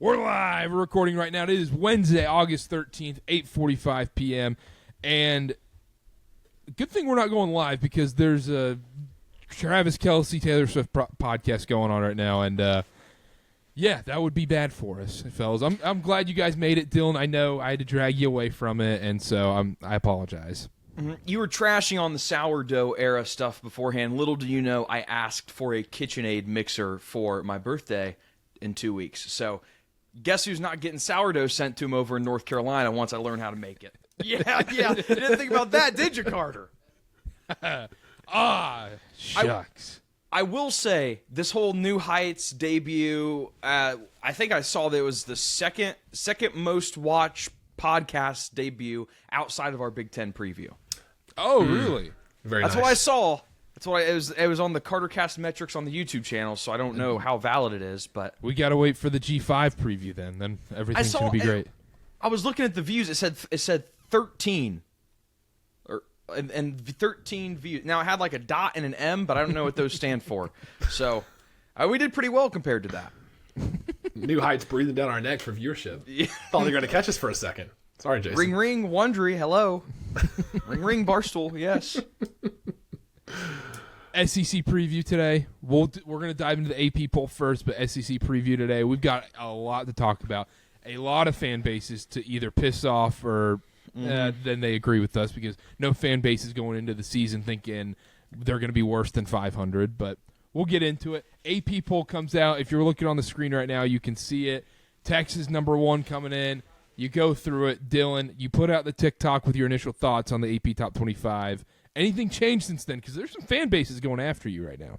We're live. We're recording right now. It is Wednesday, August 13th, 8:45 p.m. And good thing we're not going live because there's a Travis Kelce, Taylor Swift podcast going on right now. And, yeah, that would be bad for us, fellas. I'm glad you guys made it, Dylan. I know I had to drag you away from it, and so I apologize. Mm-hmm. You were trashing on the sourdough era stuff beforehand. Little do you know, I asked for a KitchenAid mixer for my birthday in 2 weeks. So guess who's not getting sourdough sent to him over in North Carolina once I learn how to make it? Yeah. You didn't think about that, did you, Karter? Shucks. I will say, this whole New Heights debut, I think I saw that it was the second most watched podcast debut outside of our Big Ten preview. Oh, really? Very That's nice. what I saw. It was on the CarterCast metrics on the YouTube channel, so I don't know how valid it is, but We got to wait for the G5 preview then. Then everything's going to be great. I was looking at the views. It said 13. And 13 views. Now, it had like a dot and an M, but I don't know what those stand for. So, we did pretty well compared to that. New Heights breathing down our neck for viewership. Yeah. Thought they were going to catch us for a second. Sorry, Jason. Ring, ring, Wondery, hello. Ring, ring, Barstool, yes. SEC preview today. We're going to dive into the AP poll first, but SEC preview today. We've got a lot to talk about. A lot of fan bases to either piss off or then they agree with us because no fan base is going into the season thinking they're going to be worse than 500, but we'll get into it. AP poll comes out. If you're looking on the screen right now, you can see it. Texas #1 coming in. You go through it. Dylan, you put out the TikTok with your initial thoughts on the AP Top 25. Anything changed since then? Because there's some fan bases going after you right now.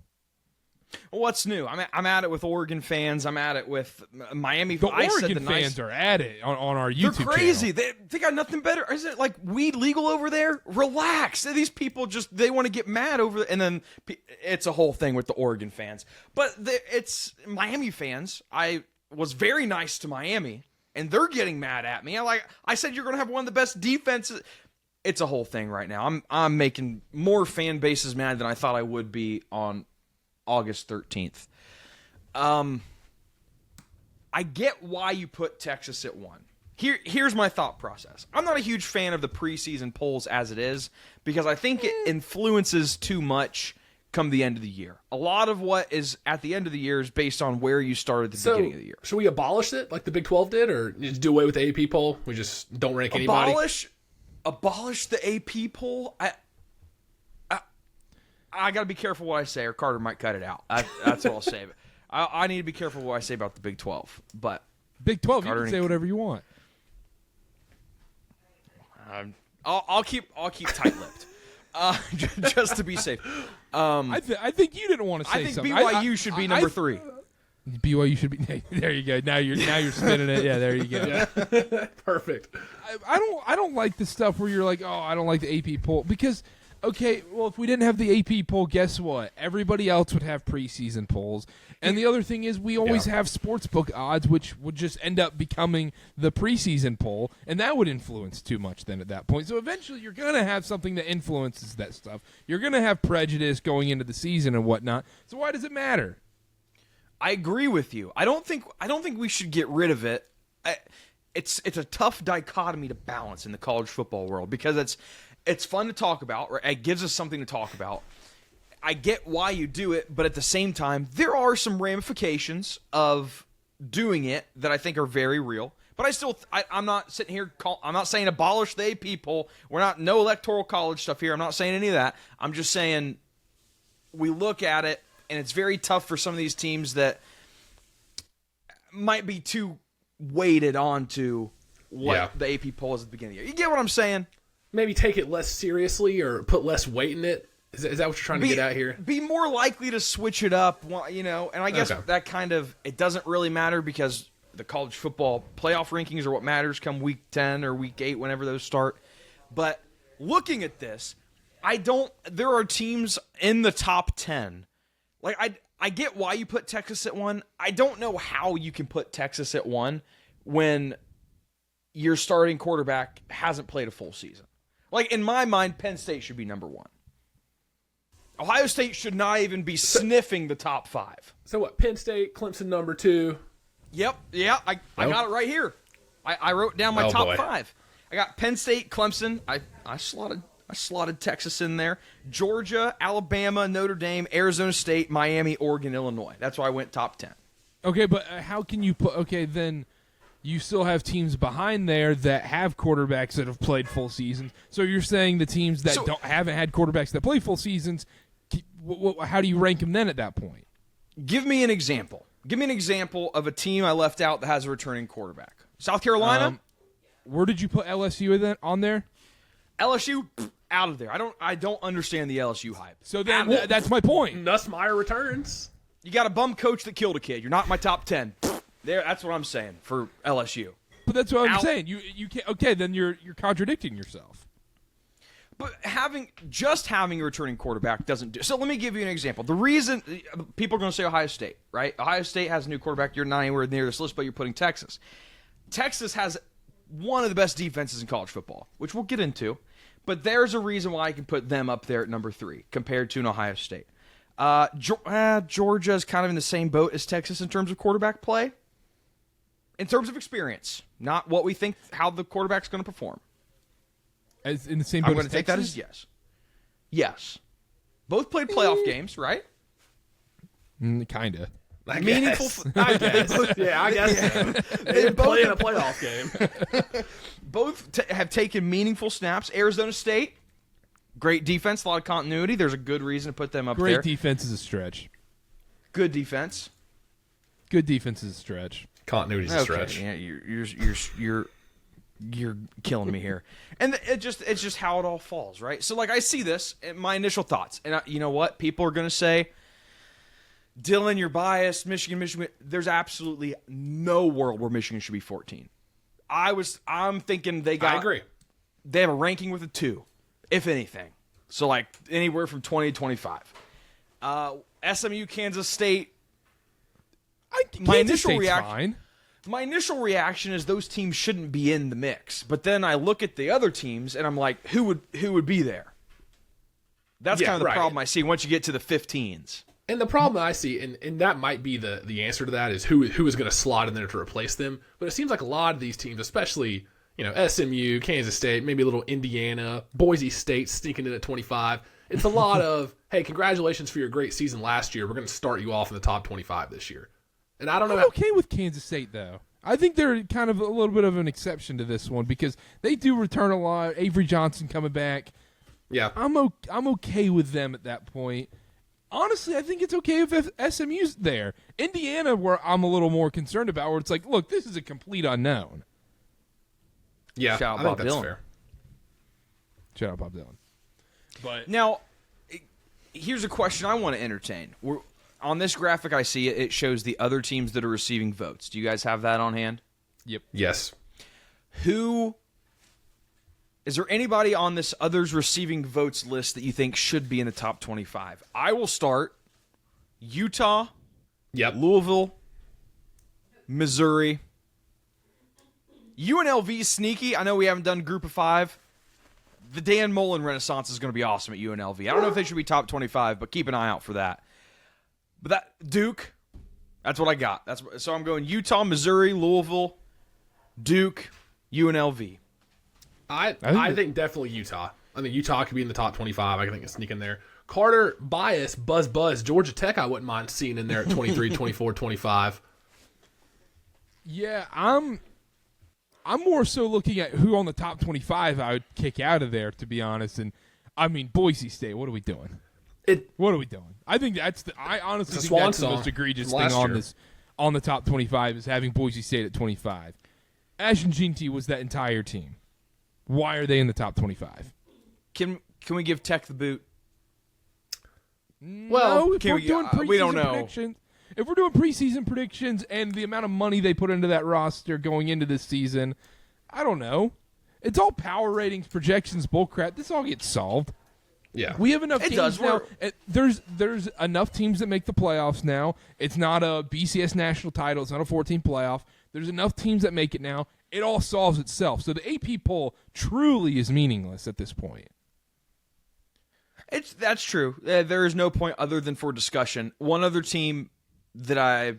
What's new? I'm at it with Oregon fans. I'm at it with Miami. The Oregon fans are at it on our YouTube They're crazy. channel. They got nothing better. Is it like weed legal over there? Relax. These people they want to get mad over, and then it's a whole thing with the Oregon fans. But it's Miami fans. I was very nice to Miami, and they're getting mad at me. I said you're going to have one of the best defenses. It's a whole thing right now. I'm making more fan bases mad than I thought I would be on August 13th. I get why you put Texas at 1. Here's my thought process. I'm not a huge fan of the preseason polls as it is because I think it influences too much come the end of the year. A lot of what is at the end of the year is based on where you started at the beginning of the year. Should we abolish it like the Big 12 did, or just do away with the AP poll? We just don't rank anybody? Abolish the AP poll? I got to be careful what I say, or Karter might cut it out. That's what I'll say. I need to be careful what I say about the Big 12. But Big 12, Karter, you can say whatever you want. I'll keep tight-lipped, just to be safe. I think you didn't want to say something. I think BYU should be number 3. BYU should be. There you go. Now you're spinning it. Yeah, there you go. Yeah. Perfect. I don't like the stuff where you're like, oh, I don't like the AP poll because. Okay, well, if we didn't have the AP poll, guess what? Everybody else would have preseason polls. And the other thing is we always have sportsbook odds, which would just end up becoming the preseason poll, and that would influence too much then at that point. So eventually you're going to have something that influences that stuff. You're going to have prejudice going into the season and whatnot. So why does it matter? I agree with you. I don't think we should get rid of it. It's a tough dichotomy to balance in the college football world because it's fun to talk about, right? It gives us something to talk about. I get why you do it, but at the same time, there are some ramifications of doing it that I think are very real. But I'm not sitting here, I'm not saying abolish the AP poll. No electoral college stuff here. I'm not saying any of that. I'm just saying we look at it, and it's very tough for some of these teams that might be too weighted onto what the AP poll is at the beginning of the year. You get what I'm saying? Maybe take it less seriously or put less weight in it. Is that what you're trying to get at here? Be more likely to switch it up, and I guess that it doesn't really matter because the college football playoff rankings are what matters come week 10 or week 8, whenever those start. But looking at this, there are teams in the top 10. Like, I get why you put Texas at 1. I don't know how you can put Texas at 1 when your starting quarterback hasn't played a full season. Like, in my mind, Penn State should be number 1. Ohio State should not even be sniffing the top 5. So what? Penn State, Clemson number 2, Yep. Yeah, I got it right here. I wrote down my top 5. I got Penn State, Clemson. I slotted Texas in there. Georgia, Alabama, Notre Dame, Arizona State, Miami, Oregon, Illinois. That's why I went top 10. Okay, but how can you put? Okay, then you still have teams behind there that have quarterbacks that have played full seasons. So you're saying the teams that haven't had quarterbacks that play full seasons, how do you rank them then at that point? Give me an example. Give me an example of a team I left out that has a returning quarterback. South Carolina. Where did you put LSU on there? LSU out of there. I don't understand the LSU hype. So then that's my point. Nussmeier returns. You got a bum coach that killed a kid. You're not in my top 10. There. That's what I'm saying for LSU. But that's what I'm saying. You can't. Okay, then you're contradicting yourself. But having a returning quarterback doesn't do. So let me give you an example. The reason people are going to say Ohio State, right? Ohio State has a new quarterback. You're not anywhere near this list, but you're putting Texas. Texas has one of the best defenses in college football, which we'll get into. But there's a reason why I can put them up there at number 3 compared to an Ohio State. Georgia is kind of in the same boat as Texas in terms of quarterback play. In terms of experience, not what we think how the quarterback's going to perform. As in the same boat I'm going to take that as yes. Yes. Both played playoff games, right? Kind of. Meaningful. I guess. Yeah, I guess. They didn't play in a playoff game. Both have taken meaningful snaps. Arizona State, great defense, a lot of continuity. There's a good reason to put them up there. Great defense is a stretch. Good defense. Good defense is a stretch. Continuity's a stretch. Yeah, you're killing me here. And it's just how it all falls, right? So like I see this, and my initial thoughts, and you know what? People are going to say, Dylan, you're biased. Michigan. There's absolutely no world where Michigan should be 14. I'm thinking I agree. They have a ranking with a 2, if anything. So like anywhere from 20 to 25. SMU, Kansas State. My initial reaction is those teams shouldn't be in the mix. But then I look at the other teams and I'm like, who would be there? That's kind of the problem I see once you get to the 15s. And the problem I see, and that might be the answer to that, is who is going to slot in there to replace them. But it seems like a lot of these teams, especially SMU, Kansas State, maybe a little Indiana, Boise State sneaking in at 25. It's a lot of, hey, congratulations for your great season last year. We're going to start you off in the top 25 this year. And I don't know. I'm okay with Kansas State though. I think they're kind of a little bit of an exception to this one because they do return a lot. Avery Johnson coming back. Yeah, I'm okay with them at that point. Honestly, I think it's okay if SMU's there. Indiana, where I'm a little more concerned about, where it's like, look, this is a complete unknown. Yeah, Shout out I think Bob that's Dylan. fair. Shout out Bob Dylan. But now, here's a question I want to entertain. On this graphic I see, it shows the other teams that are receiving votes. Do you guys have that on hand? Yep. Yes. Is there anybody on this others receiving votes list that you think should be in the top 25? I will start. Utah. Yep. Louisville. Missouri. UNLV sneaky. I know we haven't done group of 5. The Dan Mullen renaissance is going to be awesome at UNLV. I don't know if they should be top 25, but keep an eye out for that. But that Duke, that's what I got. So I'm going Utah, Missouri, Louisville, Duke, UNLV. I think definitely Utah. I think Utah could be in the top 25. I think it's sneak in there. Karter, bias, buzz. Georgia Tech, I wouldn't mind seeing in there at 23, 24, 25. Yeah, I'm more so looking at who on the top 25 I would kick out of there, to be honest. And I mean, Boise State. What are we doing? What are we doing? I think I honestly think that's the most egregious thing on the top 25 is having Boise State at 25. Ashton Jeanty was that entire team. Why are they in the top 25? Can we give Tech the boot? Well, no, we don't know. If we're doing preseason predictions and the amount of money they put into that roster going into this season, I don't know. It's all power ratings, projections, bullcrap. This all gets solved. Yeah, we have enough teams now. There's enough teams that make the playoffs now. It's not a BCS national title. It's not a 14 playoff. There's enough teams that make it now. It all solves itself. So the AP poll truly is meaningless at this point. That's true. There is no point other than for discussion. One other team that I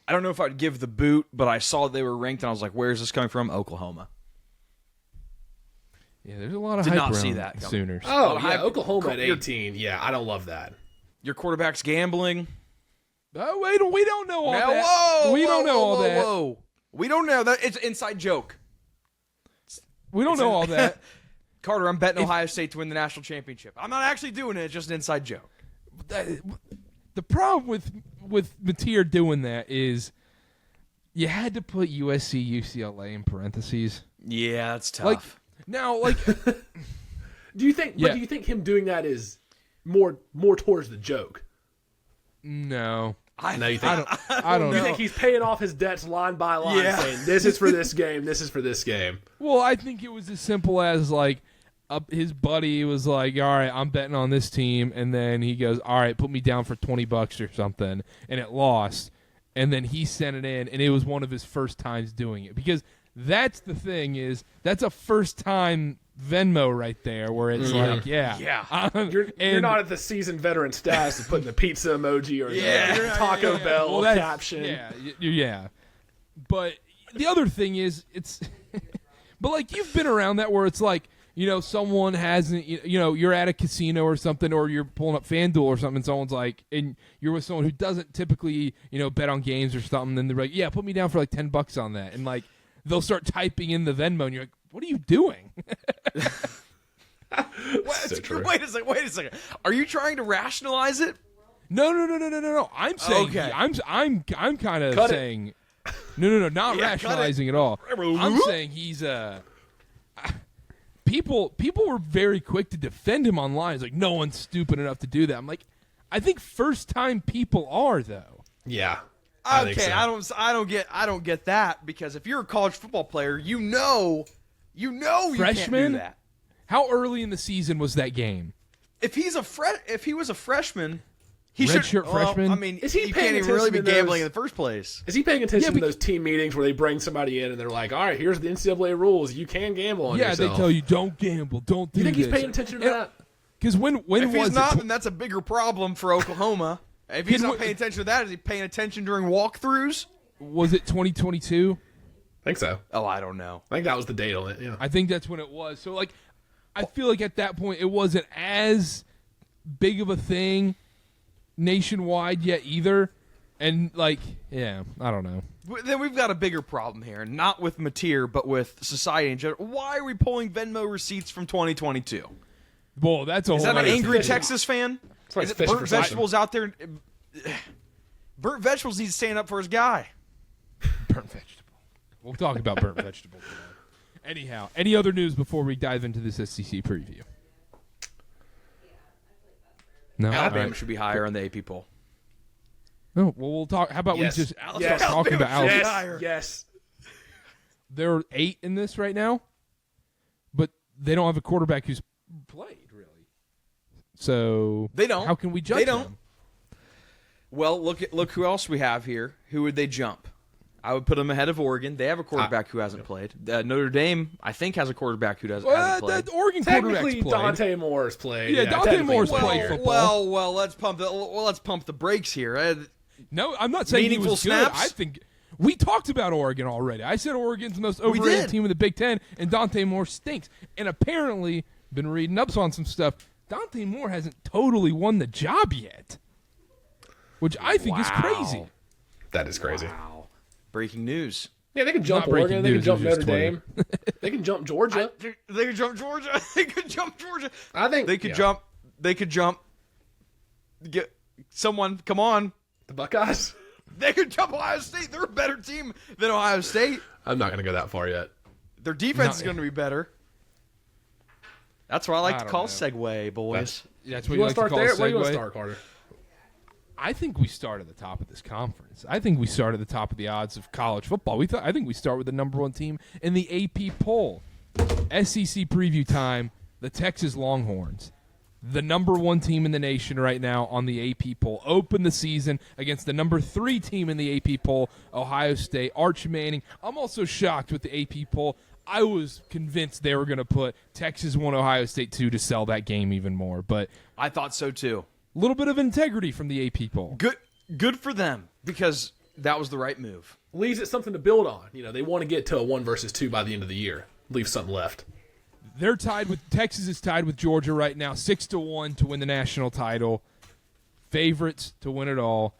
I don't know if I'd give the boot, but I saw they were ranked, and I was like, where is this coming from? Oklahoma. Yeah, there's a lot of Did hype not around see that coming. Sooners. Oh, Well, yeah, Oklahoma at 18. Yeah, I don't love that. Your quarterback's gambling. Oh, wait, we don't know all Now, that. whoa, we don't know all that. Whoa. We don't know that. It's an inside joke. We don't know all that. Karter, I'm betting Ohio State to win the national championship. I'm not actually doing it. It's just an inside joke. The problem with Mateer doing that is you had to put USC, UCLA in parentheses. Yeah, that's tough. Like now, like Do you think? Yeah. But do you think him doing that is more towards the joke? no. No, you think? I don't You know. think he's paying off his debts line by line, Yeah. saying this is for this game, this is for this game. Well, I think it was as simple as like his buddy was like, "All right, I'm betting on this team," and then he goes, "All right, put me down for $20 or something," and it lost, and then he sent it in, and it was one of his first times doing it because that's the thing is that's a first time Venmo right there where it's like, yeah. You're not at the seasoned veteran status of putting the pizza emoji or the Taco Bell Well, that's- caption. Yeah. But the other thing is, it's, but like you've been around that where it's like, someone hasn't, you're at a casino or something, or you're pulling up FanDuel or something, and someone's like, and you're with someone who doesn't typically, bet on games or something, then they're like, yeah, put me down for like $10 on that, and like they'll start typing in the Venmo, and you're like, what are you doing? So true. Wait a second. Are you trying to rationalize it? No. I'm saying Okay. I'm kind of Cut it. saying no, not Yeah, cut rationalizing at all. I'm saying he's people were very quick to defend him online. It's like no one's stupid enough to do that. I'm like, I think first time people are though. Yeah. I think Okay, so. I don't get that because if you're a college football player, you know you can't Freshman? do that. How early in the season was that game? If he was a freshman, he should. Redshirt freshman? I mean, Is he you paying can't even really be attention to gambling those- in the first place. Is he paying attention Yeah, to those team meetings where they bring somebody in and they're like, all right, here's the NCAA rules. You can gamble on Yeah, yourself. they tell you don't gamble, don't do You think this. he's paying attention to that? Because when If was he's it? not, then that's a bigger problem for Oklahoma. If he's not paying attention to that, is he paying attention during walkthroughs? Was it 2022? I think so. Oh, I don't know. I think that was the date on it. Yeah. I think that's when it was. So, like, I feel like at that point it wasn't as big of a thing nationwide yet either. And, like, yeah, I don't know. Then we've got a bigger problem here, not with Mateer, but with society in general. Why are we pulling Venmo receipts from 2022? Well, that's a Is whole that an other angry thing. Texas fan? like Is it fishing Burnt for something. Vegetables out there? Burnt Vegetables needs to stand up for his guy. Burnt vegetable. We'll talk about burnt vegetable today. Anyhow, any other news before we dive into this SEC preview? No. Alabama All right. should be higher on the AP poll. No. Well, we'll talk. How about Yes. we just Yes. start talking about Alabama should be Alabama? higher. Yes. There are 8 in this right now, but they don't have a quarterback who's played really. So They don't. How can we judge They don't. them? Well, look who else we have here. Who would they jump? I would put them ahead of Oregon. They have a quarterback who hasn't played. Notre Dame, I think, has a quarterback who hasn't played. That Oregon quarterback's Technically, played. Dante Moore's played. Yeah, Dante technically Moore's he's played there. football. Well, let's pump the brakes here. No, I'm not saying he Meaningful was good. snaps? I think we talked about Oregon already. I said Oregon's the most overrated did. team in the Big Ten, and Dante Moore stinks. And apparently, been reading up on some stuff. Dante Moore hasn't totally won the job yet, which I think is crazy. That is crazy. Wow. Breaking news. Yeah, they can jump Not breaking Oregon. They can news, jump it was Notre just Dame. They can jump Georgia. They could jump Georgia. They could jump Georgia. I think They could yeah. jump. They could jump. Get someone. Come on. the Buckeyes. They could jump Ohio State. They're a better team than Ohio State. I'm not going to go that far yet. Their defense is Not- going to be better. That's what I like I to don't call know. segue, boys. That's what You you want like to start to call there? a Where do you want to segue? start, Carter? I think we start at the top of this conference. I think we start at the top of the odds of college football. I think we start with the number 1 team in the AP poll. SEC preview time, the Texas Longhorns. The number 1 team in the nation right now on the AP poll. Open the season against the number 3 team in the AP poll, Ohio State. Arch Manning. I'm also shocked with the AP poll. I was convinced they were going to put Texas 1, Ohio State 2 to sell that game even more. But I thought so too. a little bit of integrity from the AP poll. Good for them because that was the right move. Leaves it something to build on. They want to get to a 1 versus 2 by the end of the year. Leave something left. They're tied with Texas is tied with Georgia right now, 6-1 to win the national title. Favorites to win it all.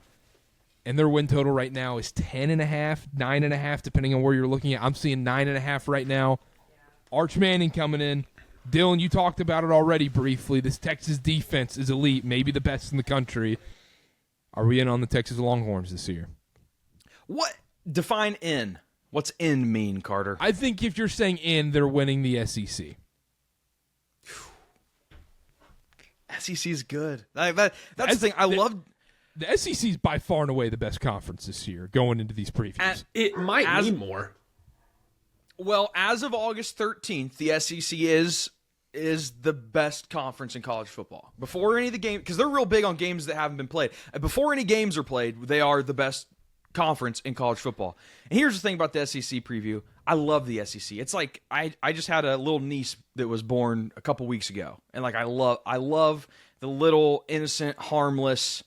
And their win total right now is 10.5, 9.5, depending on where you're looking at. I'm seeing 9.5 right now. Arch Manning coming in. Dylan, you talked about it already briefly. This Texas defense is elite, maybe the best in the country. Are we in on the Texas Longhorns this year? What? Define in. What's in mean, Karter? I think if you're saying in, they're winning the SEC. SEC is good. That's the thing. I love. The SEC is by far and away the best conference this year going into these previews. It might mean more. Well, as of August 13th, the SEC is the best conference in college football. Before any of the games, because they're real big on games that haven't been played. Before any games are played, they are the best conference in college football. And here's the thing about the SEC preview. I love the SEC. It's like I just had a little niece that was born a couple weeks ago. And like I love the little innocent, harmless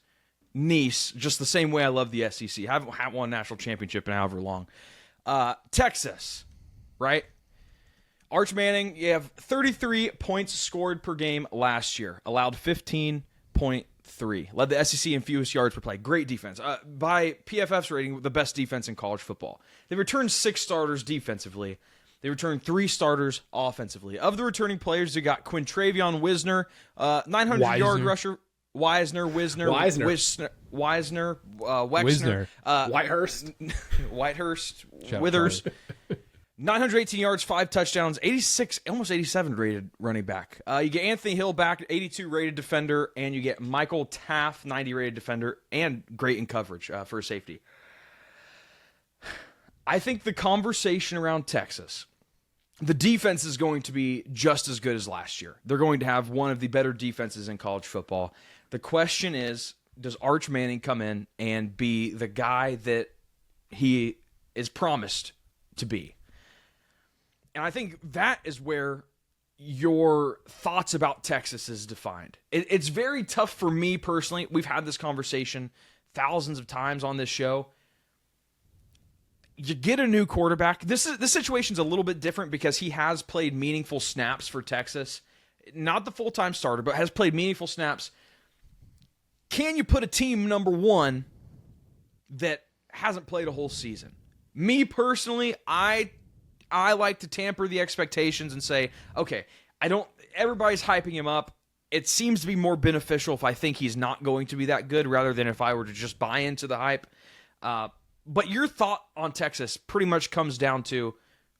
niece just the same way I love the SEC. I haven't won a national championship in however long. Texas, right? Arch Manning, you have 33 points scored per game last year. Allowed 15.3. Led the SEC in fewest yards per play. Great defense. By PFF's rating, the best defense in college football. They returned 6 starters defensively. They returned 3 starters offensively. Of the returning players, you got Quintravion Wisner, 900-yard rusher. Wexner, Whitehurst, Withers, 918 yards, 5 touchdowns, 86, almost 87 rated running back. You get Anthony Hill back, 82 rated defender, and you get Michael Taft, 90 rated defender, and great in coverage for a safety. I think the conversation around Texas, the defense is going to be just as good as last year. They're going to have one of the better defenses in college football. The question is, does Arch Manning come in and be the guy that he is promised to be? And I think that is where your thoughts about Texas is defined. It's very tough for me personally. We've had this conversation thousands of times on this show. You get a new quarterback. This situation's a little bit different because he has played meaningful snaps for Texas. Not the full-time starter, but has played meaningful snaps. Can you put a team number 1 that hasn't played a whole season? Me personally, I like to tamper the expectations and say, okay, everybody's hyping him up. It seems to be more beneficial if I think he's not going to be that good rather than if I were to just buy into the hype. But your thought on Texas pretty much comes down to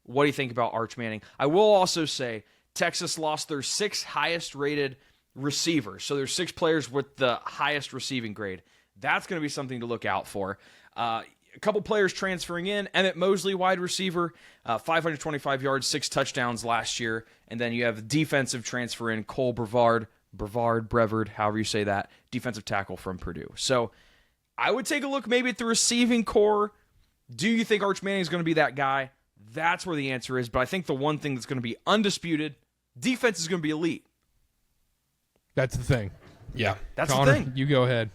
what do you think about Arch Manning? I will also say Texas lost their 6 highest rated receivers. So there's 6 players with the highest receiving grade. That's going to be something to look out for. A couple players transferring in. Emmett Mosley, wide receiver, 525 yards, 6 touchdowns last year. And then you have defensive transfer in Cole Brevard, however you say that, defensive tackle from Purdue. So I would take a look maybe at the receiving core. Do you think Arch Manning is going to be that guy? That's where the answer is. But I think the one thing that's going to be undisputed, defense is going to be elite. That's the thing. Yeah. That's Connor, the thing. You go ahead.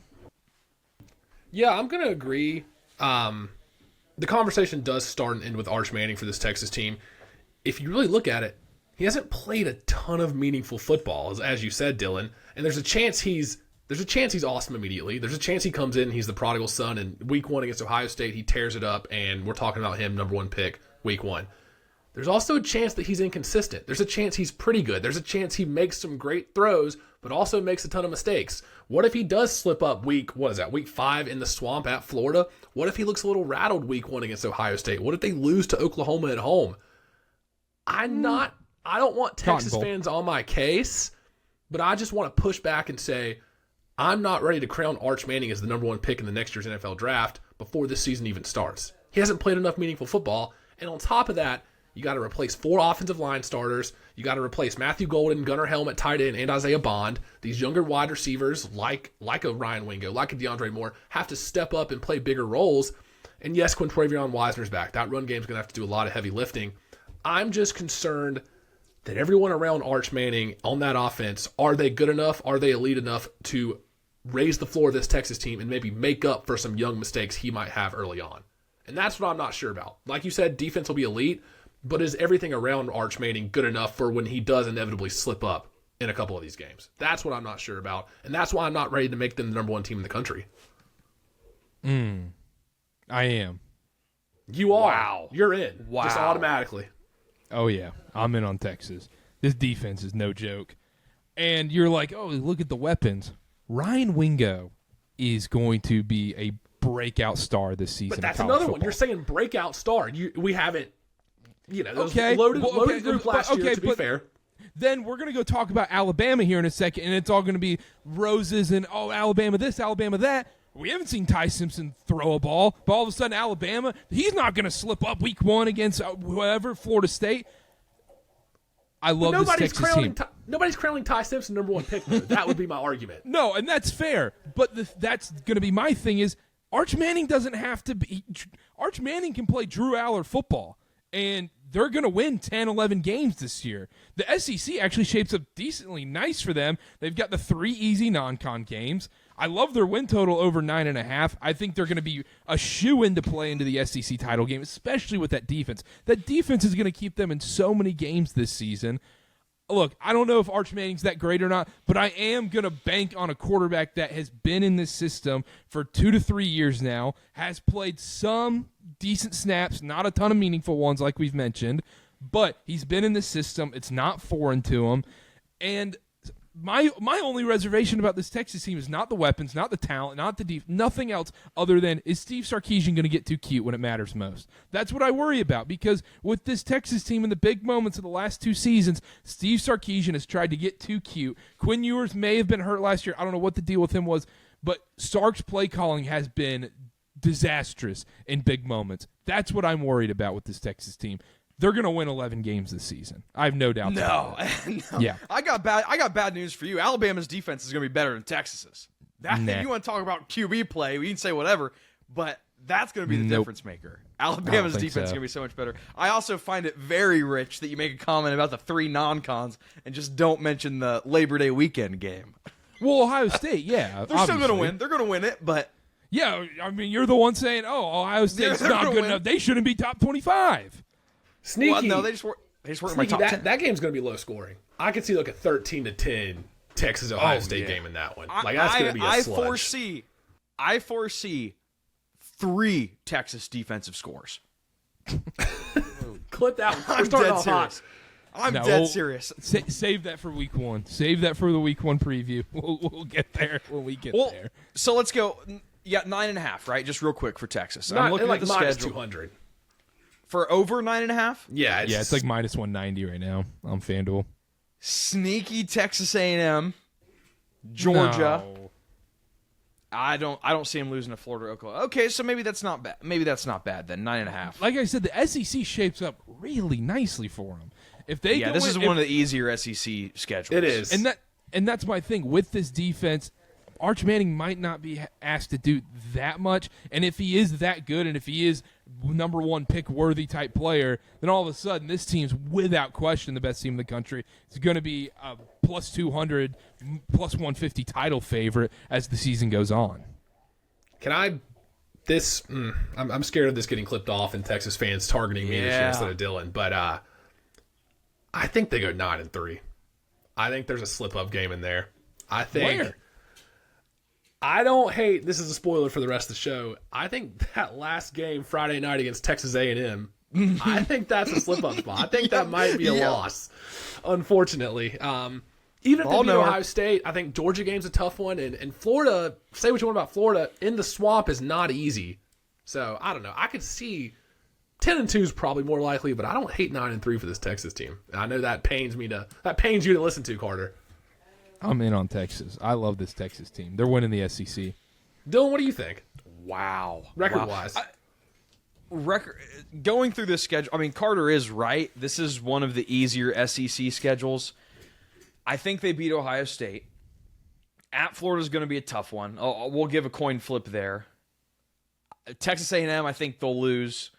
Yeah, I'm going to agree. The conversation does start and end with Arch Manning for this Texas team. If you really look at it, he hasn't played a ton of meaningful football, as you said, Dylan. And there's a chance he's awesome immediately. There's a chance he comes in and he's the prodigal son, and week 1 against Ohio State, he tears it up, and we're talking about him, number 1 pick, week 1. There's also a chance that he's inconsistent. There's a chance he's pretty good. There's a chance he makes some great throws, but also makes a ton of mistakes. What if he does slip up week 5 in the swamp at Florida? What if he looks a little rattled week 1 against Ohio State? What if they lose to Oklahoma at home? I don't want Texas fans on my case, but I just want to push back and say, I'm not ready to crown Arch Manning as the number 1 pick in the next year's NFL draft before this season even starts. He hasn't played enough meaningful football, and on top of that, you got to replace 4 offensive line starters. You got to replace Matthew Golden, Gunnar Helm at tight end, and Isaiah Bond. These younger wide receivers, like a Ryan Wingo, like a DeAndre Moore, have to step up and play bigger roles. And yes, Quintravion Wisner's back. That run game's going to have to do a lot of heavy lifting. I'm just concerned that everyone around Arch Manning on that offense, are they good enough? Are they elite enough to raise the floor of this Texas team and maybe make up for some young mistakes he might have early on. And that's what I'm not sure about. Like you said, defense will be elite, but is everything around Arch Manning good enough for when he does inevitably slip up in a couple of these games? That's what I'm not sure about, and that's why I'm not ready to make them the number one team in the country. I am. You are. Wow. You're in. Wow. Just automatically. Oh, yeah. I'm in on Texas. This defense is no joke. And you're like, oh, look at the weapons. Ryan Wingo is going to be a breakout star this season. But that's in another college one. football. You're saying breakout star. We haven't, there was Okay. loaded Okay, group but- last year, okay, to be but- fair. Then we're going to go talk about Alabama here in a second, and it's all going to be roses and, oh, Alabama this, Alabama that. We haven't seen Ty Simpson throw a ball, but all of a sudden Alabama, he's not going to slip up week one against whoever, Florida State. I love this Texas team. Nobody's crowning Ty Simpson number one pick, though. That would be my argument. No, and that's fair. But that's going to be my thing is Arch Manning doesn't have to be – Arch Manning can play Drew Aller football, and they're going to win 10, 11 games this year. The SEC actually shapes up decently nice for them. They've got the 3 easy non-con games. I love their win total over 9.5. I think they're going to be a shoo-in to play into the SEC title game, especially with that defense. That defense is going to keep them in so many games this season. Look, I don't know if Arch Manning's that great or not, but I am going to bank on a quarterback that has been in this system for 2 to 3 years now, has played some decent snaps, not a ton of meaningful ones like we've mentioned, but he's been in the system. It's not foreign to him. And my only reservation about this Texas team is not the weapons, not the talent, not the defense, nothing else other than is Steve Sarkisian going to get too cute when it matters most? That's what I worry about, because with this Texas team in the big moments of the last 2 seasons, Steve Sarkisian has tried to get too cute. Quinn Ewers may have been hurt last year. I don't know what the deal with him was, but Sark's play calling has been disastrous in big moments. That's what I'm worried about with this Texas team. They're going to win 11 games this season. I have no doubt. No. Yeah. I got bad news for you. Alabama's defense is going to be better than Texas's. If you want to talk about QB play, we can say whatever, but that's going to be the difference maker. Alabama's defense is going to be so much better. I also find it very rich that you make a comment about the 3 non-cons and just don't mention the Labor Day weekend game. Well, Ohio State, yeah. They're still going to win. They're going to win it, but yeah, I mean, you're the one saying, "Oh, Ohio State's they're not gonna good win. enough. They shouldn't be top 25." Sneaky. well, no, they just weren't in my top 10. That game's going to be low scoring. I could see like a 13-10 Texas Ohio State game in that one. Like that's going to be a sludge. I foresee 3 Texas defensive scores. Clip that one. I'm We're starting dead off hot. serious. I'm dead serious. Save that for week 1. Save that for the week 1 preview. We'll get there when we get there. So let's go. You got 9.5, right? Just real quick for Texas. I'm looking like at the minus schedule 200. for over 9.5. Yeah, It's like minus 190 right now on FanDuel. Sneaky Texas A&M, Georgia. No. I don't see him losing to Florida or Oklahoma. Okay, so maybe that's not bad. Maybe that's not bad then. 9.5. Like I said, the SEC shapes up really nicely for them. If they Yeah, this is one of the easier SEC schedules. It is. And that's my thing with this defense. Arch Manning might not be asked to do that much, and if he is that good, and if he is number 1 pick worthy type player, then all of a sudden this team's without question the best team in the country. It's going to be a plus 200, plus 150 title favorite as the season goes on. I'm scared of this getting clipped off and Texas fans targeting me instead of Dylan, but I think they go 9-3. I think there's a slip-up game in there. I think. Where? I don't hate. This is a spoiler for the rest of the show. I think that last game Friday night against Texas A&M. I think that's a slip-up spot. I think that might be a loss, unfortunately. Even if they beat Ohio State, I think Georgia game's a tough one, and Florida. Say what you want about Florida, in the swamp is not easy. So I don't know. I could see 10-2 is probably more likely, but I don't hate 9-3 for this Texas team. I know that pains you to listen to, Carter. I'm in on Texas. I love this Texas team. They're winning the SEC. Dylan, what do you think? Wow. Record-wise. Going through this schedule, I mean, Karter is right. This is one of the easier SEC schedules. I think they beat Ohio State. At Florida is going to be a tough one. We'll give a coin flip there. Texas A&M, I think they'll lose.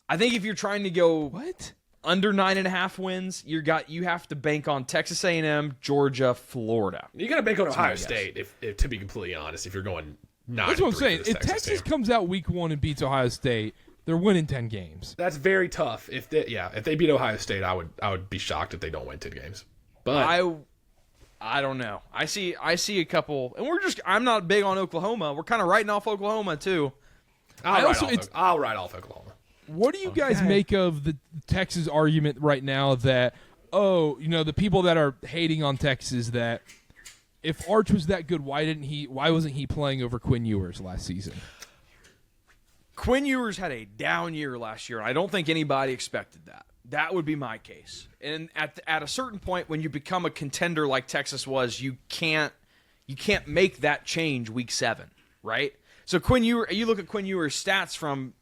I think if you're trying to go... What? under 9.5 wins, you have to bank on Texas A&M, Georgia, Florida. You got to bank on Ohio State, if to be completely honest, if you're going 9-3. That's what I'm saying. If Texas comes out week 1 and beats Ohio State, they're winning 10 games. That's very tough. If they beat Ohio State, I would be shocked if they don't win 10 games. But I don't know. I see a couple, and I'm not big on Oklahoma. We're kind of writing off Oklahoma too. I'll write off Oklahoma. What do you guys make of the Texas argument right now that, the people that are hating on Texas, that if Arch was that good, why wasn't he playing over Quinn Ewers last season? Quinn Ewers had a down year last year, and I don't think anybody expected that. That would be my case. And at a certain point, when you become a contender like Texas was, you can't make that change week 7, right? So you look at Quinn Ewers' stats from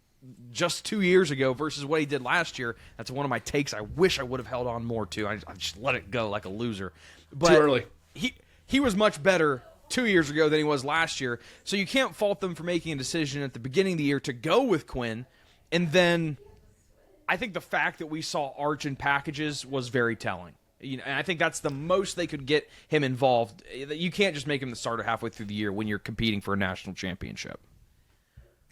just 2 years ago versus what he did last year. That's one of my takes. I wish I would have held on more to. I just let it go like a loser. But too early. He was much better 2 years ago than he was last year. So you can't fault them for making a decision at the beginning of the year to go with Quinn. And then I think the fact that we saw Arch in packages was very telling. And I think that's the most they could get him involved. You can't just make him the starter halfway through the year when you're competing for a national championship.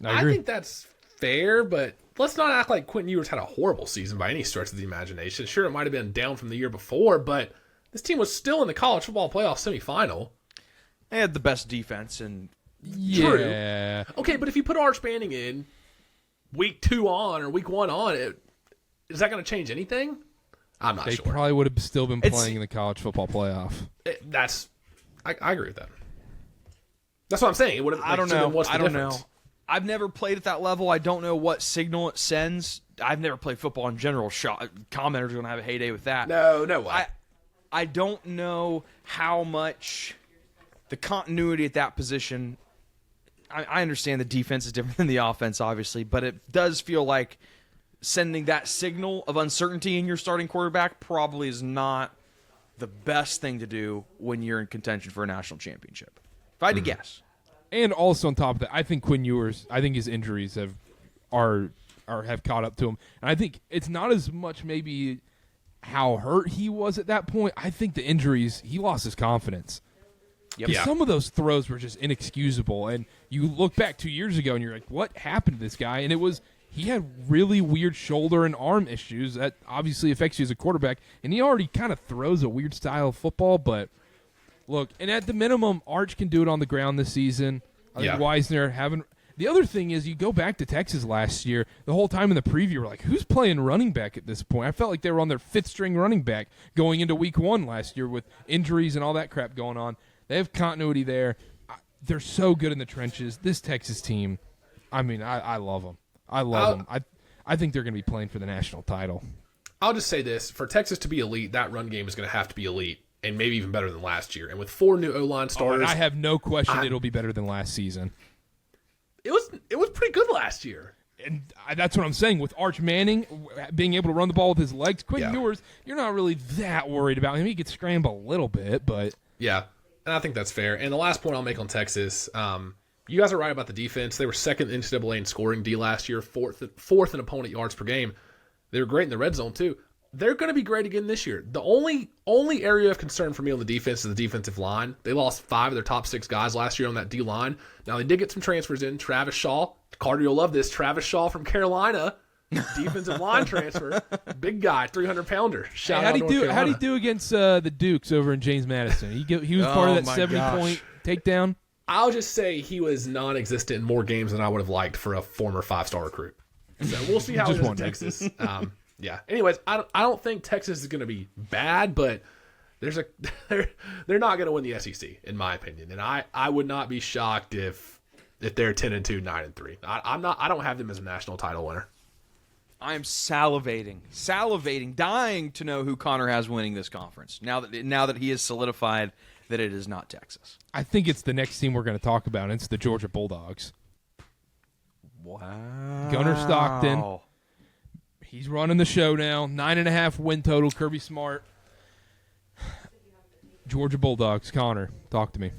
I think that's fair, but let's not act like Quentin Ewers had a horrible season by any stretch of the imagination. Sure, it might have been down from the year before, but this team was still in the college football playoff semifinal. They had the best defense, and yeah. True. Okay, but if you put Arch Manning in week 2 on or week 1 on, is that going to change anything? I'm not sure. They probably would have still been playing in the college football playoff. I agree with that. That's what I'm saying. It would have. I don't know. What's the difference? Know. I've never played at that level. I don't know what signal it sends. I've never played football in general. Commenters are going to have a heyday with that. No way. I don't know how much the continuity at that position. I understand the defense is different than the offense, obviously, but it does feel like sending that signal of uncertainty in your starting quarterback probably is not the best thing to do when you're in contention for a national championship. If I had to guess. And also on top of that, I think Quinn Ewers, his injuries have caught up to him. And I think it's not as much maybe how hurt he was at that point. I think the injuries, he lost his confidence. Yep. Yeah. Some of those throws were just inexcusable. And you look back 2 years ago and you're like, what happened to this guy? And he had really weird shoulder and arm issues that obviously affects you as a quarterback. And he already kind of throws a weird style of football, but look, and at the minimum, Arch can do it on the ground this season. I think Wisner haven't. The other thing is, you go back to Texas last year, the whole time in the preview, we're like, who's playing running back at this point? I felt like they were on their 5th-string running back going into week 1 last year with injuries and all that crap going on. They have continuity there. They're so good in the trenches. This Texas team, I love them. I love them. I think they're going to be playing for the national title. I'll just say this. For Texas to be elite, that run game is going to have to be elite. And maybe even better than last year. And with 4 new O-line starters, I have no question it'll be better than last season. It was pretty good last year. And that's what I'm saying. With Arch Manning being able to run the ball with his legs, Quinn Ewers, you're not really that worried about him. He could scramble a little bit, but yeah, and I think that's fair. And the last point I'll make on Texas, you guys are right about the defense. They were 2nd in NCAA in scoring D last year, 4th in opponent yards per game. They were great in the red zone too. They're going to be great again this year. The only area of concern for me on the defense is the defensive line. They lost 5 of their top 6 guys last year on that D-line. Now, they did get some transfers in. Travis Shaw. Karter, you'll love this. Travis Shaw from Carolina. Defensive line transfer. Big guy, 300-pounder. How'd he do against the Dukes over in James Madison? He was part of that 70-point takedown? I'll just say he was non-existent in more games than I would have liked for a former 5-star recruit. So we'll see how it is in Texas. Yeah. Anyways, I don't think Texas is going to be bad, but they're not going to win the SEC in my opinion, and I would not be shocked if they're 10-2, 9-3. I don't have them as a national title winner. I am salivating, dying to know who Connor has winning this conference. Now that he has solidified that it is not Texas. I think it's the next team we're going to talk about. And it's the Georgia Bulldogs. Wow. Gunnar Stockton. He's running the show now. 9.5 win total. Kirby Smart. Georgia Bulldogs. Connor, talk to me.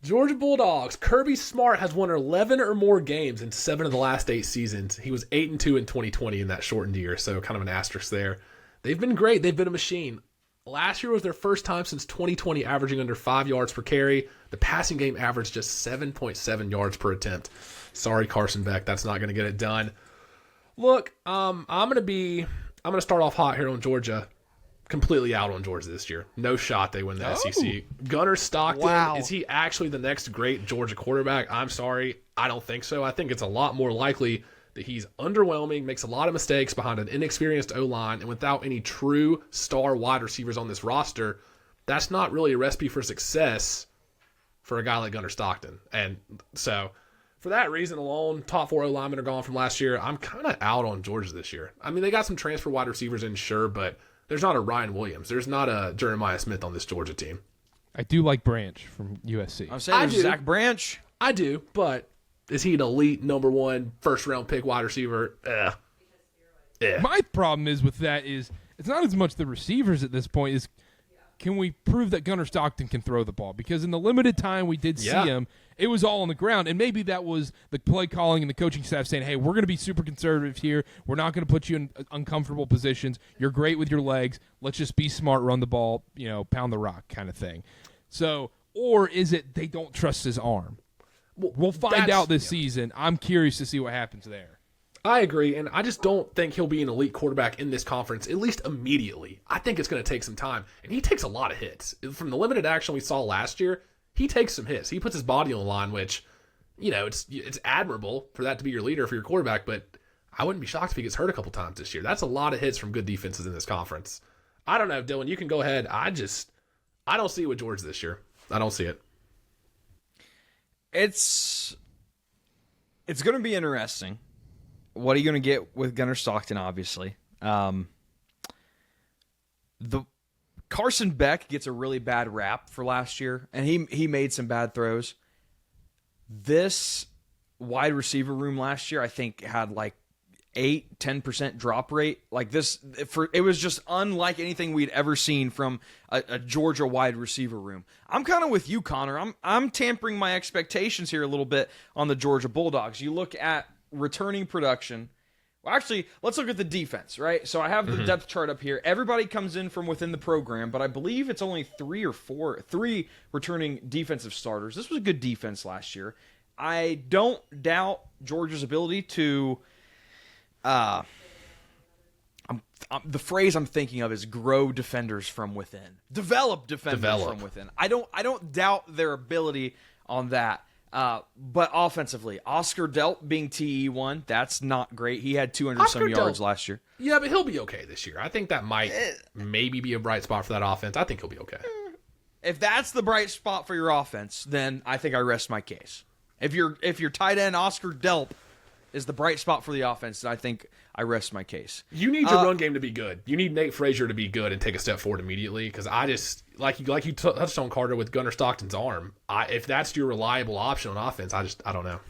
Georgia Bulldogs. Kirby Smart has won 11 or more games in 7 of the last 8 seasons. He was 8-2 in 2020 in that shortened year, so kind of an asterisk there. They've been great. They've been a machine. Last year was their first time since 2020 averaging under 5 yards per carry. The passing game averaged just 7.7 yards per attempt. Sorry, Carson Beck, that's not going to get it done. Look, I'm going to start off hot here on Georgia. Completely out on Georgia this year. No shot they win the SEC. Gunnar Stockton, is he actually the next great Georgia quarterback? I'm sorry, I don't think so. I think it's a lot more likely that he's underwhelming, makes a lot of mistakes behind an inexperienced O-line, and without any true star wide receivers on this roster, that's not really a recipe for success for a guy like Gunnar Stockton. And so, for that reason alone, top 4 O-linemen are gone from last year. I'm kind of out on Georgia this year. I mean, they got some transfer wide receivers in, sure, but there's not a Ryan Williams. There's not a Jeremiah Smith on this Georgia team. I do like Branch from USC. I'm saying Zach Branch. I do, but is he an elite number 1 first-round pick wide receiver? My problem is with that is it's not as much the receivers at this point is can we prove that Gunnar Stockton can throw the ball? Because in the limited time we did see him, it was all on the ground. And maybe that was the play calling and the coaching staff saying, hey, we're going to be super conservative here. We're not going to put you in uncomfortable positions. You're great with your legs. Let's just be smart, run the ball, pound the rock kind of thing. So, or is it they don't trust his arm? We'll find out this season. I'm curious to see what happens there. I agree, and I just don't think he'll be an elite quarterback in this conference, at least immediately. I think it's going to take some time, and he takes a lot of hits. From the limited action we saw last year, he takes some hits. He puts his body on the line, which, it's admirable for that to be your leader for your quarterback, but I wouldn't be shocked if he gets hurt a couple times this year. That's a lot of hits from good defenses in this conference. I don't know, Dylan, you can go ahead. I don't see it with Georgia this year. I don't see it. It's going to be interesting. What are you going to get with Gunnar Stockton, obviously? The Carson Beck gets a really bad rap for last year, and he made some bad throws. This wide receiver room last year, I think, had like 8-10% drop rate. Like this, it was just unlike anything we'd ever seen from a Georgia wide receiver room. I'm kind of with you, Connor. I'm tampering my expectations here a little bit on the Georgia Bulldogs. You look at returning production. Well, actually, let's look at the defense, right? So I have the depth chart up here. Everybody comes in from within the program, but I believe it's only 3 returning defensive starters. This was a good defense last year. I don't doubt Georgia's ability to the phrase I'm thinking of is grow defenders from within. Develop defenders from within. I don't doubt their ability on that. But offensively, Oscar Delp being TE1, that's not great. He had 200-some yards last year. Yeah, but he'll be okay this year. I think that might maybe be a bright spot for that offense. I think he'll be okay. If that's the bright spot for your offense, then I think I rest my case. If your tight end Oscar Delp is the bright spot for the offense, then I think I rest my case. You need your run game to be good. You need Nate Frazier to be good and take a step forward immediately. Because I just like you touched on Karter with Gunnar Stockton's arm. If that's your reliable option on offense, I don't know.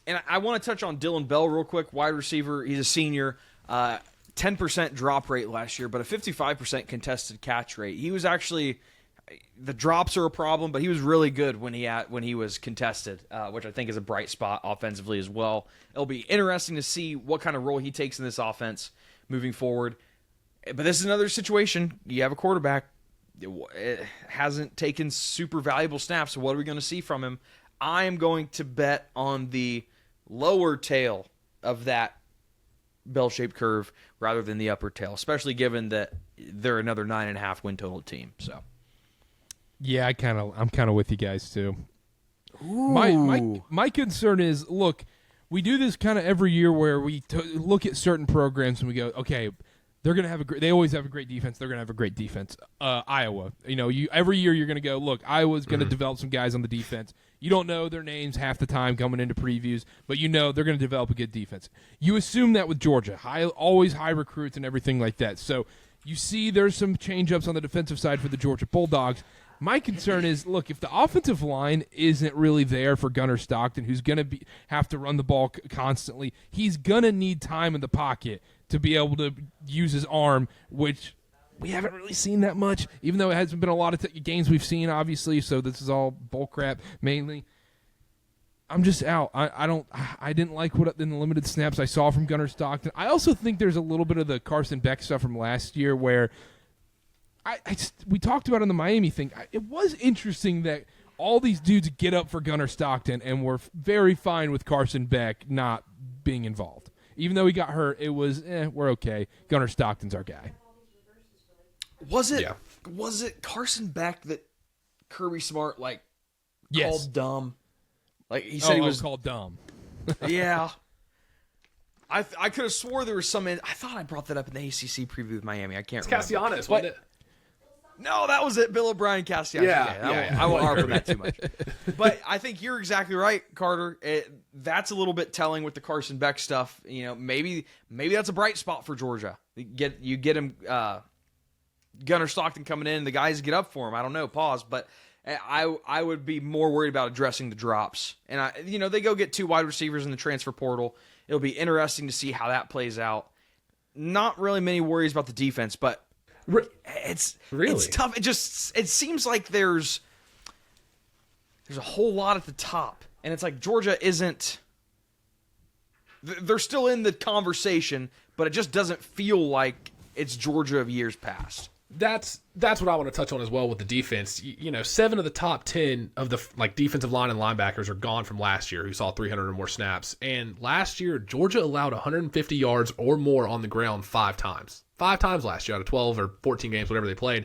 And I want to touch on Dylan Bell real quick, wide receiver. He's a senior. 10% drop rate last year, but a 55% contested catch rate. He was actually the drops are a problem, but he was really good when he was contested, which I think is a bright spot offensively as well. It'll be interesting to see what kind of role he takes in this offense moving forward. But this is another situation. You have a quarterback. It hasn't taken super valuable snaps, so what are we going to see from him? I am going to bet on the lower tail of that bell-shaped curve rather than the upper tail, especially given that they're another 9.5 win total team. So, yeah, I'm kind of with you guys too. My concern is, look, we do this kind of every year where we look at certain programs and we go, okay, they're going to have they always have a great defense. They're going to have a great defense. Iowa, every year you're going to go, look, Iowa's going to develop some guys on the defense. You don't know their names half the time coming into previews, but they're going to develop a good defense. You assume that with Georgia, always high recruits and everything like that. So you see there's some change-ups on the defensive side for the Georgia Bulldogs. My concern is, look, if the offensive line isn't really there for Gunnar Stockton, who's going to have to run the ball constantly, he's going to need time in the pocket to be able to use his arm, which we haven't really seen that much, even though it hasn't been a lot of games we've seen, obviously. So this is all bull crap mainly. I'm just out. I didn't like what in the limited snaps I saw from Gunnar Stockton. I also think there's a little bit of the Carson Beck stuff from last year where we talked about in the Miami thing. It was interesting that all these dudes get up for Gunnar Stockton and were very fine with Carson Beck not being involved. Even though he got hurt, it was, we're okay. Gunnar Stockton's our guy. Was it Carson Beck that Kirby Smart called dumb? Like he said he was called dumb. Yeah. I could have swore there was some. I thought I brought that up in the ACC preview with Miami. I can't remember. Castellanos, wasn't it? No, that was it. Bill O'Brien, Castellanos. Yeah. I won't harp on that too much. But I think you're exactly right, Carter. That's a little bit telling with the Carson Beck stuff. Maybe that's a bright spot for Georgia. You get him, Gunnar Stockton coming in, and the guys get up for him. I don't know. Pause. But I would be more worried about addressing the drops. And they go get 2 wide receivers in the transfer portal. It'll be interesting to see how that plays out. Not really many worries about the defense, but it's tough. It seems like there's a whole lot at the top, and it's like Georgia isn't. They're still in the conversation, but it just doesn't feel like it's Georgia of years past. That's what I want to touch on as well with the defense. 7 of the top 10 of the defensive line and linebackers are gone from last year, who saw 300 or more snaps. And last year, Georgia allowed 150 yards or more on the ground 5 times. 5 times last year out of 12 or 14 games, whatever they played.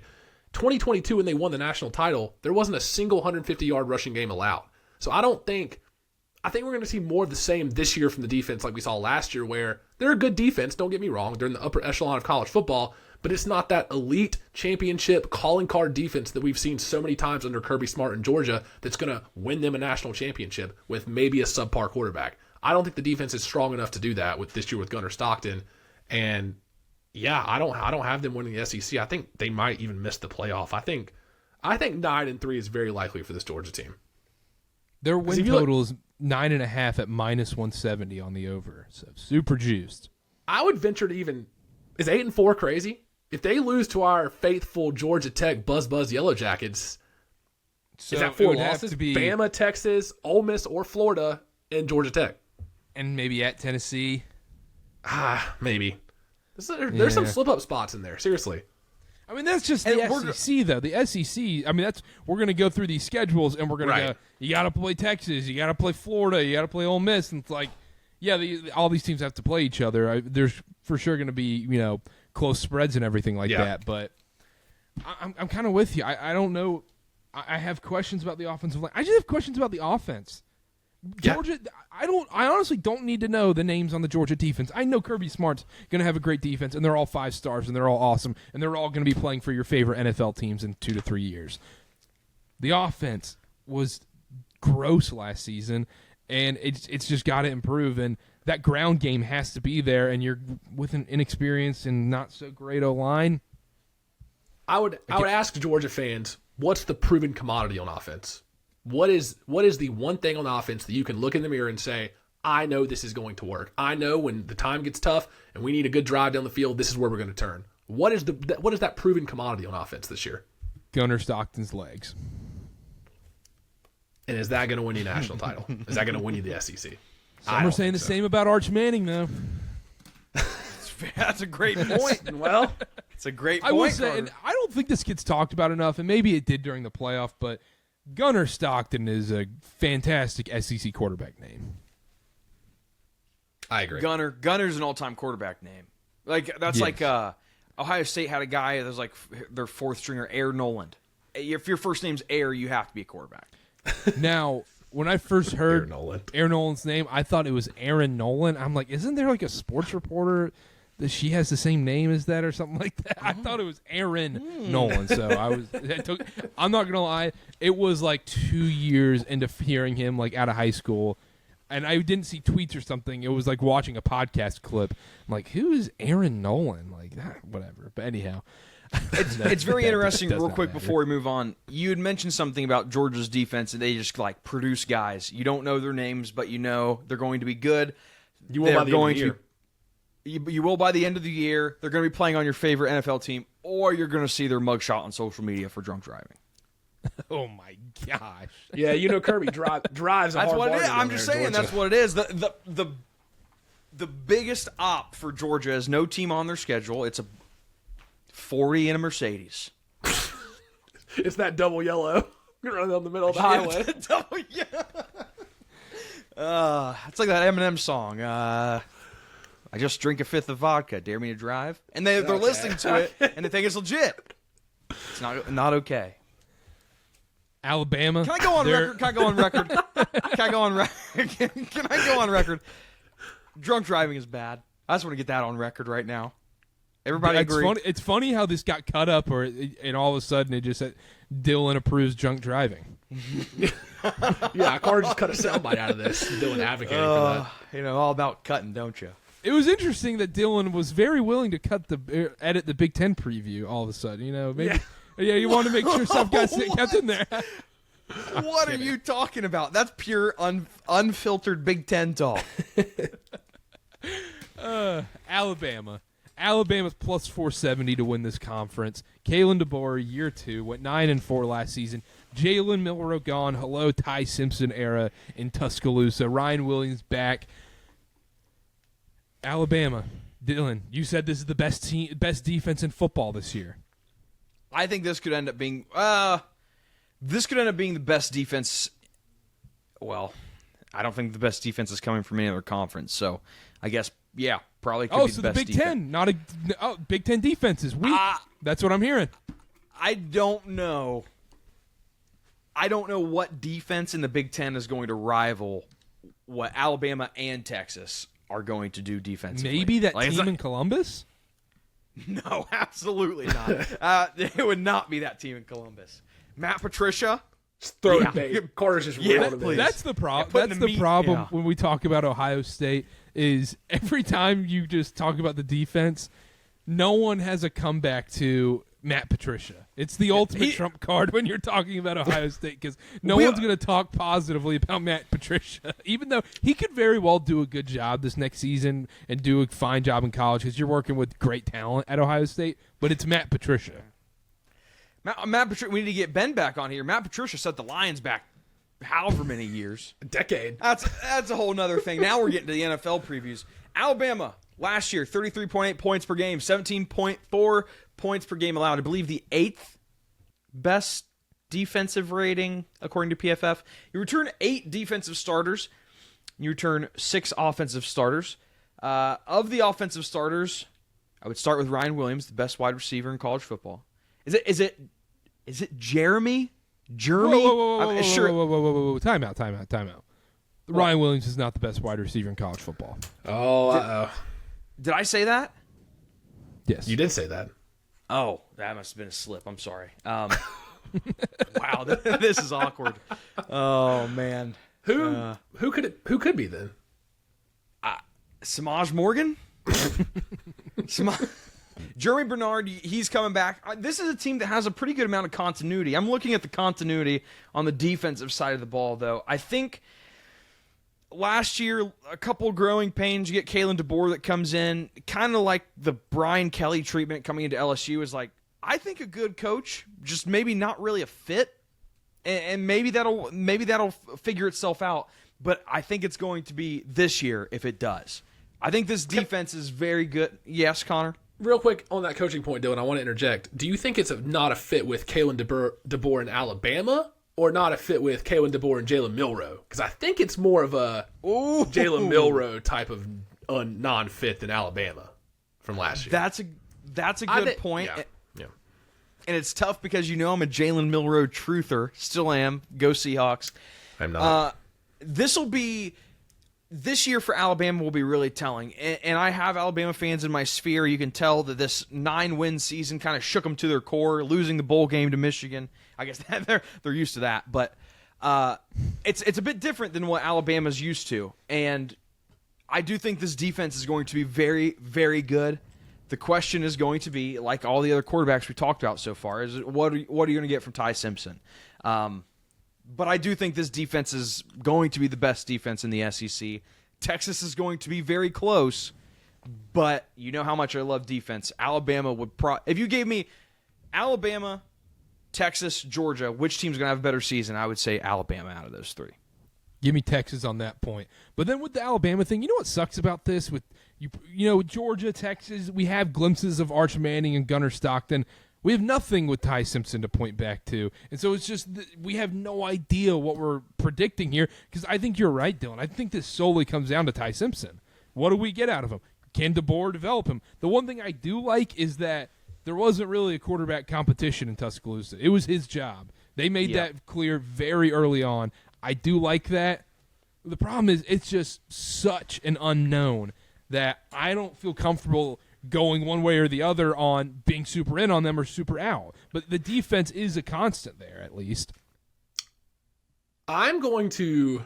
2022, when they won the national title, there wasn't a single 150-yard rushing game allowed. So I think we're going to see more of the same this year from the defense like we saw last year, where they're a good defense, don't get me wrong. They're in the upper echelon of college football, but it's not that elite championship calling card defense that we've seen so many times under Kirby Smart in Georgia that's going to win them a national championship with maybe a subpar quarterback. I don't think the defense is strong enough to do that with this year with Gunnar Stockton. And yeah, I don't have them winning the SEC. I think they might even miss the playoff. I think 9-3 is very likely for this Georgia team. Their win total is 9.5 at -170 on the over. So super juiced. I would venture to even, is 8-4 crazy? If they lose to our faithful Georgia Tech Buzz Yellow Jackets, is that 4 losses? Bama, Texas, Ole Miss, or Florida, and Georgia Tech. And maybe at Tennessee. Maybe. There's some slip-up spots in there, seriously. I mean, that's just the SEC, though. The SEC, I mean, we're going to go through these schedules, and we're going to go, you got to play Texas, you got to play Florida, you got to play Ole Miss, and it's like, yeah, all these teams have to play each other. There's for sure going to be, close spreads and everything like that. But I'm kind of with you. I don't know. I have questions about the offensive line. I just have questions about the offense. Georgia, I honestly don't need to know the names on the Georgia defense. I know Kirby Smart's going to have a great defense, and they're all 5 stars, and they're all awesome, and they're all going to be playing for your favorite NFL teams in 2 to 3 years. The offense was gross last season, and it's just got to improve, and that ground game has to be there, and you're with an inexperienced and not so great O-line. I would ask Georgia fans, what's the proven commodity on offense? What is the one thing on offense that you can look in the mirror and say, I know this is going to work. I know when the time gets tough and we need a good drive down the field, this is where we're going to turn. What is that proven commodity on offense this year? Gunnar Stockton's legs. And is that going to win you a national title? Is that going to win you the SEC? Some are saying the same about Arch Manning, though. That's a great point. Well, it's a great point. I will say, and I don't think this gets talked about enough, and maybe it did during the playoff, but Gunnar Stockton is a fantastic SEC quarterback name. I agree. Gunner's an all-time quarterback name. Like Ohio State had a guy that was like their 4th stringer, Air Noland. If your first name's Air, you have to be a quarterback. Now, when I first heard Air Noland's name, I thought it was Aaron Nolan. I'm like, isn't there like a sports reporter that she has the same name as that or something like that? I thought it was Aaron Nolan. So I'm not gonna lie, it was like 2 years into hearing him like out of high school, and I didn't see tweets or something. It was like watching a podcast clip. I'm like, who is Aaron Nolan? Like that, whatever. But anyhow. It's very interesting, real quick, before we move on. You had mentioned something about Georgia's defense, and they just like produce guys. You don't know their names, but you know they're going to be good. You will by the end of the year. You will by the end of the year. They're going to be playing on your favorite NFL team, or you're going to see their mugshot on social media for drunk driving. Oh my gosh! Yeah, Kirby drives a That's hard what it is. bargain I'm there just in saying Georgia. that's what it is. The biggest op for Georgia is no team on their schedule. It's a 40 in a Mercedes. It's that double yellow running down the middle of the highway. It's like that Eminem song. I just drink a fifth of vodka. Dare me to drive? And they're listening to it, and they think it's legit. It's not okay. Alabama. Can I go on record? Can I go on record? Can I go on record? Can I go on record? Drunk driving is bad. I just want to get that on record right now. Everybody agree? It's funny how this got cut up, and all of a sudden it just said Dylan approves drunk driving. Yeah, Karter just cut a soundbite out of this. Dylan advocating for that. All about cutting, don't you? It was interesting that Dylan was very willing to edit the Big Ten preview all of a sudden. Maybe you want to make sure stuff got kept in there. What are you talking about? That's pure unfiltered Big Ten talk. Alabama. Alabama's plus 470 to win this conference. Kalen DeBoer, year 2, went 9-4 last season. Jalen Milroe gone. Hello, Ty Simpson era in Tuscaloosa. Ryan Williams back. Alabama. Dylan, you said this is the best defense in football this year. I think this could end up being the best defense. Well, I don't think the best defense is coming from any other conference. So, I guess probably could be the best Big defense. Ten, Big Ten defense is weak. That's what I'm hearing. I don't know. I don't know what defense in the Big Ten is going to rival what Alabama and Texas are going to do defensively. Maybe that team in Columbus? No, absolutely not. It would not be that team in Columbus. Matt Patricia. Just throw it bait. Karter's just reeled him in. That's the problem. That's the problem when we talk about Ohio State is every time you just talk about the defense, no one has a comeback to Matt Patricia. It's the ultimate trump card when you're talking about Ohio State because no one's going to talk positively about Matt Patricia, even though he could very well do a good job this next season and do a fine job in college because you're working with great talent at Ohio State, but it's Matt Patricia. Matt Patricia, we need to get Ben back on here. Matt Patricia set the Lions back however many years. A decade. That's a whole nother thing. Now we're getting to the NFL previews. Alabama, last year, 33.8 points per game, 17.4 points per game allowed. I believe the 8th best defensive rating, according to PFF. You return 8 defensive starters. You return 6 offensive starters. Of the offensive starters, I would start with Ryan Williams, the best wide receiver in college football. Is it Jeremy? Whoa. Time out. Ryan Williams is not the best wide receiver in college football. Oh, uh-oh. Did I say that? Yes. You did say that. Oh, that must have been a slip. I'm sorry. Wow, this is awkward. Oh, man. Who could be then? Samaj Morgan? Jeremy Bernard, he's coming back. This is a team that has a pretty good amount of continuity. I'm looking at the continuity on the defensive side of the ball, though. I think last year, a couple growing pains. You get Kalen DeBoer that comes in, kind of like the Brian Kelly treatment coming into LSU is like, I think a good coach, just maybe not really a fit, and maybe that'll figure itself out. But I think it's going to be this year if it does. I think this defense is very good. Yes, Connor? Real quick on that coaching point, Dylan, I want to interject. Do you think it's not a fit with Kalen DeBoer in Alabama or not a fit with Kalen DeBoer and Jalen Milroe? Because I think it's more of a Jalen Milroe type of non-fit than Alabama from last year. That's a good point. Yeah. And it's tough because I'm a Jalen Milroe truther. Still am. Go Seahawks. I'm not. This year for Alabama will be really telling. And I have Alabama fans in my sphere. You can tell that this 9-win season kind of shook them to their core, losing the bowl game to Michigan. I guess they're used to that. But it's a bit different than what Alabama's used to. And I do think this defense is going to be very, very good. The question is going to be, like all the other quarterbacks we talked about so far, is what are you going to get from Ty Simpson? But I do think this defense is going to be the best defense in the SEC. Texas is going to be very close, But you know how much I love defense. Alabama would if you gave me Alabama, Texas, Georgia, which team's going to have a better season? I would say Alabama out of those three. Give me Texas on that point. But then with the Alabama thing, you know what sucks about this? With Georgia, Texas, we have glimpses of Arch Manning and Gunnar Stockton. We have nothing with Ty Simpson to point back to. And so it's just we have no idea what we're predicting here, because I think you're right, Dylan. I think this solely comes down to Ty Simpson. What do we get out of him? Can DeBoer develop him? The one thing I do like is that there wasn't really a quarterback competition in Tuscaloosa. It was his job. They made that clear very early on. I do like that. The problem is it's just such an unknown that I don't feel comfortable going one way or the other on being super in on them or super out. But the defense is a constant there, at least. I'm going to...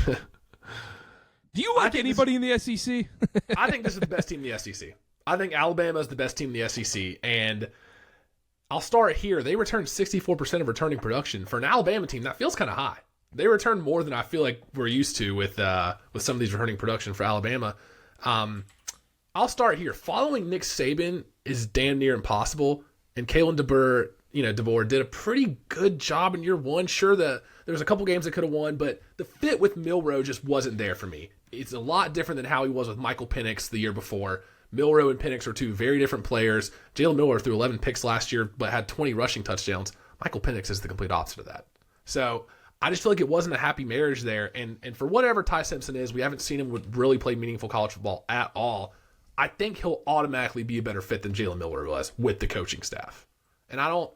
Do you like anybody in the SEC? I think this is the best team in the SEC. I think Alabama is the best team in the SEC, and I'll start here. They returned 64% of returning production. For an Alabama team, that feels kind of high. They returned more than I feel like we're used to with some of these returning production for Alabama. I'll start here. Following Nick Saban is damn near impossible, and Kalen DeBoer did a pretty good job in year one. Sure, there was a couple games that could have won, but the fit with Milroe just wasn't there for me. It's a lot different than how he was with Michael Penix the year before. Milroe and Penix are two very different players. Jalen Milroe threw 11 picks last year, but had 20 rushing touchdowns. Michael Penix is the complete opposite of that. So I just feel like it wasn't a happy marriage there. And for whatever Ty Simpson is, we haven't seen him really play meaningful college football at all. I think he'll automatically be a better fit than Jalen Milroe was with the coaching staff. And I don't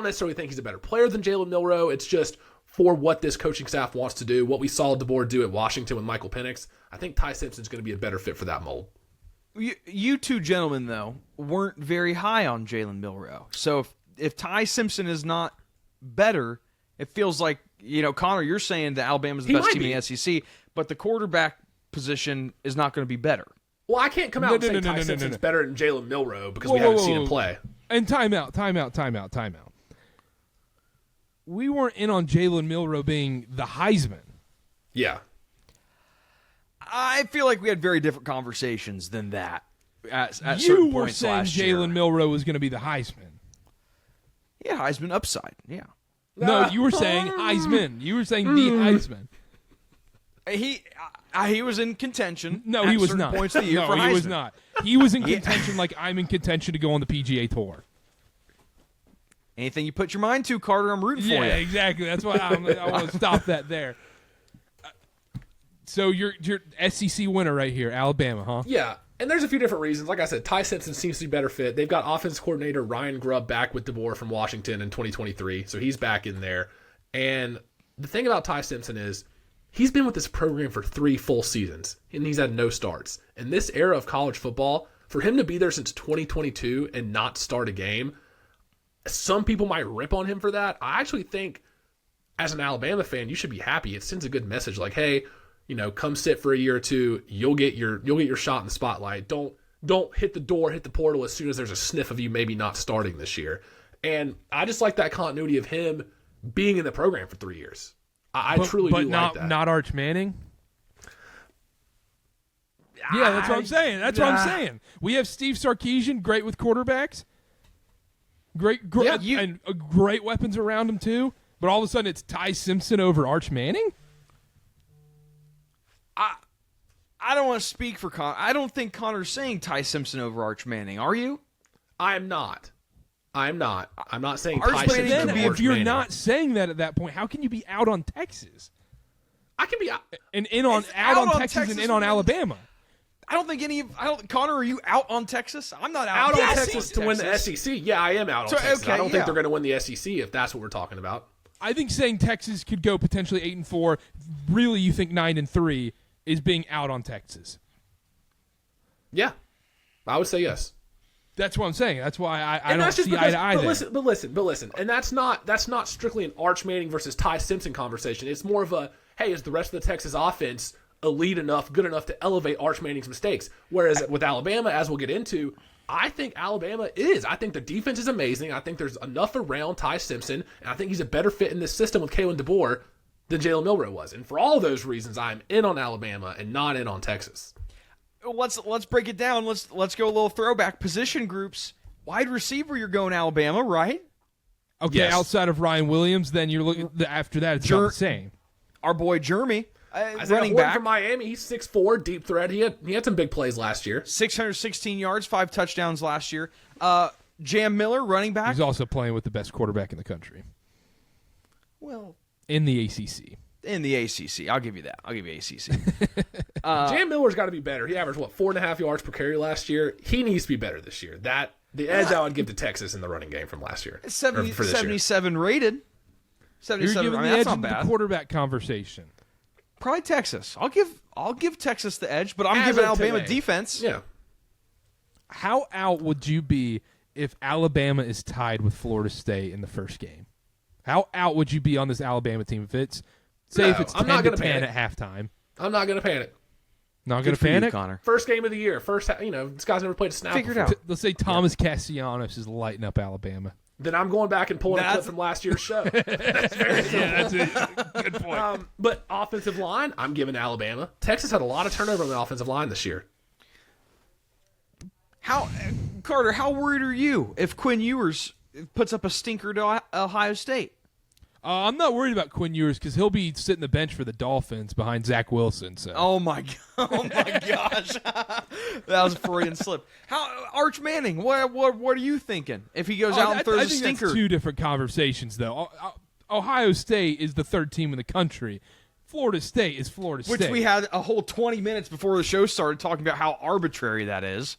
necessarily think he's a better player than Jalen Milroe. It's just for what this coaching staff wants to do, what we saw DeBoer do at Washington with Michael Penix. I think Ty Simpson's going to be a better fit for that mold. You two gentlemen, though, weren't very high on Jalen Milroe. So if Ty Simpson is not better, it feels like, Connor, you're saying that Alabama's the best team in the SEC, but the quarterback position is not going to be better. Well, I can't come out and say Ty Simpson's better than Jalen Milroe because we haven't seen him play. And timeout. We weren't in on Jalen Milroe being the Heisman. Yeah. I feel like we had very different conversations than that at certain You were points saying last year. Jalen Milroe was going to be the Heisman. Yeah, Heisman upside. Yeah. No, you were saying Heisman. You were saying the Heisman. He was in contention. No, he was not. Points of the year for he Heisman. was not. He was in contention like I'm in contention to go on the PGA Tour. Anything you put your mind to, Karter, I'm rooting for you. Yeah, exactly. That's why I want to stop that there. So you're SEC winner right here, Alabama, huh? Yeah, and there's a few different reasons. Like I said, Ty Simpson seems to be better fit. They've got offense coordinator Ryan Grubb back with DeBoer from Washington in 2023, so he's back in there. And the thing about Ty Simpson is he's been with this program for 3 full seasons, and he's had no starts. In this era of college football, for him to be there since 2022 and not start a game, some people might rip on him for that. I actually think, as an Alabama fan, you should be happy. It sends a good message, like, hey, come sit for a year or two. You'll get your shot in the spotlight. Don't hit the door, hit the portal as soon as there's a sniff of you maybe not starting this year. And I just like that continuity of him being in the program for 3 years. I truly do like that. Not Arch Manning. Yeah, that's what I'm saying. That's what I'm saying. We have Steve Sarkisian, great with quarterbacks, great weapons around him too. But all of a sudden, it's Ty Simpson over Arch Manning. I don't want to speak for Connor. I don't think Connor's saying Ty Simpson over Arch Manning. Are you? I'm not. I'm not saying Arch Ty Manning Simpson could over be- Arch If you're Manning. not saying that at that point, how can you be out on Texas I can be out. and out on Texas and in on Alabama? I don't think Connor, are you out on Texas? I'm not out on on Texas to win the SEC. Yeah, I am out on Texas. okay, I don't think yeah. they're going to win the SEC if that's what we're talking about. I think saying Texas could go potentially 8-4. Really, you think 9-3 is being out on Texas? Yeah, I would say yes. That's what I'm saying. That's why I don't that's just see eye because, to eye there. but listen, and that's not strictly an Arch Manning versus Ty Simpson conversation. It's more of a, hey, is the rest of the Texas offense elite enough, good enough to elevate Arch Manning's mistakes? Whereas with Alabama, as we'll get into, I think Alabama is. I think the defense is amazing. I think there's enough around Ty Simpson, and I think he's a better fit in this system with Kalen DeBoer than Jalen Milroe was. And for all those reasons, I'm in on Alabama and not in on Texas. let's break it down. Let's go a little throwback. Position groups. Wide receiver, you're going Alabama, right? Okay, Yes. outside of Ryan Williams, then you're looking after that. It's not the same. Our boy Jeremy, Isaiah running Horton back, from Miami. He's 6'4", deep threat. He had some big plays last year. 616 yards, 5 touchdowns last year. Jam Miller, running back. He's also playing with the best quarterback in the country Well, in the ACC. in the ACC, I'll give you that. I'll give you ACC. Jam Miller's got to be better. He averaged 4.5 yards per carry last year. He needs to be better this year. The edge I would give to Texas in the running game from last year. 77 rated. You're 77. giving I mean, the that's edge not in the bad. quarterback conversation. Probably Texas. I'll give Texas the edge, but I'm As giving of Alabama today. defense. Yeah. How out would you be if Alabama is tied with Florida State in the first game? How out would you be on this Alabama team if it's No, if it's I'm 10 not to gonna 10 panic. at halftime? I'm not going to panic. Not Good going to for you, panic. Connor. First game of the year. This guy's never played a snap Figure it before. out. Let's say Thomas Castellanos is lighting up Alabama. Then I'm going back and pulling a clip That's- from last year's show. That's very simple. That's a good point. But offensive line, I'm giving Alabama. Texas had a lot of turnover on the offensive line this year. Carter, how worried are you if Quinn Ewers puts up a stinker to Ohio State? I'm not worried about Quinn Ewers because he'll be sitting the bench for the Dolphins behind Zach Wilson. So Oh my gosh, that was a Freudian slip. Arch Manning? What are you thinking if he goes out and I throws a think stinker? that's two different conversations, though. Ohio State is the third team in the country. Florida State is Florida State. Which we had a whole 20 minutes before the show started talking about how arbitrary that is.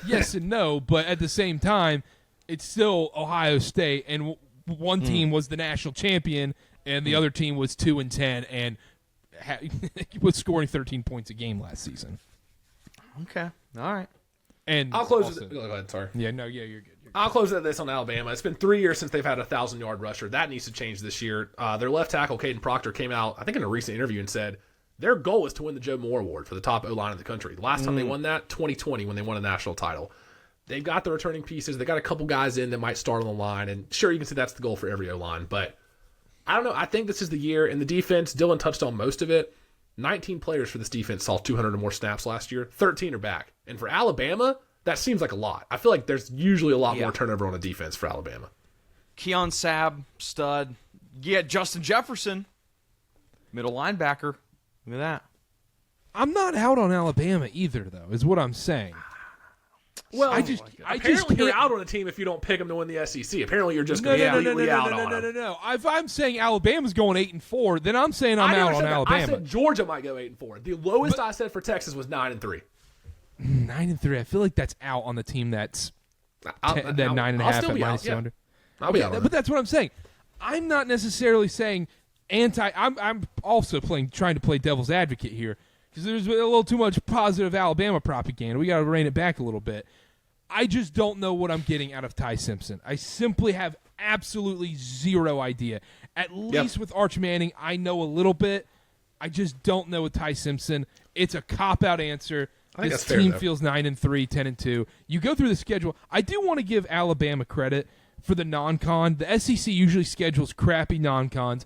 Yes and no, but at the same time, it's still Ohio State, and one team was the national champion, and the other team was 2-10, and was scoring 13 points a game last season. Okay, all right. And I'll close also, it. Go ahead, sorry. Yeah, no, yeah, you're good. I'll close this on Alabama. It's been 3 years since they've had a 1,000-yard rusher. That needs to change this year. Their left tackle, Caden Proctor, came out, I think in a recent interview, and said their goal is to win the Joe Moore Award for the top O-line in the country. The last time they won that, 2020, when they won a national title. They've got the returning pieces. They got a couple guys in that might start on the line, and sure, you can say that's the goal for every O-line, but I don't know. I think this is the year. In the defense, Dylan touched on most of it. 19 players for this defense saw 200 or more snaps last year. 13 are back. And for Alabama, that seems like a lot. I feel like there's usually a lot more turnover on the defense for Alabama. Keon Sabb, stud. Yeah, Justin Jefferson, middle linebacker. Look at that. I'm not out on Alabama either, though, is what I'm saying. Well, I just apparently you're can't- out on a team if you don't pick them to win the SEC. Apparently you're just No, going to no, be no, no, completely no, out no, on no, them. no. If I'm saying Alabama's going 8-4, then I'm saying I'm I never out on said that. Alabama. I said Georgia might go 8-4. The lowest I said for Texas was 9-3. 9-3. I feel like that's out on the team that's I'll 9.5 I'll still at be out. minus Yeah. 200. I'll be out on But that. that's what I'm saying. I'm not necessarily saying anti. I'm also trying to play devil's advocate here because there's a little too much positive Alabama propaganda. We got to rein it back a little bit. I just don't know what I'm getting out of Ty Simpson. I simply have absolutely zero idea. At least with Arch Manning, I know a little bit. I just don't know with Ty Simpson. It's a cop-out answer. I think This that's fair, team though. feels 9-3, 10-2. You go through the schedule. I do want to give Alabama credit for the non-con. The SEC usually schedules crappy non-cons.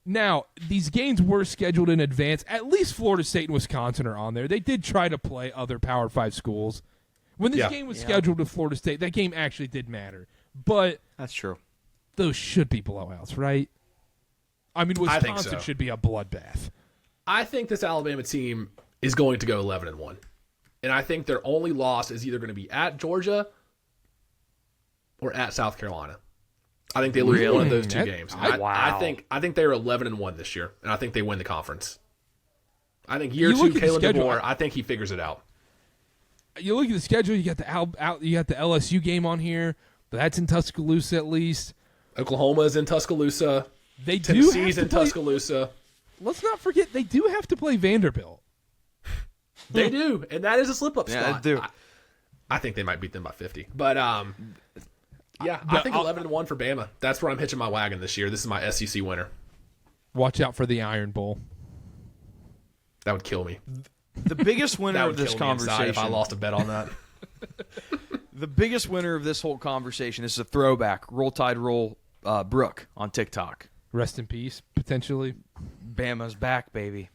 Now, these games were scheduled in advance. At least Florida State and Wisconsin are on there. They did try to play other Power 5 schools. When this game was scheduled with Florida State, that game actually did matter. But That's true. those should be blowouts, right? I mean, I think Wisconsin so. should be a bloodbath. I think this Alabama team is going to go 11-1. And I think their only loss is either going to be at Georgia or at South Carolina. I think they lose one of those two games. I think they're 11-1 this year, and I think they win the conference. I think year You look two, at the Kalen schedule. DeBoer, I think he figures it out. You look at the schedule. You got you got the LSU game on here. That's in Tuscaloosa at least. Oklahoma is in Tuscaloosa. They do have Tennessee's to in play, Tuscaloosa. Let's not forget they do have to play Vanderbilt. They do, and that is a slip-up Yeah, spot. they do. I think they might beat them by 50. But, yeah, I But think 11-1 for Bama. That's where I'm hitching my wagon this year. This is my SEC winner. Watch out for the Iron Bowl. That would kill me. The biggest winner That of would this kill me inside conversation. if I lost a bet on that. The biggest winner of this whole conversation. This is a throwback. Roll Tide Roll Brooke on TikTok. Rest in peace, potentially. Bama's back, baby.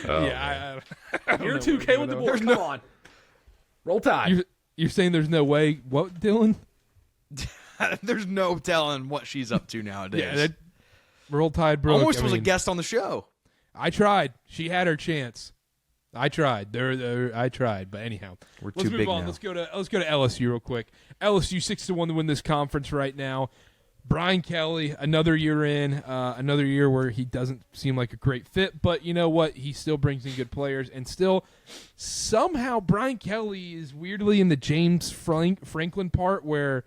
Yeah, I don't You're know 2K where with the to go. board. Come on. Roll Tide. You're saying there's no way? What, Dylan? There's no telling what she's up to nowadays. Yeah, Roll Tide broke. Almost I was a mean, guest on the show. I tried. She had her chance. I tried. I tried. But anyhow, We're let's too move big on. now. Let's go to LSU real quick. LSU 6-1 to win this conference right now. Brian Kelly, another year in, another year where he doesn't seem like a great fit, but you know what? He still brings in good players, and still somehow Brian Kelly is weirdly in the James Franklin part where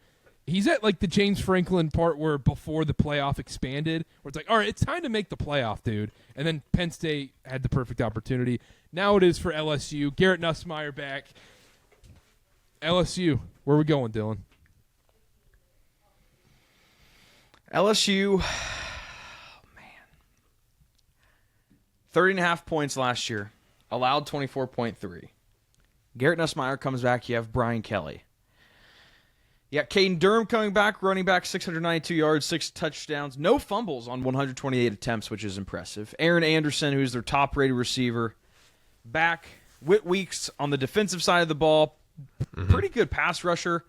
he's at like the James Franklin part where before the playoff expanded, where it's like, all right, it's time to make the playoff, dude. And then Penn State had the perfect opportunity. Now it is for LSU. Garrett Nussmeier back. LSU, where are we going, Dylan? LSU, man, 30.5 points last year, allowed 24.3. Garrett Nussmeier comes back. You have Brian Kelly. You got Caden Durham coming back, running back, 692 yards, 6 touchdowns, no fumbles on 128 attempts, which is impressive. Aaron Anderson, who's their top-rated receiver, back. Whit Weeks on the defensive side of the ball, pretty good pass rusher.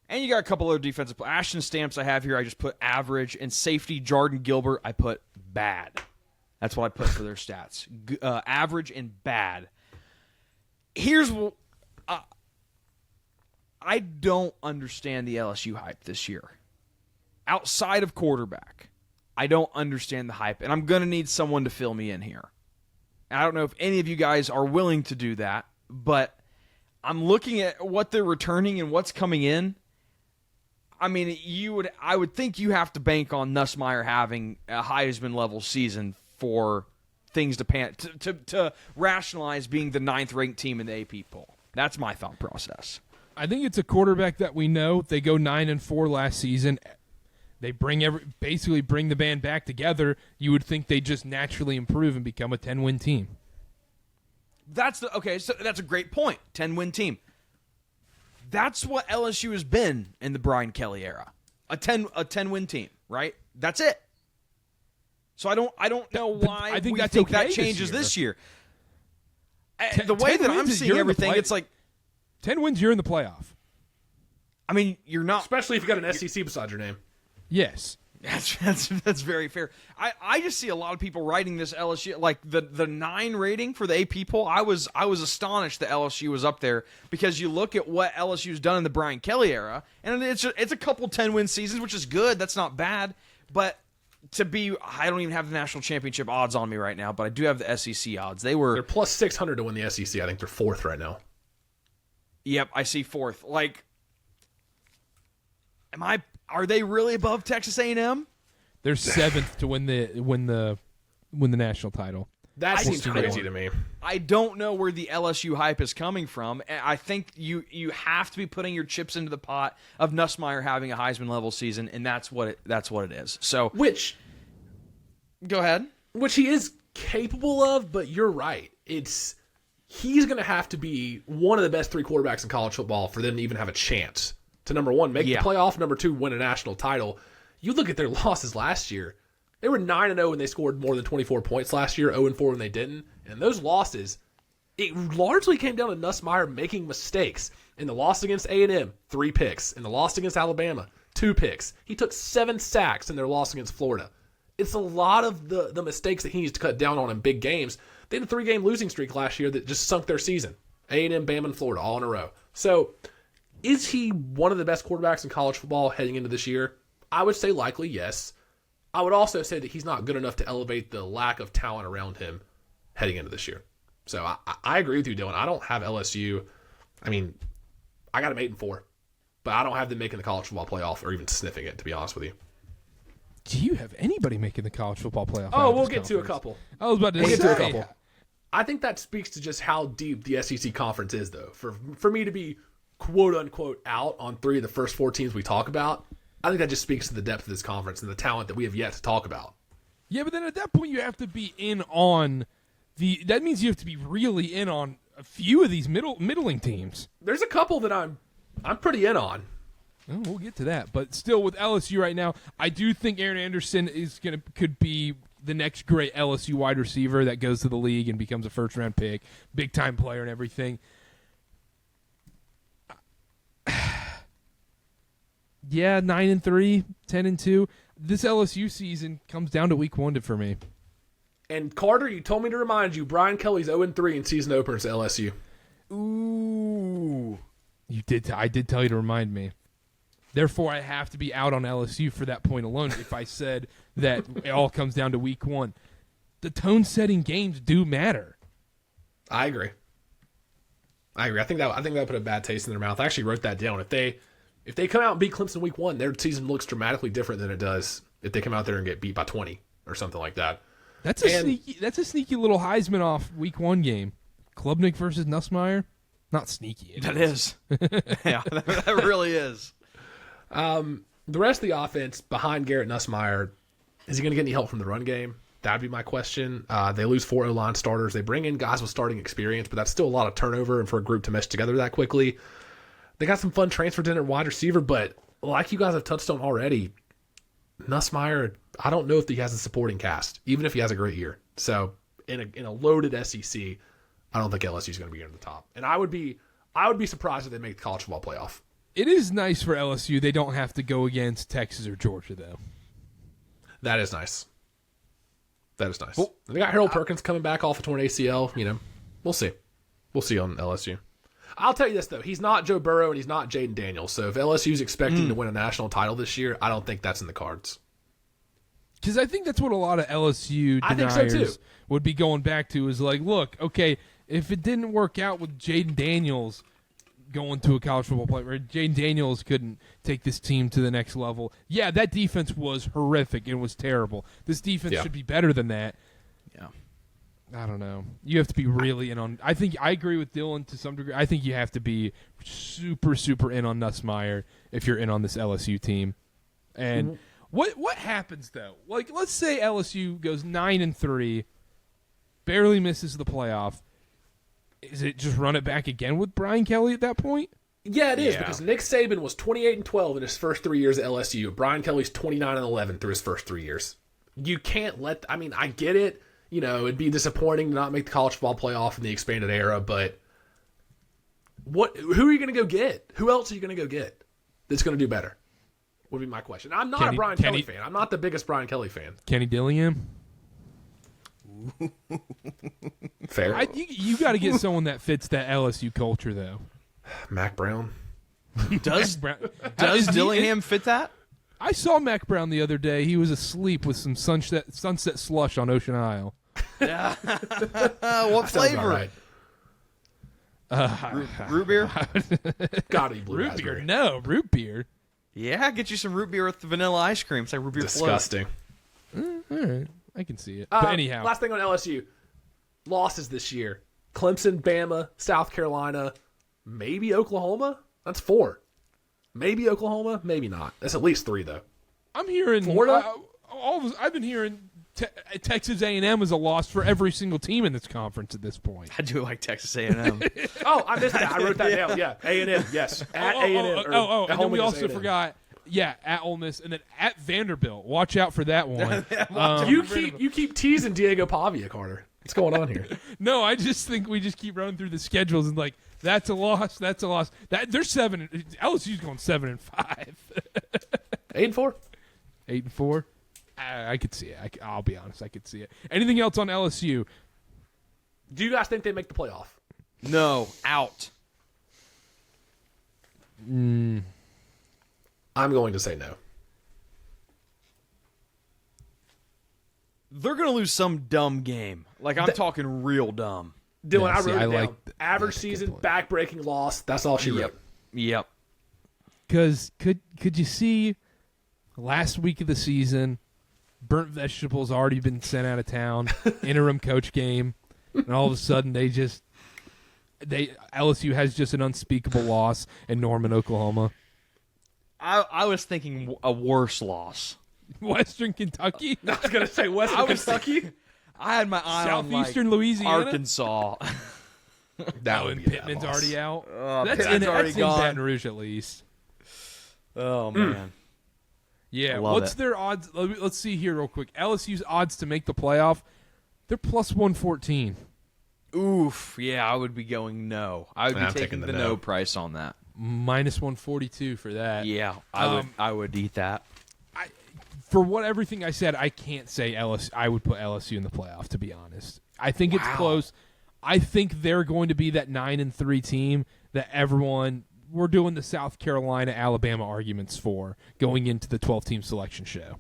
And you got a couple other defensive players. Ashton Stamps I have here, I just put average. And safety, Jordan Gilbert, I put bad. That's what I put for their stats. Average and bad. Here's what... I don't understand the LSU hype this year. Outside of quarterback, I don't understand the hype. And I'm going to need someone to fill me in here. I don't know if any of you guys are willing to do that, but I'm looking at what they're returning and what's coming in. I mean, I would think you have to bank on Nussmeier having a Heisman level season for things to rationalize being the 9th ranked team in the AP poll. That's my thought process. I think it's a quarterback that we know. They go 9-4 last season. They basically bring the band back together. You would think they just naturally improve and become a 10-win team. Okay, so that's a great point. 10-win team. That's what LSU has been in the Brian Kelly era. A 10-win team, right? That's it. So I don't know why I think we that's think okay that changes this year. The 10 way that I'm wins is seeing you're in the everything, it's like 10 wins, you're in the playoff. I mean, you're not. Especially if you got an SEC beside your name. Yes. That's very fair. I just see a lot of people writing this LSU like the 9 rating for the AP poll. I was astonished that LSU was up there because you look at what LSU's done in the Brian Kelly era, and it's a couple 10-win seasons, which is good. That's not bad, but I don't even have the national championship odds on me right now, but I do have the SEC odds. They're plus 600 to win the SEC. I think they're 4th right now. Yep, I see 4th. Like, are they really above Texas A&M? They're 7th to win the national title. That seems crazy to me. I don't know where the LSU hype is coming from. I think you have to be putting your chips into the pot of Nussmeier having a Heisman level season, and that's what it is. So, Which go ahead. Which he is capable of, but you're right. He's going to have to be one of the best 3 quarterbacks in college football for them to even have a chance to, number 1, make the playoff, number 2, win a national title. You look at their losses last year. They were 9-0 when they scored more than 24 points last year, 0-4 when they didn't. And those losses, it largely came down to Nussmeier making mistakes. In the loss against A&M, 3 picks. In the loss against Alabama, 2 picks. He took 7 sacks in their loss against Florida. It's a lot of the mistakes that he needs to cut down on in big games. They had a 3-game losing streak last year that just sunk their season. A&M, Bama, and Florida all in a row. So, is he one of the best quarterbacks in college football heading into this year? I would say likely yes. I would also say that he's not good enough to elevate the lack of talent around him heading into this year. So I agree with you, Dylan. I don't have LSU. I mean, I got them 8-4, but I don't have them making the college football playoff or even sniffing it, to be honest with you. Do you have anybody making the college football playoff? Oh, we'll get to a couple. I was about to We'll say. get to a couple. I think that speaks to just how deep the SEC conference is, though. For me to be quote-unquote out on 3 of the first 4 teams we talk about, I think that just speaks to the depth of this conference and the talent that we have yet to talk about. Yeah, but then at that point you have to be in on that means you have to be really in on a few of these middling teams. There's a couple that I'm pretty in on. Oh, we'll get to that, but still with LSU right now, I do think Aaron Anderson could be the next great LSU wide receiver that goes to the league and becomes a first-round pick, big-time player and everything. Yeah, 9-3, 10-2. This LSU season comes down to week 1 for me. And Carter, you told me to remind you, Brian Kelly's 0-3 in season openers at LSU. Ooh. You did. I did tell you to remind me. Therefore, I have to be out on LSU for that point alone. If I said that it all comes down to week 1, the tone-setting games do matter. I agree. I think that put a bad taste in their mouth. I actually wrote that down. If they come out and beat Clemson week 1, their season looks dramatically different than it does if they come out there and get beat by 20 or something like that. That's a sneaky little Heisman off week 1 game. Klubnik versus Nussmeier. Not sneaky. That is. Yeah, that really is. The rest of the offense behind Garrett Nussmeier, is he going to get any help from the run game? That'd be my question. They lose 4 O-line starters. They bring in guys with starting experience, but that's still a lot of turnover and for a group to mesh together that quickly. They got some fun transfers in at wide receiver, but like you guys have touched on already, Nussmeier, I don't know if he has a supporting cast, even if he has a great year. So in a loaded SEC, I don't think LSU is going to be in the top. And I would be surprised if they make the college football playoff. It is nice for LSU. They don't have to go against Texas or Georgia, though. That is nice. Well, they got Harold Perkins coming back off a torn ACL. We'll see. We'll see on LSU. I'll tell you this, though. He's not Joe Burrow and he's not Jaden Daniels. So if LSU's expecting to win a national title this year, I don't think that's in the cards. Because I think that's what a lot of LSU deniers would be going back to is like, look, okay, if it didn't work out with Jaden Daniels going to a college football player, Jaden Daniels couldn't take this team to the next level. Yeah, that defense was horrific and was terrible. This defense should be better than that. Yeah. I don't know. You have to be really in on. I think I agree with Dylan to some degree. I think you have to be super, super in on Nussmeier if you're in on this LSU team. And what happens though? Like, let's say LSU goes 9-3, barely misses the playoff. Is it just run it back again with Brian Kelly at that point? Yeah, it is because Nick Saban was 28-12 in his first 3 years at LSU. Brian Kelly's 29-11 through his first 3 years. You can't let. I mean, I get it. It'd be disappointing to not make the college football playoff in the expanded era, but who are you going to go get? Who else are you going to go get that's going to do better? Would be my question. I'm not a Brian Kelly fan. I'm not the biggest Brian Kelly fan. Kenny Dillingham? Fair. You got to get someone that fits that LSU culture, though. Mac Brown. Does Dillingham fit that? I saw Mac Brown the other day. He was asleep with some sunset slush on Ocean Isle. Yeah. What flavor? Right. Root beer? Gotta be blue Root raspberry. beer? No, root beer. Yeah, get you some root beer with the vanilla ice cream. It's like root beer Disgusting. All right, I can see it. But anyhow, last thing on LSU, losses this year: Clemson, Bama, South Carolina, maybe Oklahoma. That's 4. Maybe Oklahoma, maybe not. That's at least 3 though. I'm hearing Florida. I've been hearing Texas A&M is a loss for every single team in this conference at this point. I do like Texas A&M. Oh, I missed that. I wrote that down. Yeah, A&M. Yes, at A&M. And then we also forgot. Yeah, at Ole Miss and then at Vanderbilt. Watch out for that one. You keep teasing Diego Pavia, Carter. What's going on here? No, I just think we just keep running through the schedules and like that's a loss. That's a loss. They're 7. LSU's going 7-5. 8-4. 8-4. I could see it. I'll be honest. I could see it. Anything else on LSU? Do you guys think they make the playoff? No, out. I'm going to say no. They're going to lose some dumb game. Like, I'm talking real dumb. Dylan, Yeah, I see, wrote I it down. like Average that's a good season, point. back-breaking loss. That's all she wrote. Yep. Because could you see last week of the season, burnt vegetables already been sent out of town, interim coach game, and all of a sudden LSU has just an unspeakable loss in Norman, Oklahoma. I was thinking a worse loss. Western Kentucky, I was going to say Western Kentucky. I had my eye on Southeastern like, Louisiana, Arkansas. That and would be Pittman's a bad loss. already out. Pittman's already that's gone. in Baton Rouge at least. Oh, man. Yeah, love what's it. their odds? Let's see here real quick. LSU's odds to make the playoff, they're plus 114. Oof. Yeah, I would be going no. I would be I'm taking the no price on that. Minus 142 for that. Yeah, I would eat that. For what everything I said, I can't say LSU. I would put LSU in the playoff, to be honest. I think it's close. I think they're going to be that 9-3 team that everyone we're doing the South Carolina, Alabama arguments for going into the 12-team selection show.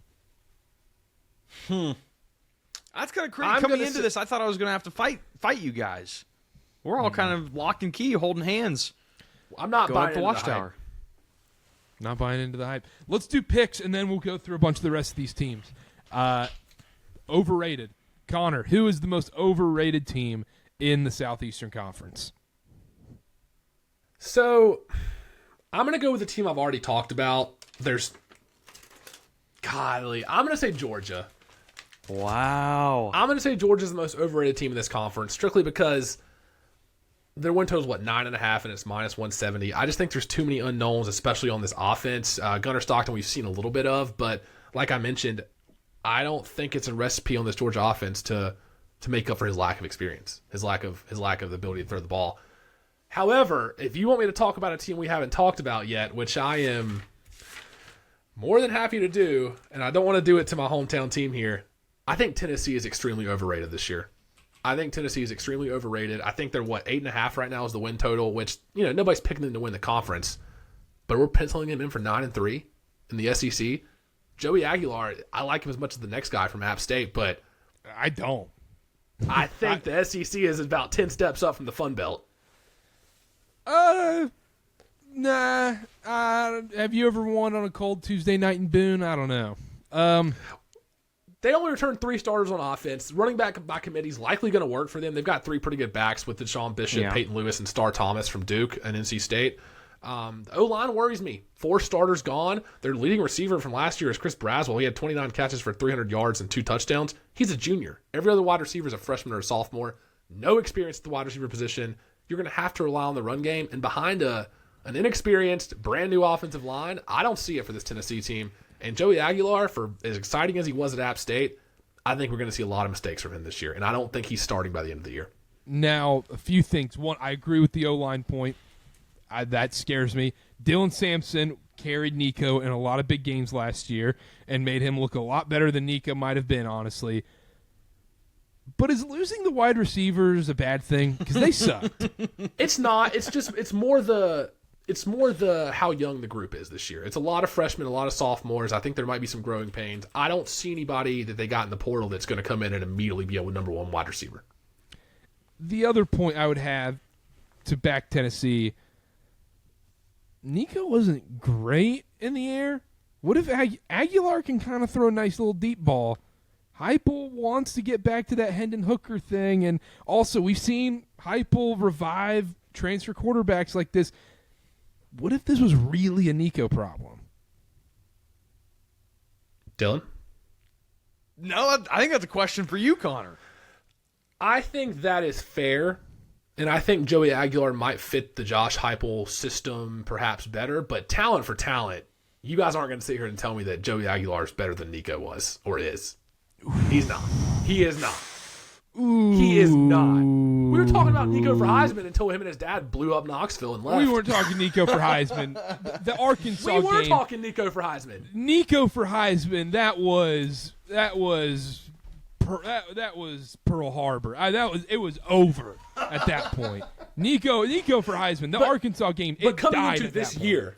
That's kind of crazy. Coming into this, I thought I was going to have to fight you guys. We're all kind of locked and key, holding hands. I'm not going buying up the into Watchtower. Not buying into the hype. Let's do picks, and then we'll go through a bunch of the rest of these teams. Overrated. Connor, who is the most overrated team in the Southeastern Conference? So, I'm going to go with the team I've already talked about. I'm going to say Georgia. Wow. I'm going to say Georgia's the most overrated team in this conference, strictly because their win total is, 9.5, and it's minus 170. I just think there's too many unknowns, especially on this offense. Gunnar Stockton we've seen a little bit of, but like I mentioned, I don't think it's a recipe on this Georgia offense to make up for his lack of experience, his lack of the ability to throw the ball. However, if you want me to talk about a team we haven't talked about yet, which I am more than happy to do, and I don't want to do it to my hometown team here, I think Tennessee is extremely overrated this year. I think Tennessee is extremely overrated. I think they're, 8.5 right now is the win total, which, nobody's picking them to win the conference, but we're penciling him in for 9-3 in the SEC. Joey Aguilar, I like him as much as the next guy from App State, but I don't. I think the SEC is about 10 steps up from the Fun Belt. Nah. Have you ever won on a cold Tuesday night in Boone? I don't know. They only returned 3 starters on offense. Running back by committee is likely going to work for them. They've got 3 pretty good backs with Deshaun Bishop, Peyton Lewis, and Star Thomas from Duke and NC State. The O-line worries me. 4 starters gone. Their leading receiver from last year is Chris Braswell. He had 29 catches for 300 yards and 2 touchdowns. He's a junior. Every other wide receiver is a freshman or a sophomore. No experience at the wide receiver position. You're going to have to rely on the run game. And behind an inexperienced, brand-new offensive line, I don't see it for this Tennessee team. And Joey Aguilar, for as exciting as he was at App State, I think we're going to see a lot of mistakes from him this year. And I don't think he's starting by the end of the year. Now, a few things. One, I agree with the O-line point. That scares me. Dylan Sampson carried Nico in a lot of big games last year and made him look a lot better than Nico might have been, honestly. But is losing the wide receivers a bad thing? Because they sucked. It's not. It's more the how young the group is this year. It's a lot of freshmen, a lot of sophomores. I think there might be some growing pains. I don't see anybody that they got in the portal that's going to come in and immediately be a number 1 wide receiver. The other point I would have to back Tennessee, Nico wasn't great in the air. What if Aguilar can kind of throw a nice little deep ball? Heupel wants to get back to that Hendon Hooker thing, and also we've seen Heupel revive transfer quarterbacks like this. What if this was really a Nico problem? Dylan? No, I think that's a question for you, Connor. I think that is fair, and I think Joey Aguilar might fit the Josh Heupel system perhaps better, but talent for talent, you guys aren't going to sit here and tell me that Joey Aguilar is better than Nico was or is. He's not. He is not. Ooh. He is not. We were talking about Nico for Heisman until him and his dad blew up Knoxville and left. We weren't talking Nico for Heisman. The Arkansas game. We were talking Nico for Heisman. Nico for Heisman. That was Pearl Harbor. It was over at that point. Nico for Heisman. The Arkansas game. But coming into this year,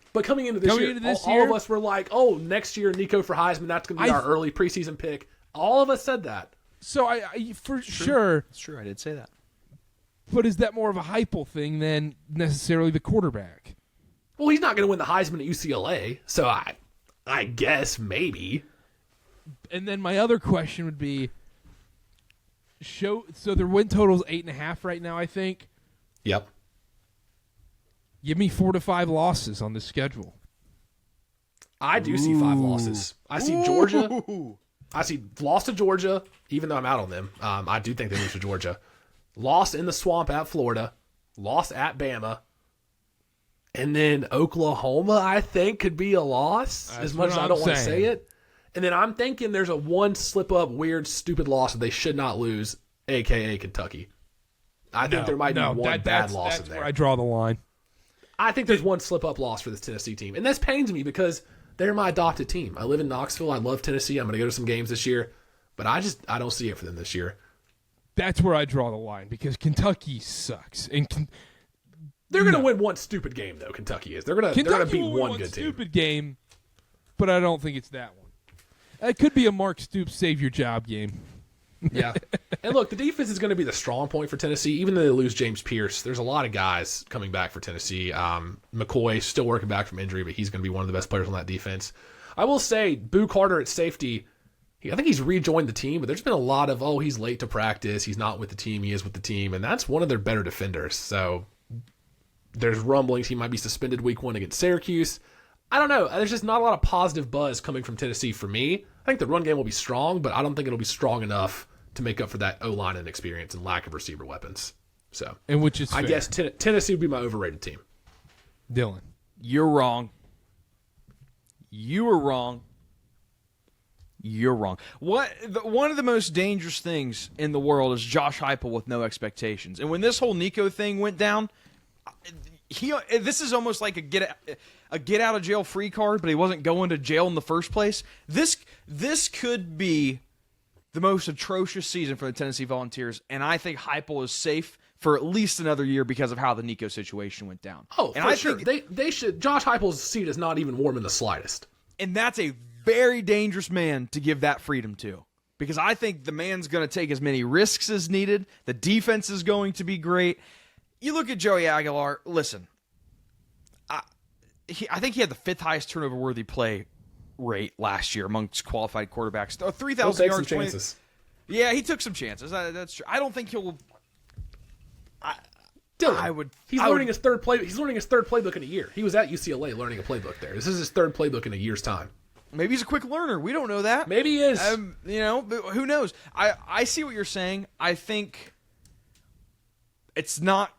all of us were like, "Oh, next year Nico for Heisman. That's going to be our early preseason pick." All of us said that. So I for sure. It's true. I did say that. But is that more of a Heupel thing than necessarily the quarterback? Well, he's not going to win the Heisman at UCLA, so I guess maybe. And then my other question would be, so their win total is 8.5 right now, I think. Yep. Give me 4 to 5 losses on the schedule. I do see 5 losses. I see Georgia. I see loss to Georgia, even though I'm out on them. I do think they lose to Georgia. Loss in the swamp at Florida. Loss at Bama. And then Oklahoma, I think, could be a loss, That's as much as what I don't I'm want to saying. say it. And then I'm thinking there's a one slip-up, weird, stupid loss that they should not lose, a.k.a. Kentucky. I think there might be one bad loss that's in there. where I draw the line. I think there's one slip-up loss for this Tennessee team. And this pains me because they're my adopted team. I live in Knoxville. I love Tennessee. I'm going to go to some games this year. But I don't see it for them this year. That's where I draw the line because Kentucky sucks. And They're going to win one stupid game, though, Kentucky is. They're going to beat will win one good team. stupid game, but I don't think it's that one. It could be a Mark Stoops save your job game. Yeah. And look, the defense is going to be the strong point for Tennessee. Even though they lose James Pierce, there's a lot of guys coming back for Tennessee. McCoy still working back from injury, but he's going to be one of the best players on that defense. I will say, Boo Karter at safety, I think he's rejoined the team, but there's been a lot of, he's late to practice. He's not with the team. He is with the team. And that's one of their better defenders. So there's rumblings he might be suspended week 1 against Syracuse. I don't know. There's just not a lot of positive buzz coming from Tennessee for me. I think the run game will be strong, but I don't think it'll be strong enough to make up for that O-line inexperience and lack of receiver weapons. So, And which is I fair. guess Tennessee would be my overrated team. Dylan. You're wrong. You were wrong. You're wrong. One of the most dangerous things in the world is Josh Heupel with no expectations. And when this whole Nico thing went down, this is almost like a get out of jail free card, but he wasn't going to jail in the first place. This could be the most atrocious season for the Tennessee Volunteers, and I think Heupel is safe for at least another year because of how the Nico situation went down. Oh, and for sure. They should. Josh Heupel's seat is not even warm in the slightest. And that's a very dangerous man to give that freedom to. Because I think the man's going to take as many risks as needed. The defense is going to be great. You look at Joey Aguilar. Listen, I think he had the 5th highest turnover-worthy play rate last year amongst qualified quarterbacks. 3,000 yards. Some chances. Yeah, he took some chances. That's true. I don't think he'll. Dylan, he's learning his third playbook in a year. He was at UCLA learning a playbook there. This is his third playbook in a year's time. Maybe he's a quick learner. We don't know that. Maybe he is. But who knows? I see what you're saying. I think it's not.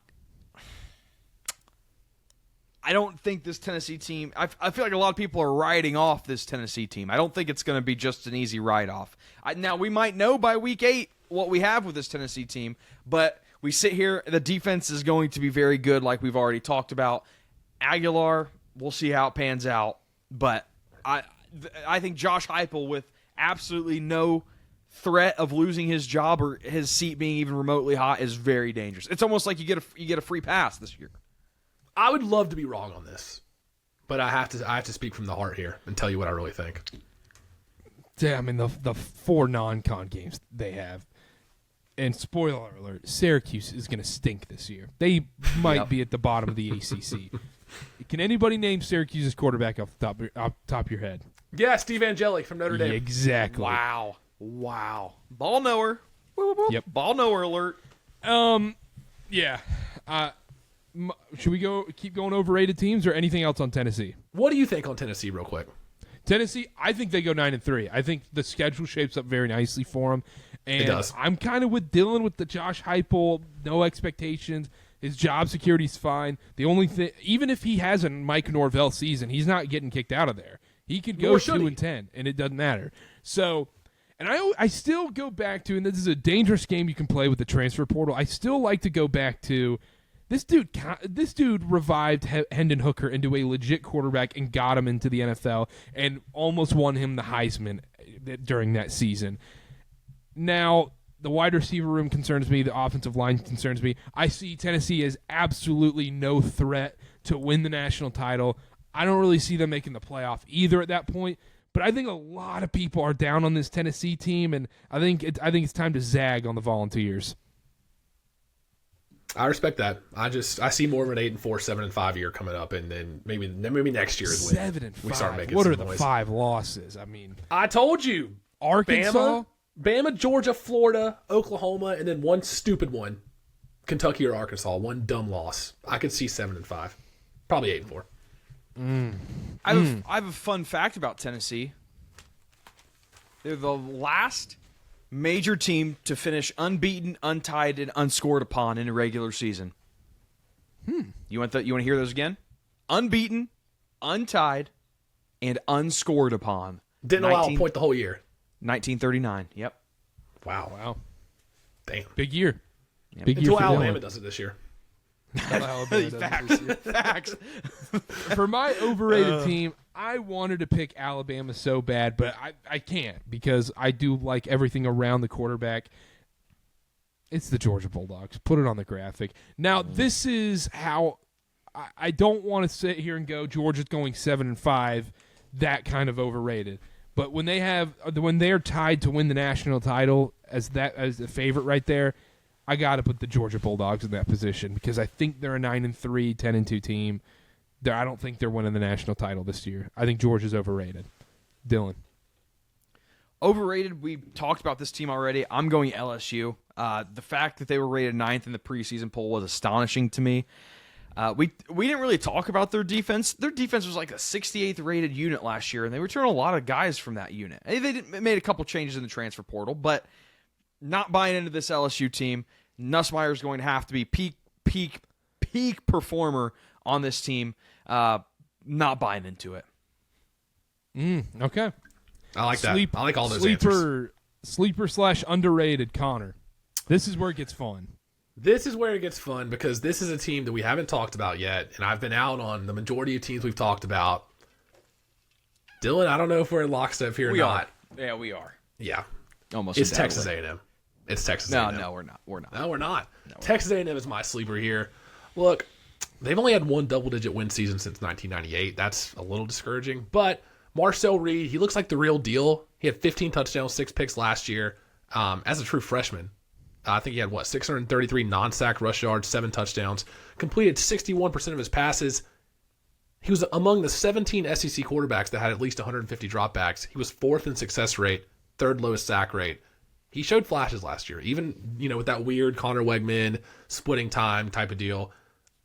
I don't think this Tennessee team. I feel like a lot of people are riding off this Tennessee team. I don't think it's going to be just an easy ride off. Now we might know by week 8 what we have with this Tennessee team, but we sit here. The defense is going to be very good, like we've already talked about. Aguilar, we'll see how it pans out, but I think Josh Heupel, with absolutely no threat of losing his job or his seat being even remotely hot, is very dangerous. It's almost like you get a free pass this year. I would love to be wrong on this, but I have to speak from the heart here and tell you what I really think. Yeah, I mean the 4 non-con games they have, and spoiler alert, Syracuse is going to stink this year. They might be at the bottom of the ACC. Can anybody name Syracuse's quarterback off the top of your head? Yeah, Steve Angeli from Notre Dame. Exactly. Wow. Ball knower. Yep. Ball knower alert. Yeah. Should we keep going overrated teams or anything else on Tennessee? What do you think on Tennessee, real quick? Tennessee, I think they go 9-3. I think the schedule shapes up very nicely for them. And It does. I'm kind of with Dylan with the Josh Heupel, no expectations. His job security's fine. The only thing, even if he has a Mike Norvell season, he's not getting kicked out of there. He could go 2-10, and it doesn't matter. So, and I still go back to, and this is a dangerous game you can play with the transfer portal. I still like to go back to this dude revived Hendon Hooker into a legit quarterback and got him into the NFL and almost won him the Heisman during that season. Now, the wide receiver room concerns me. The offensive line concerns me. I see Tennessee as absolutely no threat to win the national title. I don't really see them making the playoff either at that point. But I think a lot of people are down on this Tennessee team, and I think it's time to zag on the Volunteers. I respect that. I see more of an 8-4, 7-5 year coming up, and then maybe next year is when 7-5. we start making What some are the noise. 5 losses? I mean, I told you. Arkansas. Bama, Georgia, Florida, Oklahoma, and then one stupid one, Kentucky or Arkansas. One dumb loss. I could see 7-5, probably 8-4. I have a fun fact about Tennessee. They're the last major team to finish unbeaten, untied, and unscored upon in a regular season. You want to hear those again? unbeaten, untied, and unscored upon. Didn't allow a point the whole year. 1939. Yep. Wow. Damn. Big year. Yep. Big year Until for Alabama Dylan. does it this year. Alabama does it this year. Facts. For my overrated team, I wanted to pick Alabama so bad, but I can't because I do like everything around the quarterback. It's the Georgia Bulldogs. Put it on the graphic. Now, this is how I don't want to sit here and go Georgia's going 7-5, that kind of overrated. But when they're tied to win the national title as the favorite right there, I got to put the Georgia Bulldogs in that position because I think they're a 9-3, 10-2 team. I don't think they're winning the national title this year. I think Georgia's overrated. Dylan. Overrated. We talked about this team already. I'm going LSU. The fact that they were rated 9th in the preseason poll was astonishing to me. We didn't really talk about their defense. Their defense was like a 68th rated unit last year, and they returned a lot of guys from that unit. They made a couple changes in the transfer portal, but not buying into this LSU team. Nussmeier's going to have to be peak performer on this team. Not buying into it. Okay. I like that. I like all those answers. Sleeper/underrated Connor. This is where it gets fun. This is where it gets fun because this is a team that we haven't talked about yet, and I've been out on the majority of teams we've talked about. Dylan, I don't know if we're in lockstep here or not. Yeah, we are. Yeah. Almost. It's Texas A&M. It's Texas A&M. No, we're not. We're not. No, we're not. Texas A&M is my sleeper here. Look, they've only had one double-digit win season since 1998. That's a little discouraging. But Marcel Reed, he looks like the real deal. He had 15 touchdowns, 6 picks last year as a true freshman. I think he had, 633 non-sack rush yards, 7 touchdowns, completed 61% of his passes. He was among the 17 SEC quarterbacks that had at least 150 dropbacks. He was 4th in success rate, 3rd lowest sack rate. He showed flashes last year, even with that weird Connor Wegman splitting time type of deal.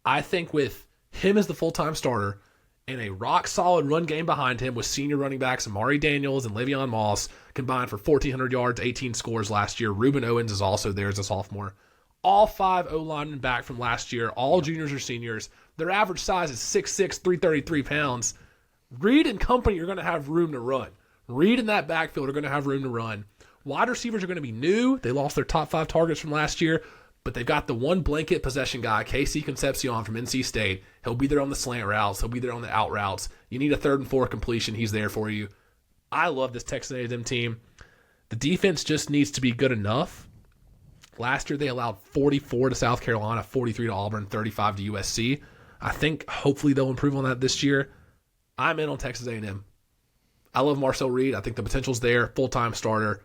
I think with him as the full-time starter and a rock-solid run game behind him with senior running backs Amari Daniels and Le'Veon Moss combined for 1,400 yards, 18 scores last year. Ruben Owens is also there as a sophomore. All 5 O-linemen back from last year, all juniors or seniors. Their average size is 6'6", 333 pounds. Reed and company are going to have room to run. Reed and that backfield are going to have room to run. Wide receivers are going to be new. They lost their top 5 targets from last year, but they've got the one blanket possession guy, Casey Concepcion from NC State. He'll be there on the slant routes. He'll be there on the out routes. You need a 3rd and 4 completion. He's there for you. I love this Texas A&M team. The defense just needs to be good enough. Last year they allowed 44 to South Carolina, 43 to Auburn, 35 to USC. I think hopefully they'll improve on that this year. I'm in on Texas A&M. I love Marcel Reed. I think the potential's there. Full-time starter.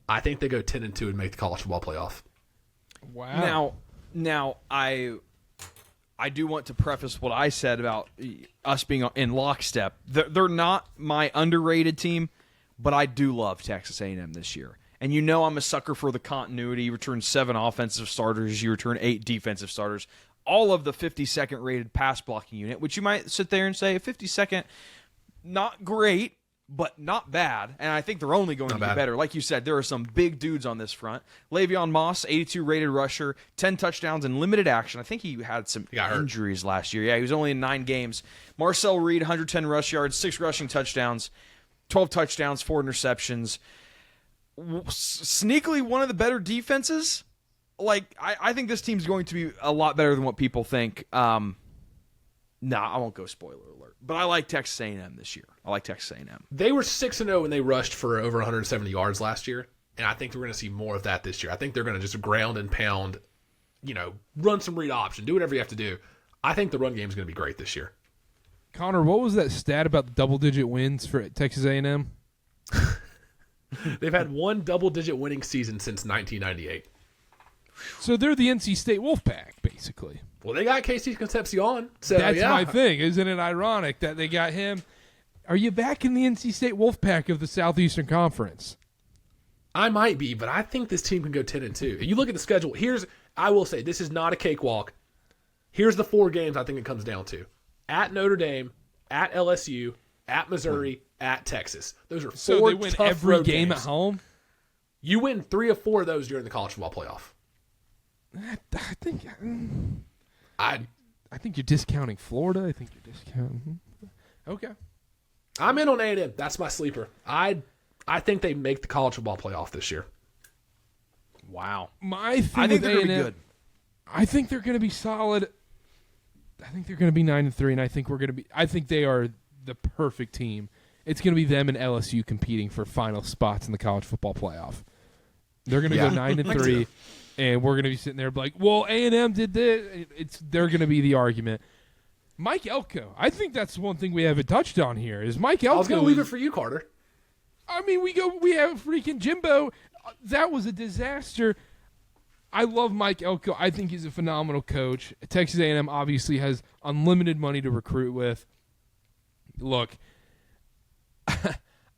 I think they go 10-2 and make the college football playoff. Wow. Now I do want to preface what I said about us being in lockstep. They're not my underrated team, but I do love Texas A&M this year. And I'm a sucker for the continuity. You return 7 offensive starters. You return 8 defensive starters. All of the 52nd rated pass blocking unit, which you might sit there and say, 52nd, not great, but not bad. And I think they're only going to get better. Like you said, there are some big dudes on this front. Le'Veon Moss, 82 rated rusher, 10 touchdowns in limited action. I think he had some injuries last year. Yeah, he was only in 9 games. Marcel Reed, 110 rush yards, 6 rushing touchdowns, 12 touchdowns, 4 interceptions. Sneakily one of the better defenses. I think this team's going to be a lot better than what people think. I won't go spoiler alert. But I like Texas A&M this year. I like Texas A&M. They were 6-0 when they rushed for over 170 yards last year, and I think we're going to see more of that this year. I think they're going to just ground and pound, run some read option, do whatever you have to do. I think the run game is going to be great this year. Connor, what was that stat about the double-digit wins for Texas A&M? They've had one double-digit winning season since 1998. So they're the NC State Wolfpack, basically. Well, they got Casey Concepcion. So that's my thing. Isn't it ironic that they got him? Are you back in the NC State Wolfpack of the Southeastern Conference? I might be, but I think this team can go 10-2. You look at the schedule. I will say, this is not a cakewalk. Here's the 4 games I think it comes down to. At Notre Dame, at LSU, at Missouri, at Texas. Those are 4 So they win tough every road game games. at home? You win 3 of 4 of those during the college football playoff. I think I think you're discounting Florida. I think you're discounting. Okay. I'm in on A&M. That's my sleeper. I think they make the college football playoff this year. Wow. My thing I think with they're going to A&M, be good. I think they're going to be solid. I think they're going to be 9-3, and I think we're going to be. I think they are the perfect team. It's going to be them and LSU competing for final spots in the college football playoff. They're going to go 9-3, and we're going to be sitting there like, "Well, A&M did this." They're going to be the argument. Mike Elko, I think that's one thing we haven't touched on here. Is Mike Elko? I was going to leave it for you, Karter. I mean, we have freaking Jimbo. That was a disaster. I love Mike Elko. I think he's a phenomenal coach. Texas A&M obviously has unlimited money to recruit with. Look,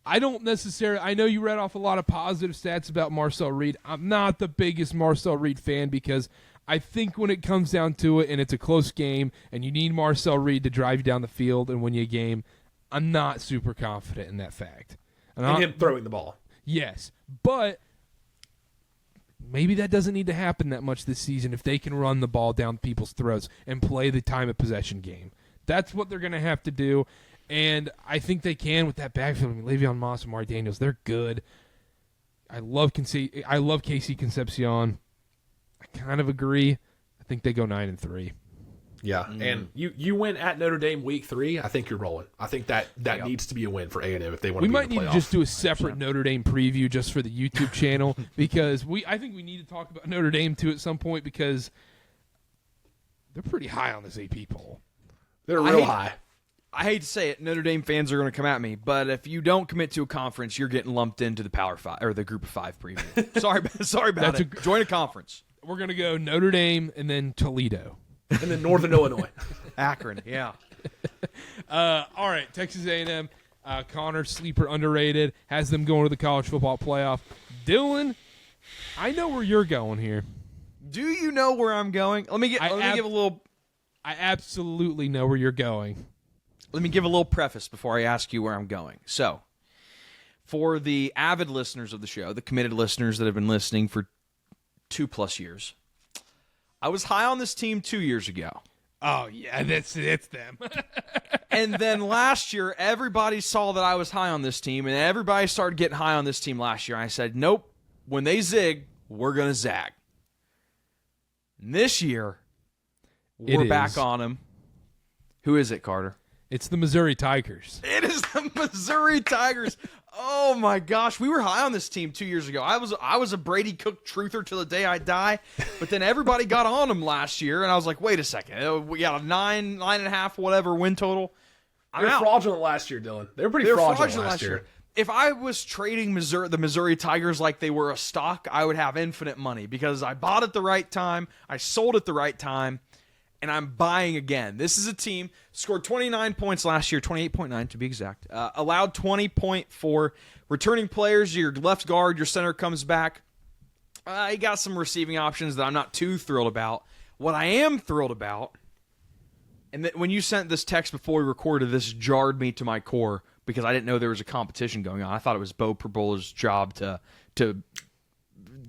I don't necessarily – I know you read off a lot of positive stats about Marcel Reed. I'm not the biggest Marcel Reed fan because I think when it comes down to it and it's a close game and you need Marcel Reed to drive you down the field and win you a game, I'm not super confident in that fact. And him throwing the ball. Yes, but maybe that doesn't need to happen that much this season if they can run the ball down people's throats and play the time of possession game. That's what they're going to have to do, and I think they can with that backfield. I mean, Le'Veon Moss and Mari Daniels, they're good. I love Casey Concepcion. I kind of agree. I think they go 9-3. Yeah, and you win at Notre Dame week 3. I think you're rolling. I think that needs to be a win for A&M if they want to. We be might in the need to playoff. just do a separate Notre Dame preview just for the YouTube channel because I think we need to talk about Notre Dame too at some point because they're pretty high on this AP poll. They're real high. I hate to say it, Notre Dame fans are going to come at me, but if you don't commit to a conference, you're getting lumped into the Power 5 or the Group of 5 preview. sorry about it. Join a conference. We're going to go Notre Dame and then Toledo. And then Northern Illinois. Akron, yeah. All right, Texas A&M, Connor, sleeper underrated, has them going to the college football playoff. Dylan, I know where you're going here. Do you know where I'm going? Let me give a little. I absolutely know where you're going. Let me give a little preface before I ask you where I'm going. So, for the avid listeners of the show, the committed listeners that have been listening for 2+ years, I was high on this team 2 years ago. Oh, yeah, it's them. And then last year, everybody saw that I was high on this team, and everybody started getting high on this team last year. And I said, nope, when they zig, we're going to zag. And this year, we're back on them. Who is it, Karter? It's the Missouri Tigers. It is the Missouri Tigers. Oh my gosh, we were high on this team 2 years ago. I was a Brady Cook truther till the day I die, but then everybody got on them last year, and I was like, wait a second, we got a 9.5, whatever win total. They were fraudulent last year, Dylan. They were pretty fraudulent last year. If I was trading the Missouri Tigers like they were a stock, I would have infinite money because I bought at the right time, I sold at the right time, and I'm buying again. This is a team scored 29 points last year, 28.9 to be exact. Allowed 20.4. Returning players, your left guard, your center comes back. You got some receiving options that I'm not too thrilled about. What I am thrilled about, and when you sent this text before we recorded, this jarred me to my core because I didn't know there was a competition going on. I thought it was Bo Perbola's job to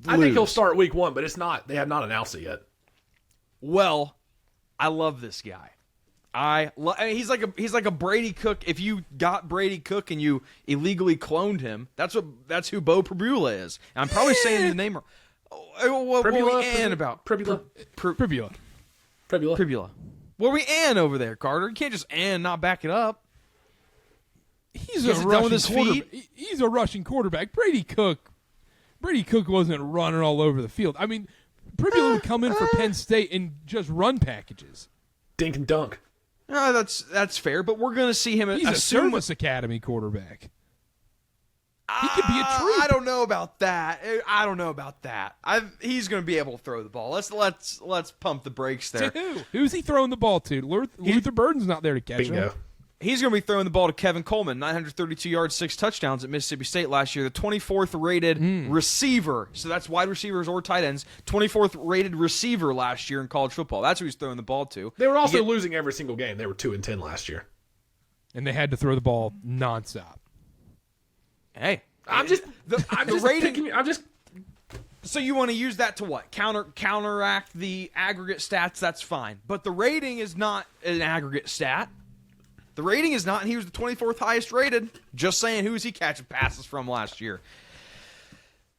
I think he'll start week 1, but it's not. They have not announced it yet. Well, I love this guy. I mean, he's like a Brady Cook. If you got Brady Cook and you illegally cloned him, that's who Bo Perbula is. And I'm probably saying the name wrong. What we an about? Pribula. What are we an over there, Karter? You can't just and not back it up. He's a rushing quarterback. Brady Cook wasn't running all over the field. I mean, Pribula would come in for Penn State and just run packages. Dink and dunk. No, that's fair, but we're going to see him. He's a Service Academy quarterback. He could be a treat. I don't know about that. He's going to be able to throw the ball. Let's pump the brakes there. To who? Who's he throwing the ball to? Luther Burden's not there to catch him. He's going to be throwing the ball to Kevin Coleman, 932 yards, 6 touchdowns at Mississippi State last year. The 24th rated receiver. So that's wide receivers or tight ends. 24th rated receiver last year in college football. That's who he's throwing the ball to. They were also losing every single game. They were 2-10 last year. And they had to throw the ball nonstop. Hey, I'm just So you want to use that to what? Counteract the aggregate stats, that's fine. But the rating is not an aggregate stat. The rating is not, and he was the 24th highest rated. Just saying, who was he catching passes from last year?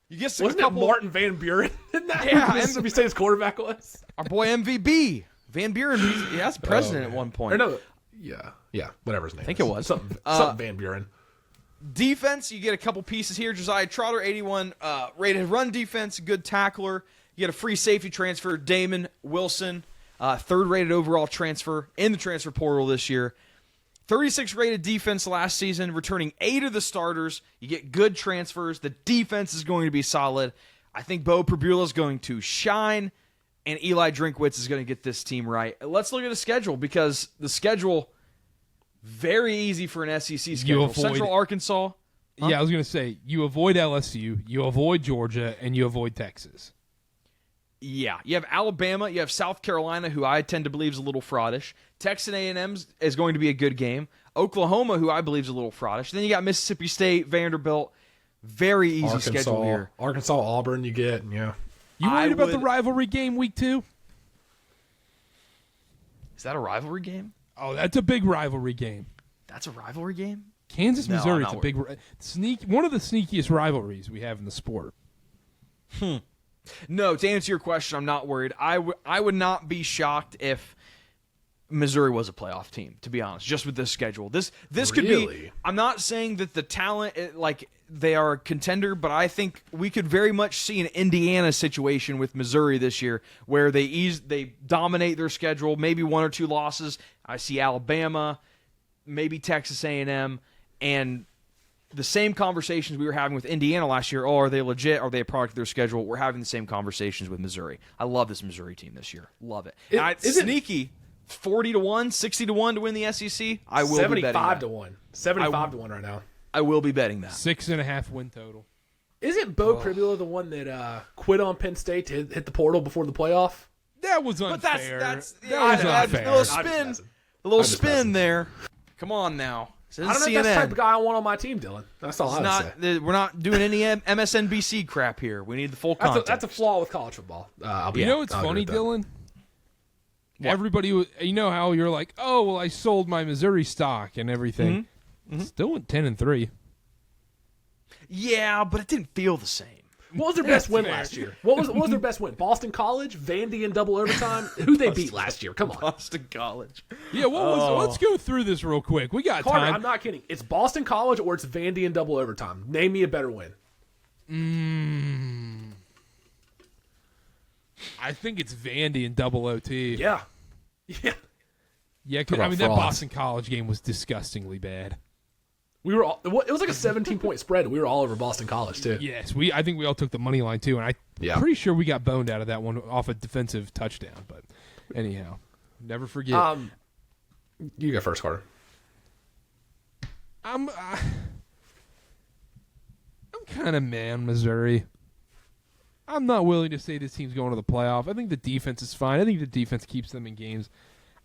You guess Wasn't it Martin Van Buren in that? Yeah, Mississippi State's quarterback was? Our boy MVB. Van Buren, that's president at one point. Or no, yeah, whatever his name is. I think it was. Something Van Buren. Defense, you get a couple pieces here. Josiah Trotter, 81, rated run defense, good tackler. You get a free safety transfer, Damon Wilson, third rated overall transfer in the transfer portal this year. 36 rated defense last season, returning 8 of the starters. You get good transfers. The defense is going to be solid. I think Bo Pribula is going to shine, and Eli Drinkwitz is going to get this team right. Let's look at the schedule, because the schedule, very easy for an SEC schedule. Central Arkansas. Huh? Yeah, I was going to say, you avoid LSU, you avoid Georgia, and you avoid Texas. Yeah, you have Alabama, you have South Carolina, who I tend to believe is a little fraudish. Texas A&M is going to be a good game. Oklahoma, who I believe is a little fraudish. Then you got Mississippi State, Vanderbilt. Very easy schedule here. Arkansas, Auburn, you get, yeah. You worried about the rivalry game week 2? Is that a rivalry game? Oh, that's a big rivalry game. That's a rivalry game? Kansas, Missouri, it's a big one of the sneakiest rivalries we have in the sport. No, to answer your question, I'm not worried. I would not be shocked if Missouri was a playoff team, to be honest, just with this schedule. This could be – I'm not saying that the talent, they are a contender, but I think we could very much see an Indiana situation with Missouri this year where they dominate their schedule, maybe 1 or 2 losses. I see Alabama, maybe Texas A&M, and – the same conversations we were having with Indiana last year. Oh, are they legit? Are they a product of their schedule? We're having the same conversations with Missouri. I love this Missouri team this year. Love it. It's sneaky. 40-1, 60-1 to win the SEC. I will be betting that. 75-1. 75-1 right now. I will be betting that. 6.5 win total. Isn't Bo Pribula the one that quit on Penn State to hit the portal before the playoff? That was unfair. That was unfair. A little spin there. Come on now. I don't know if that's the type of guy I want on my team, Dylan. That's all I would say. We're not doing any MSNBC crap here. We need the full content. That's a flaw with college football. You know what's funny, Dylan? What? Everybody, you know how you're like, oh, well, I sold my Missouri stock and everything. Mm-hmm. Still went 10-3. Yeah, but it didn't feel the same. What was their best win last year? What was their best win? Boston College, Vandy in double overtime. Who they beat last year? Come on, Boston College. Yeah, let's go through this real quick. We got Karter, time. I'm not kidding. It's Boston College or it's Vandy in double overtime. Name me a better win. I think it's Vandy in double OT. Yeah. Cause, I mean, that Boston College game was disgustingly bad. It was like a 17-point spread. We were all over Boston College too. Yes, I think we all took the money line too, and I'm pretty sure we got boned out of that one off a defensive touchdown. But anyhow, never forget. You go first, Karter. I'm kind of man, Missouri. I'm not willing to say this team's going to the playoff. I think the defense is fine. I think the defense keeps them in games.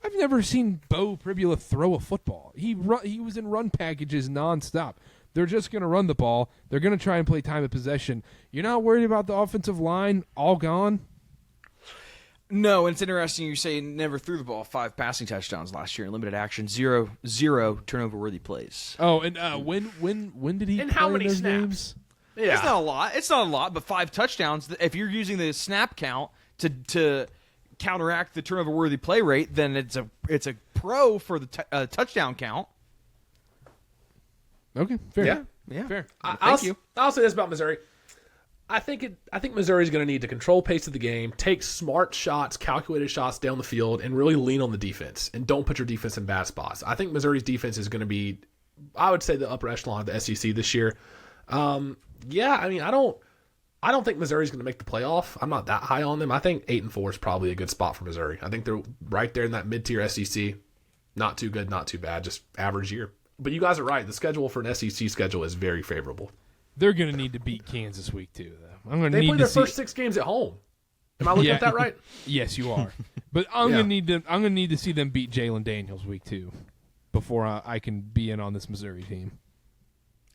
I've never seen Bo Pribula throw a football. He was in run packages nonstop. They're just going to run the ball. They're going to try and play time of possession. You're not worried about the offensive line all gone? No, and it's interesting you say never threw the ball. 5 passing touchdowns last year in limited action. 0 turnover-worthy plays. Oh, and when did he? And play how many those snaps? Games? Yeah. It's not a lot, but 5 touchdowns. If you're using the snap count to counteract the turnover-worthy play rate, then it's a pro for the touchdown count. Okay, fair. Yeah. Fair. Thank you. I'll say this about Missouri. I think Missouri's going to need to control pace of the game, take smart shots, calculated shots down the field, and really lean on the defense. And don't put your defense in bad spots. I think Missouri's defense is going to be, I would say, the upper echelon of the SEC this year. I don't think Missouri's going to make the playoff. I'm not that high on them. I think 8-4 is probably a good spot for Missouri. I think they're right there in that mid-tier SEC. Not too good, not too bad, just average year. But you guys are right. The schedule for an SEC schedule is very favorable. They're going to need to beat Kansas week 2, though. They play their first 6 games at home. Am I looking at that right? Yes, you are. But I'm going to need to see them beat Jalen Daniels week 2 before I can be in on this Missouri team.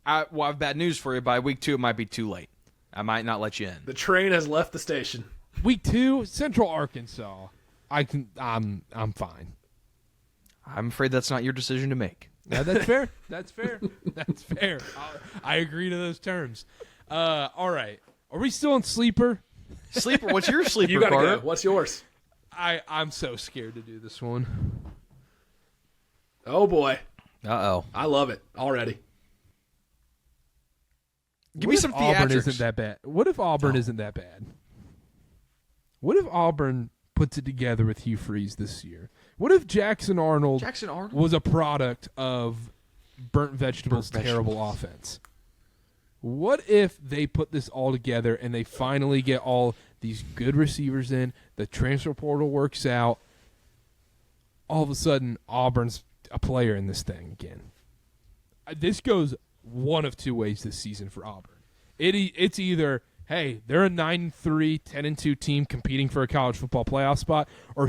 I have bad news for you. By week 2, it might be too late. I might not let you in. The train has left the station. Week 2, Central Arkansas. I'm fine. I'm afraid that's not your decision to make. Yeah, that's fair. That's fair. That's fair. I agree to those terms. All right. Are we still on sleeper? Sleeper? What's your sleeper, You gotta Karter? go. What's yours? I'm so scared to do this one. Oh boy, Uh-oh. I love it already. Give me some theatrics. Auburn isn't that bad. What if Auburn isn't that bad? What if Auburn puts it together with Hugh Freeze this year? What if Jackson Arnold was a product of Burnt Vegetables' terrible offense? What if they put this all together and they finally get all these good receivers in, the transfer portal works out, all of a sudden Auburn's a player in this thing again? This goes one of two ways this season for Auburn. It's either, hey, they're a 9-3, 10-2 team competing for a college football playoff spot, or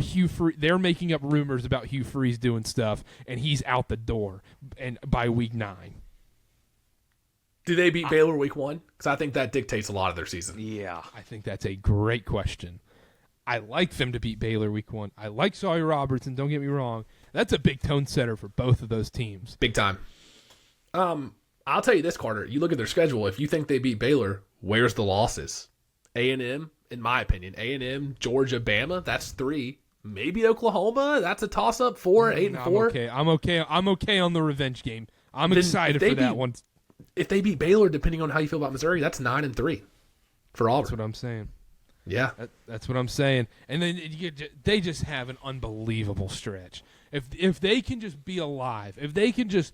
they're making up rumors about Hugh Freeze doing stuff, and he's out the door and by week 9. Do they beat Baylor week 1? Because I think that dictates a lot of their season. Yeah. I think that's a great question. I like them to beat Baylor week 1. I like Sawyer Robertson, don't get me wrong. That's a big tone setter for both of those teams. Big time. I'll tell you this, Karter. You look at their schedule. If you think they beat Baylor, where's the losses? A&M, in my opinion. A&M, Georgia, Bama, that's 3. Maybe Oklahoma, that's a toss-up. 4, 8, and 4. I'm okay on the revenge game. I'm excited for that one. If they beat Baylor, depending on how you feel about Missouri, that's 9 and 3 for Auburn. That's what I'm saying. Yeah, that's what I'm saying. And then they just have an unbelievable stretch. If they can just be alive, if they can just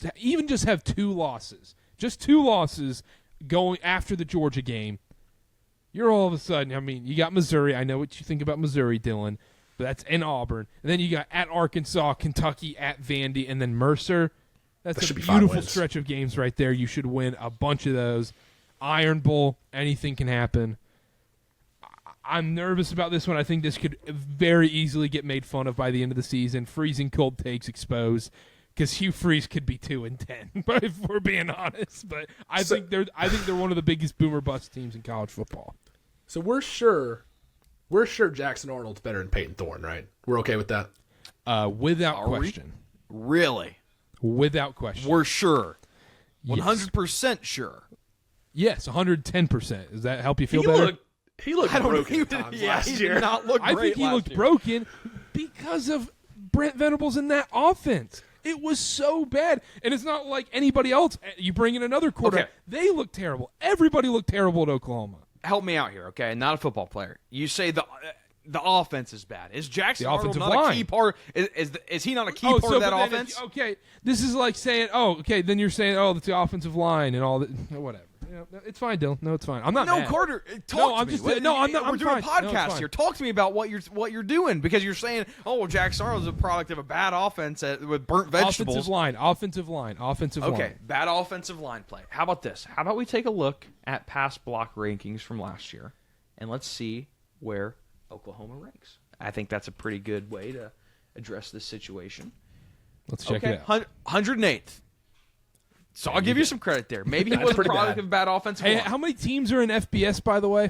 have 2 losses, just 2 losses going after the Georgia game, you're all of a sudden, I mean, you got Missouri. I know what you think about Missouri, Dylan, but that's in Auburn. And then you got at Arkansas, Kentucky, at Vandy, and then Mercer. That's a beautiful stretch of games right there. You should win a bunch of those. Iron Bowl, anything can happen. I'm nervous about this one. I think this could very easily get made fun of by the end of the season. Freezing cold takes exposed, because Hugh Freeze could be 2-10. But if we're being honest, but I think they're one of the biggest boomer bust teams in college football. So we're sure Jackson Arnold's better than Peyton Thorne, right? We're okay with that. Without question. Really? Without question. We're sure. Yes. 100% sure. Yes, 110%. Does that help you feel better? He looked broken at times last he year. Did not look great. I think he looked broken because of Brent Venables in that offense. It was so bad. And it's not like anybody else. You bring in another quarterback. Okay. They look terrible. Everybody looked terrible at Oklahoma. Help me out here, okay? Not a football player. You say the offense is bad. Is Jackson Arnold not line. a key part? Is he not a key part of that offense? Okay, this is like saying, then you're saying, it's the offensive line and all that. Whatever. No, it's fine, Dylan. No, it's fine. I'm not mad. Karter, talk No, to I'm me. just no, I'm not. We're I'm doing fine. a No, podcast it's here. fine. Talk to me about what you're doing, because you're saying, Jackson Arnold is a product of a bad offense with burnt vegetables. Offensive line. Okay, bad offensive line play. How about this? How about we take a look at pass block rankings from last year, and let's see where Oklahoma ranks. I think that's a pretty good way to address this situation. Let's check it out. 108th. So I'll give you some credit there. Maybe he was a product of bad offensive line. How many teams are in FBS, by the way?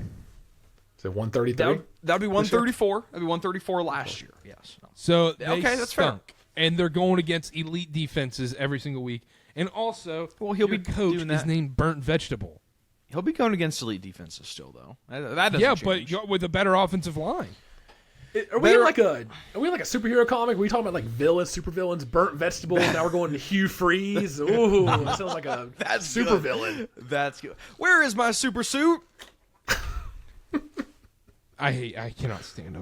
Is it 133? That would be 134. That would be 134 last year. Yes. So they that's stunk. fair. And they're going against elite defenses every single week. And also, he'll be coach doing that. is named Burnt Vegetable. He'll be going against elite defenses still, though. That doesn't change. But with a better offensive line. Are we like a superhero comic? Are we talking about like villains, supervillains, burnt vegetable? Now we're going to Hugh Freeze. Ooh, that sounds like a supervillain. That's good. Where is my super suit? I cannot stand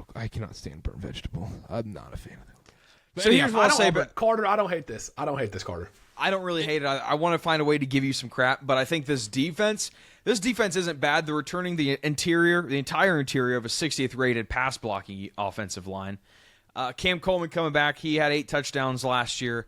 Burnt Vegetable. I'm not a fan of that. But here's what I'll say, but Karter, I don't hate this. Karter. I don't really hate it. I want to find a way to give you some crap, but I think this defense isn't bad. They're returning the entire interior of a 60th rated pass blocking offensive line. Cam Coleman coming back. He had 8 touchdowns last year.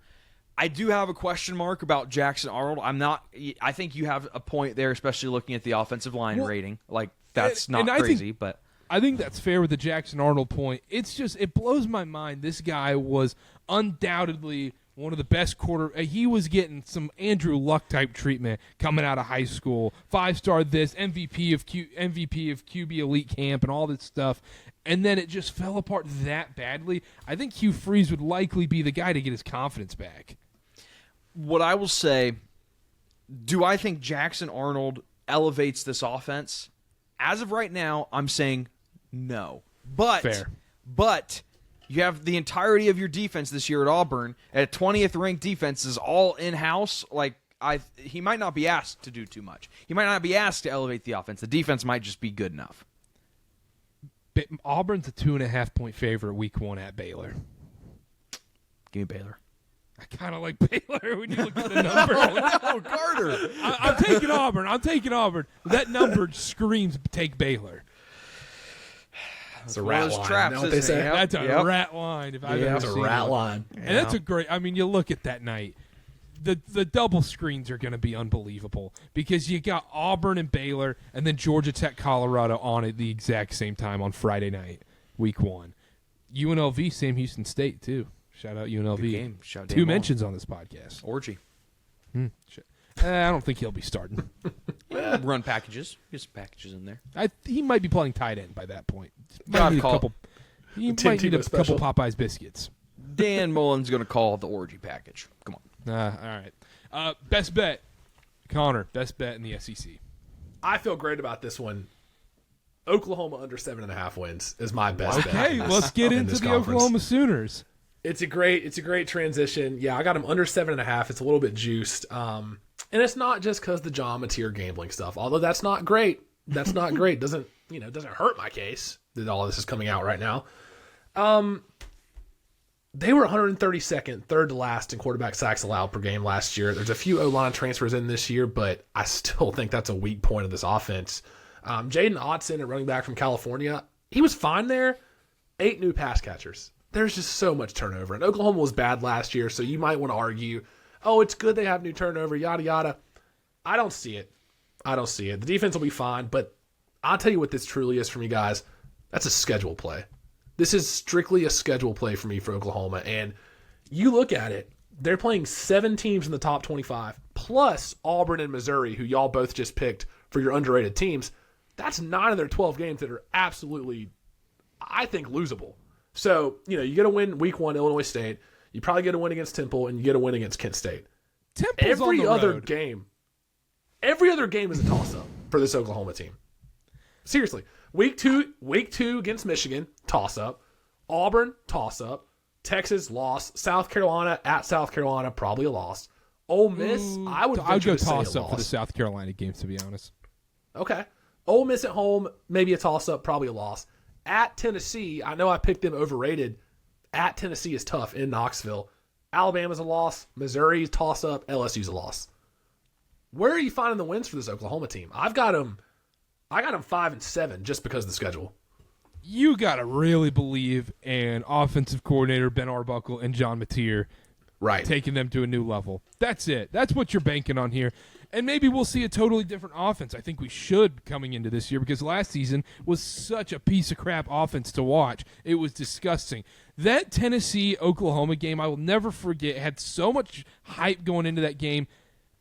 I do have a question mark about Jackson Arnold. I think you have a point there, especially looking at the offensive line rating. Like, that's not crazy, but I think that's fair with the Jackson Arnold point. It's just, it blows my mind. This guy was undoubtedly one of the best he was getting some Andrew Luck type treatment coming out of high school. 5-star this, MVP of QB Elite Camp and all this stuff. And then it just fell apart that badly. I think Hugh Freeze would likely be the guy to get his confidence back. What I will say, do I think Jackson Arnold elevates this offense? As of right now, I'm saying no. Fair. But you have the entirety of your defense this year at Auburn. At 20th ranked defense is all in-house. He might not be asked to do too much. He might not be asked to elevate the offense. The defense might just be good enough. Auburn's a 2.5-point favorite week 1 at Baylor. Give me Baylor. I kind of like Baylor when you look at the number. No, Karter. I'm taking Auburn. That number screams take Baylor. It's a rat line. Traps, You know what they say? That's a rat line. If I've ever It's a seen rat one. line. And that's a great. I mean, you look at that night. The double screens are going to be unbelievable because you got Auburn and Baylor, and then Georgia Tech, Colorado on at the exact same time on Friday night, week 1. UNLV, Sam Houston State too. Shout out UNLV. Good game. Shout 2 mentions on this podcast. Orgy. I don't think he'll be starting. Run packages. Get some packages in there. He might be playing tight end by that point. God, He might need a couple Popeyes biscuits. Dan Mullen's going to call the orgy package. Come on. All right. Best bet. Connor, best bet in the SEC. I feel great about this one. Oklahoma under 7.5 wins is my best bet. Okay, let's get into the Oklahoma Sooners. It's a great transition. Yeah, I got them under 7.5. It's a little bit juiced. And it's not just because the John Mateer gambling stuff. Although that's not great. Doesn't hurt my case that all this is coming out right now. They were 132nd, third to last in quarterback sacks allowed per game last year. There's a few O-line transfers in this year, but I still think that's a weak point of this offense. Jaden Otson, a running back from California, he was fine there. 8 new pass catchers. There's just so much turnover. And Oklahoma was bad last year, so you might want to argue, oh, it's good they have new turnover, yada, yada. I don't see it. The defense will be fine, but I'll tell you what this truly is for me, guys. That's a schedule play. This is strictly a schedule play for me for Oklahoma. And you look at it, they're playing 7 teams in the top 25, plus Auburn and Missouri, who y'all both just picked for your underrated teams. That's 9 of their 12 games that are absolutely, I think, losable. So, you get a win week 1, Illinois State. You probably get a win against Temple, and you get a win against Kent State. Temple's every on the other road. game is a toss-up for this Oklahoma team. Seriously. Week two against Michigan, toss-up. Auburn, toss-up. Texas, loss. South Carolina, at South Carolina, probably a loss. Ole Miss, I would go to say toss-up a for the loss. South Carolina games, to be honest. Okay. Ole Miss at home, maybe a toss-up, probably a loss. At Tennessee, I know I picked them overrated. At Tennessee is tough in Knoxville. Alabama's a loss. Missouri, toss-up. LSU's a loss. Where are you finding the wins for this Oklahoma team? I got them 5-7 just because of the schedule. You got to really believe in offensive coordinator Ben Arbuckle and John Mateer taking them to a new level. That's it. That's what you're banking on here. And maybe we'll see a totally different offense. I think we should coming into this year because last season was such a piece of crap offense to watch. It was disgusting. That Tennessee-Oklahoma game, I will never forget, had so much hype going into that game.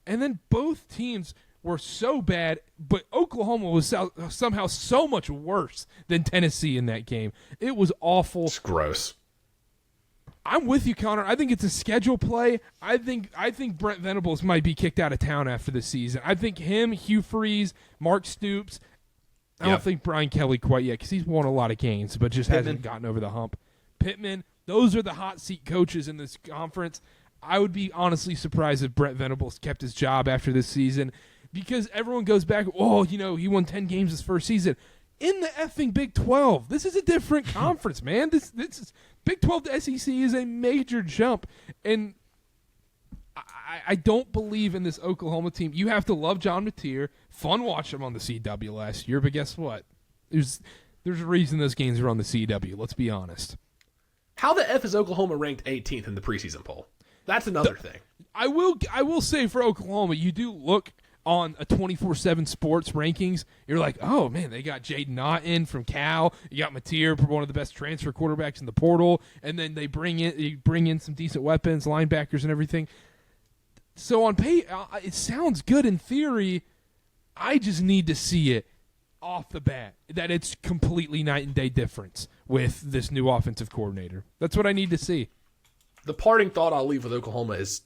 And then both teams were so bad, but Oklahoma was somehow so much worse than Tennessee in that game. It was awful. It's gross. I'm with you, Connor. I think it's a schedule play. I think Brent Venables might be kicked out of town after the season. I think him, Hugh Freeze, Mark Stoops. I don't think Brian Kelly quite yet because he's won a lot of games, but just hasn't gotten over the hump. Pittman, those are the hot seat coaches in this conference. I would be honestly surprised if Brent Venables kept his job after this season because everyone goes back, he won 10 games his first season. In the effing Big 12. This is a different conference, man. This is Big 12 to SEC is a major jump. And I don't believe in this Oklahoma team. You have to love John Mateer. Fun watching him on the CW last year, but guess what? There's a reason those games are on the CW. Let's be honest. How the F is Oklahoma ranked 18th in the preseason poll? That's another thing. I will say for Oklahoma, you do look on a 24/7 sports rankings, you're like, oh man, they got Jaden Naughton from Cal. You got Mateer, one of the best transfer quarterbacks in the portal, and then they bring in some decent weapons, linebackers, and everything. So on pay, it sounds good in theory. I just need to see it off the bat that it's completely night and day difference with this new offensive coordinator. That's what I need to see. The parting thought I'll leave with Oklahoma is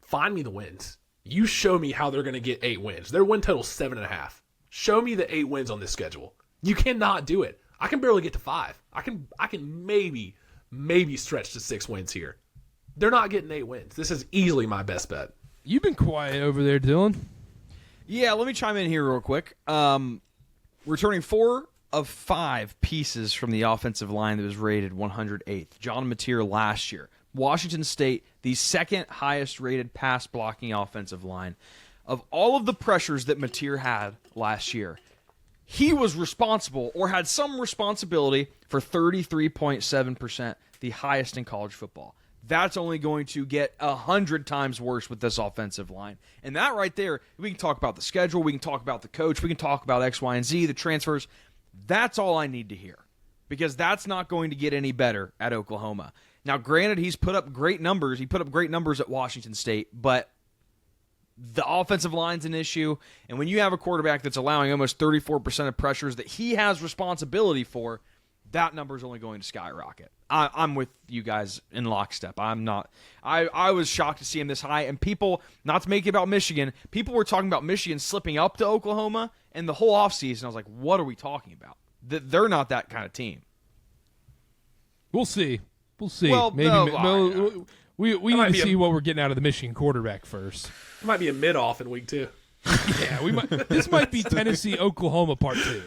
find me the wins. You show me how they're going to get 8 wins. Their win total is 7.5. Show me the 8 wins on this schedule. You cannot do it. I can barely get to 5. I can maybe stretch to 6 wins here. They're not getting 8 wins. This is easily my best bet. You've been quiet over there, Dylan. Yeah, let me chime in here real quick. Returning 4 of 5 pieces from the offensive line that was rated 108th. John Mateer last year. Washington State, the second highest rated pass blocking offensive line. Of all of the pressures that Mateer had last year, he was responsible or had some responsibility for 33.7%, the highest in college football. That's only going to get 100 times worse with this offensive line. And that right there, we can talk about the schedule, we can talk about the coach, we can talk about X, Y, and Z, the transfers. That's all I need to hear, because that's not going to get any better at Oklahoma. Now, granted, he's put up great numbers. He put up great numbers at Washington State, but the offensive line's an issue. And when you have a quarterback that's allowing almost 34% of pressures that he has responsibility for, that number is only going to skyrocket. I'm with you guys in lockstep. I'm not. I was shocked to see him this high. And people, not to make it about Michigan, people were talking about Michigan slipping up to Oklahoma, and the whole offseason, I was like, what are we talking about? They're not that kind of team. We'll see. We'll see. Well, maybe we need to see what we're getting out of the Michigan quarterback first. It might be a mid-off in week 2. Yeah, we might. This might be Tennessee Oklahoma part 2.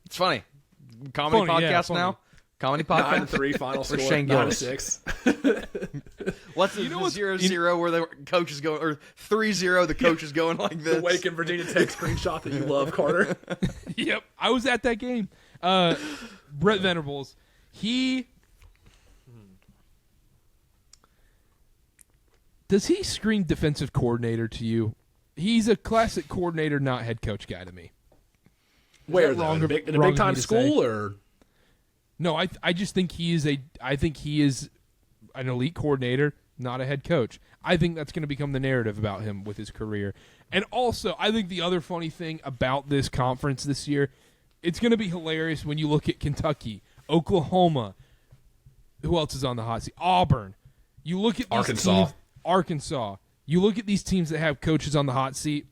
It's funny. Comedy podcast funny. Now. Comedy podcast. 9-3 final score. Shane 9-6. What's the 0-0 where the coach is going, or 3-0 the coach is going like this? The Wake and Virginia Tech screenshot that you love, Karter. Yep, I was at that game. Brett Venables, does he scream defensive coordinator to you? He's a classic coordinator, not head coach guy to me. Where, though? In a big time school, or? No, I just think he is an elite coordinator, not a head coach. I think that's going to become the narrative about him with his career. And also, I think the other funny thing about this conference this year, it's going to be hilarious when you look at Kentucky, Oklahoma. Who else is on the hot seat? Auburn. You look at these teams, Arkansas. You look at these teams that have coaches on the hot seat.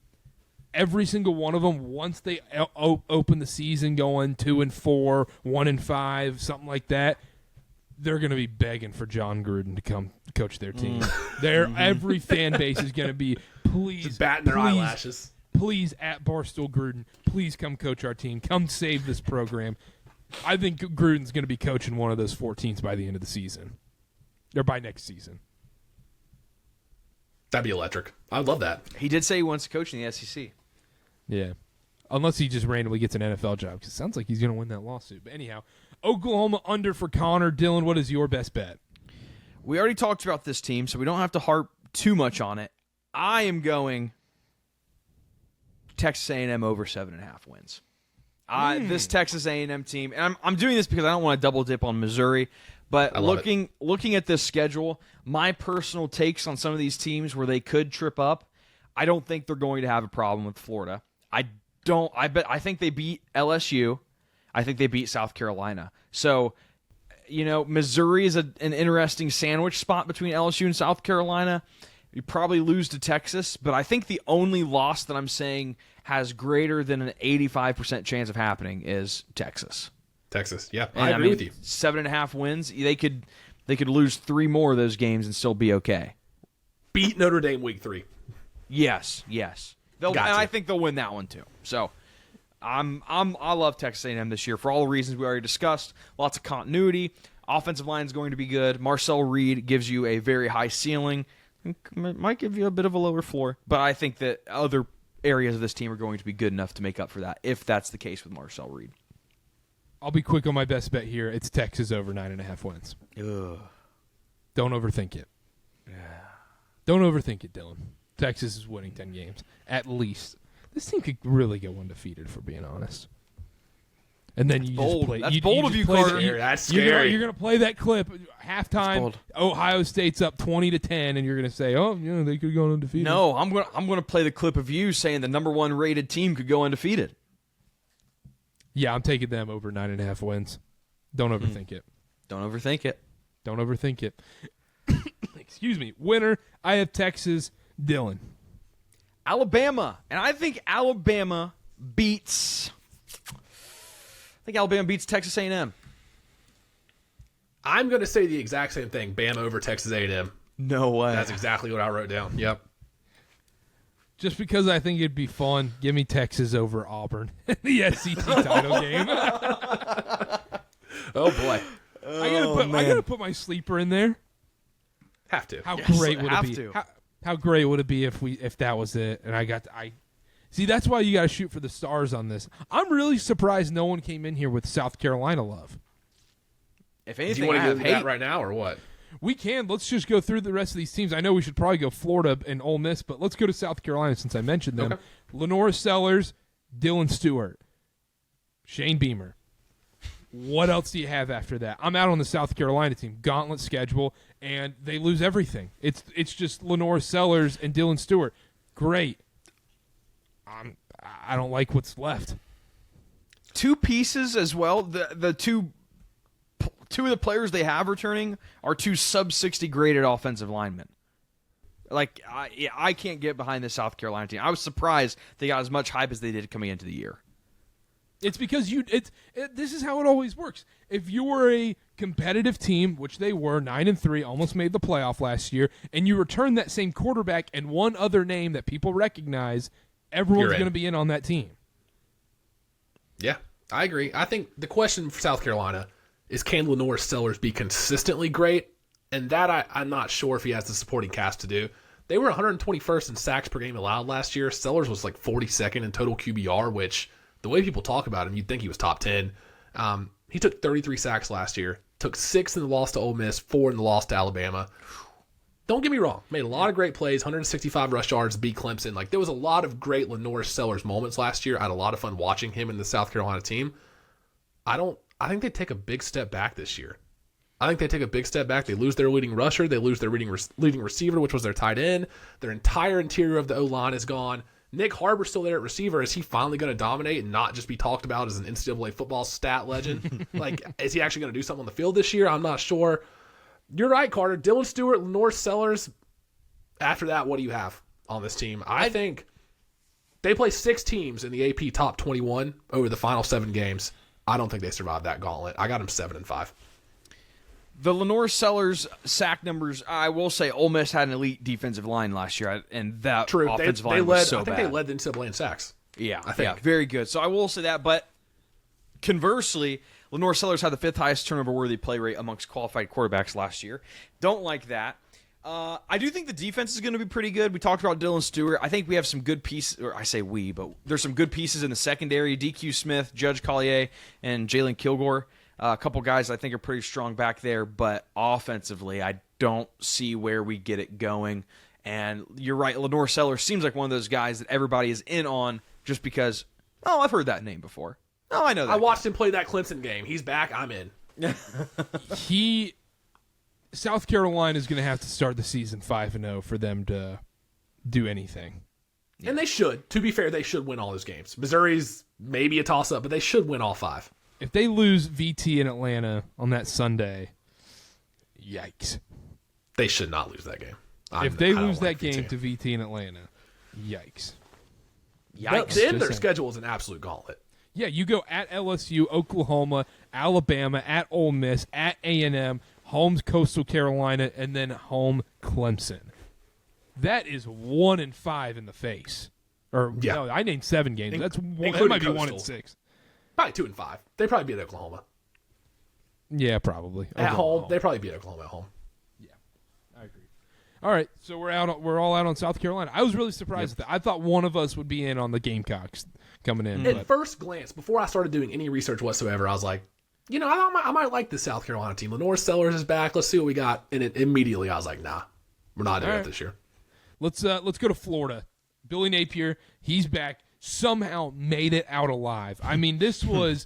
Every single one of them, once they open the season going 2-4, 1-5, something like that, they're going to be begging for John Gruden to come coach their team. Every fan base is going to be, please, batting their eyelashes. Please, at Barstool Gruden, please come coach our team. Come save this program. I think Gruden's going to be coaching one of those 4 teams by the end of the season, or by next season. That'd be electric. I'd love that. He did say he wants to coach in the SEC. Yeah. Unless he just randomly gets an NFL job, because it sounds like he's going to win that lawsuit. But anyhow, Oklahoma under for Connor. Dylan, what is your best bet? We already talked about this team, so we don't have to harp too much on it. I am going Texas A&M over 7.5 wins. This Texas A&M team, and I'm doing this because I don't want to double dip on Missouri, but looking at this schedule, my personal takes on some of these teams where they could trip up, I don't think they're going to have a problem with Florida. I think they beat LSU. I think they beat South Carolina. So, Missouri is an interesting sandwich spot between LSU and South Carolina. You probably lose to Texas, but I think the only loss that I'm saying has greater than an 85% chance of happening is Texas. Texas, yeah. And I agree with you. 7.5 wins, they could lose 3 more of those games and still be okay. Beat Notre Dame week 3. Yes. And I think they'll win that one too. So I love Texas A&M this year for all the reasons we already discussed. Lots of continuity. Offensive line is going to be good. Marcel Reed gives you a very high ceiling. It might give you a bit of a lower floor, but I think that other areas of this team are going to be good enough to make up for that, if that's the case with Marcel Reed. I'll be quick on my best bet here. It's Texas over 9.5 wins. Ugh. Don't overthink it. Yeah. Don't overthink it, Dylan. Texas is winning 10 games at least. This team could really go undefeated, for being honest. And then you bold. just play. That's you bold just of you, play Karter. That's You're scary. going to play that clip halftime. bold. Ohio State's up 20-10, and you're going to say, "Oh, they could go undefeated." No, I'm gonna play the clip of you saying the number 1 rated team could go undefeated. Yeah, I'm taking them over 9.5 wins. Don't overthink it. Don't overthink it. Don't overthink it. Excuse me. Winner, I have Texas. Dylan. Alabama, and I think Alabama beats Texas A&M. I'm going to say the exact same thing. Bama over Texas A&M. No way. That's exactly what I wrote down. Yep. Just because I think it'd be fun, give me Texas over Auburn in the SEC title game. Oh, boy. I gotta put my sleeper in there. Have to. How Yes, great would have it be? to. How great would it be if that was it? And I see. That's why you got to shoot for the stars on this. I'm really surprised no one came in here with South Carolina love. If Do anything, you want I to have get into that hate. right now or what? We can. Let's just go through the rest of these teams. I know we should probably go Florida and Ole Miss, but let's go to South Carolina since I mentioned them. Okay. Lenore Sellers, Dylan Stewart, Shane Beamer. What else do you have after that? I'm out on the South Carolina team. Gauntlet schedule, and they lose everything. It's just Lenore Sellers and Dylan Stewart. Great. I don't like what's left. 2 pieces as well. The two of the players they have returning are 2 sub-60 graded offensive linemen. Like, I can't get behind the South Carolina team. I was surprised they got as much hype as they did coming into the year. It's because this is how it always works. If you were a competitive team, which they were, 9-3, almost made the playoff last year, and you return that same quarterback and one other name that people recognize, everyone's going to be in on that team. Yeah, I agree. I think the question for South Carolina is, can Lenore Sellers be consistently great? And that I'm not sure if he has the supporting cast to do. They were 121st in sacks per game allowed last year. Sellers was like 42nd in total QBR, which the way people talk about him, you'd think he was top 10. He took 33 sacks last year, took 6 in the loss to Ole Miss, 4 in the loss to Alabama. Don't get me wrong, made a lot of great plays, 165 rush yards, beat Clemson. Like, there was a lot of great Lenore Sellers moments last year. I had a lot of fun watching him in the South Carolina team. I think they take a big step back this year. I think they take a big step back. They lose their leading rusher. They lose their leading receiver, which was their tight end. Their entire interior of the O-line is gone. Nick Harbor's still there at receiver. Is he finally going to dominate and not just be talked about as an NCAA football stat legend? Like, is he actually going to do something on the field this year? I'm not sure. You're right, Karter. Dylan Stewart, Lenore Sellers. After that, what do you have on this team? I think they play 6 teams in the AP top 21 over the final 7 games. I don't think they survived that gauntlet. I got them 7-5. The Lenore Sellers sack numbers, I will say Ole Miss had an elite defensive line last year, and that True. offensive They line led, was so I think bad. they led the NCAA in sacks. Yeah, I think. yeah, very good. So I will say that, but conversely, Lenore Sellers had the 5th highest turnover-worthy play rate amongst qualified quarterbacks last year. Don't like that. I do think the defense is going to be pretty good. We talked about Dylan Stewart. I think we have some good pieces, or I say we, but there's some good pieces in the secondary. DQ Smith, Judge Collier, and Jalen Kilgore. A couple guys I think are pretty strong back there, but offensively, I don't see where we get it going. And you're right, Lenore Sellers seems like one of those guys that everybody is in on just because, oh, I've heard that name before. Oh, I know that. I watched him play that Clemson game. He's back. I'm in. South Carolina is going to have to start the season 5-0 for them to do anything. Yeah. And they should. To be fair, they should win all those games. Missouri's maybe a toss-up, but they should win all 5. If they lose VT in Atlanta on that Sunday, yikes. They should not lose that game. If they lose that game to VT in Atlanta, yikes. Yikes. Then their schedule is an absolute gauntlet. Yeah, you go at LSU, Oklahoma, Alabama, at Ole Miss, at A&M, home Coastal Carolina, and then home Clemson. That is 1-5 in the face. Or yeah. No, I named 7 games. That might be 1-6. Probably 2-5. They probably beat Oklahoma. Yeah, probably. At home, they probably beat Oklahoma at home. Yeah, I agree. All right, so we're all out on South Carolina. I was really surprised at that. I thought one of us would be in on the Gamecocks coming in. At first glance, before I started doing any research whatsoever, I was like, you know, I might like the South Carolina team. Lenore Sellers is back. Let's see what we got. And immediately I was like, nah, we're not doing it this year. Let's go to Florida. Billy Napier, he's back. Somehow made it out alive. I mean, this was.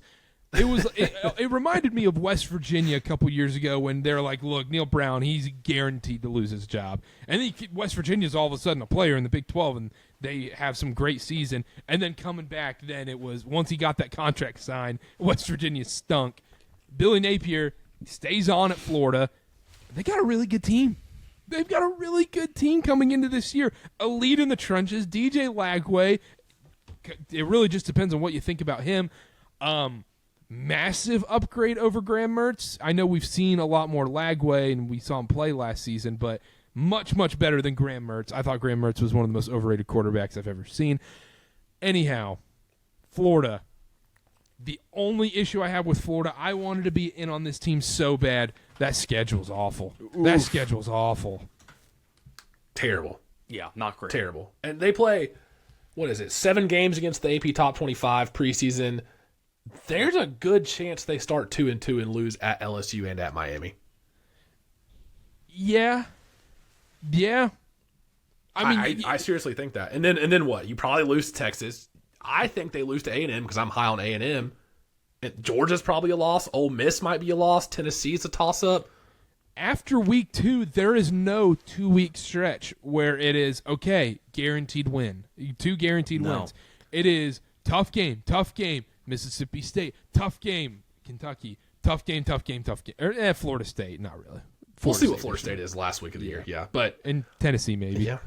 It reminded me of West Virginia a couple years ago when they're like, look, Neil Brown, he's guaranteed to lose his job. And then West Virginia's all of a sudden a player in the Big 12, and they have some great season. And then coming back, then it was, once he got that contract signed, West Virginia stunk. Billy Napier stays on at Florida. They got a really good team. They've got a really good team coming into this year. A lead in the trenches, DJ Lagway. It really just depends on what you think about him. Massive upgrade over Graham Mertz. I know we've seen a lot more Lagway, and we saw him play last season, but much, much better than Graham Mertz. I thought Graham Mertz was one of the most overrated quarterbacks I've ever seen. Anyhow, Florida. The only issue I have with Florida, I wanted to be in on this team so bad. That schedule's awful. Oof. That schedule's awful. Terrible. Yeah, not great. Terrible. And they play, 7 games against the AP Top 25 preseason. There's a good chance they start 2-2 and lose at LSU and at Miami. Yeah. I seriously think that. And then what? You probably lose to Texas. I think they lose to A&M because I'm high on A&M. And Georgia's probably a loss. Ole Miss might be a loss. Tennessee's a toss-up. After week 2, there is no 2-week stretch where it is, okay, guaranteed win. 2 guaranteed wins. It is tough game. Mississippi State, tough game. Kentucky, tough game. Or Florida State, not really. We'll see what Florida State is last week of the year. Yeah, but in Tennessee maybe. Yeah,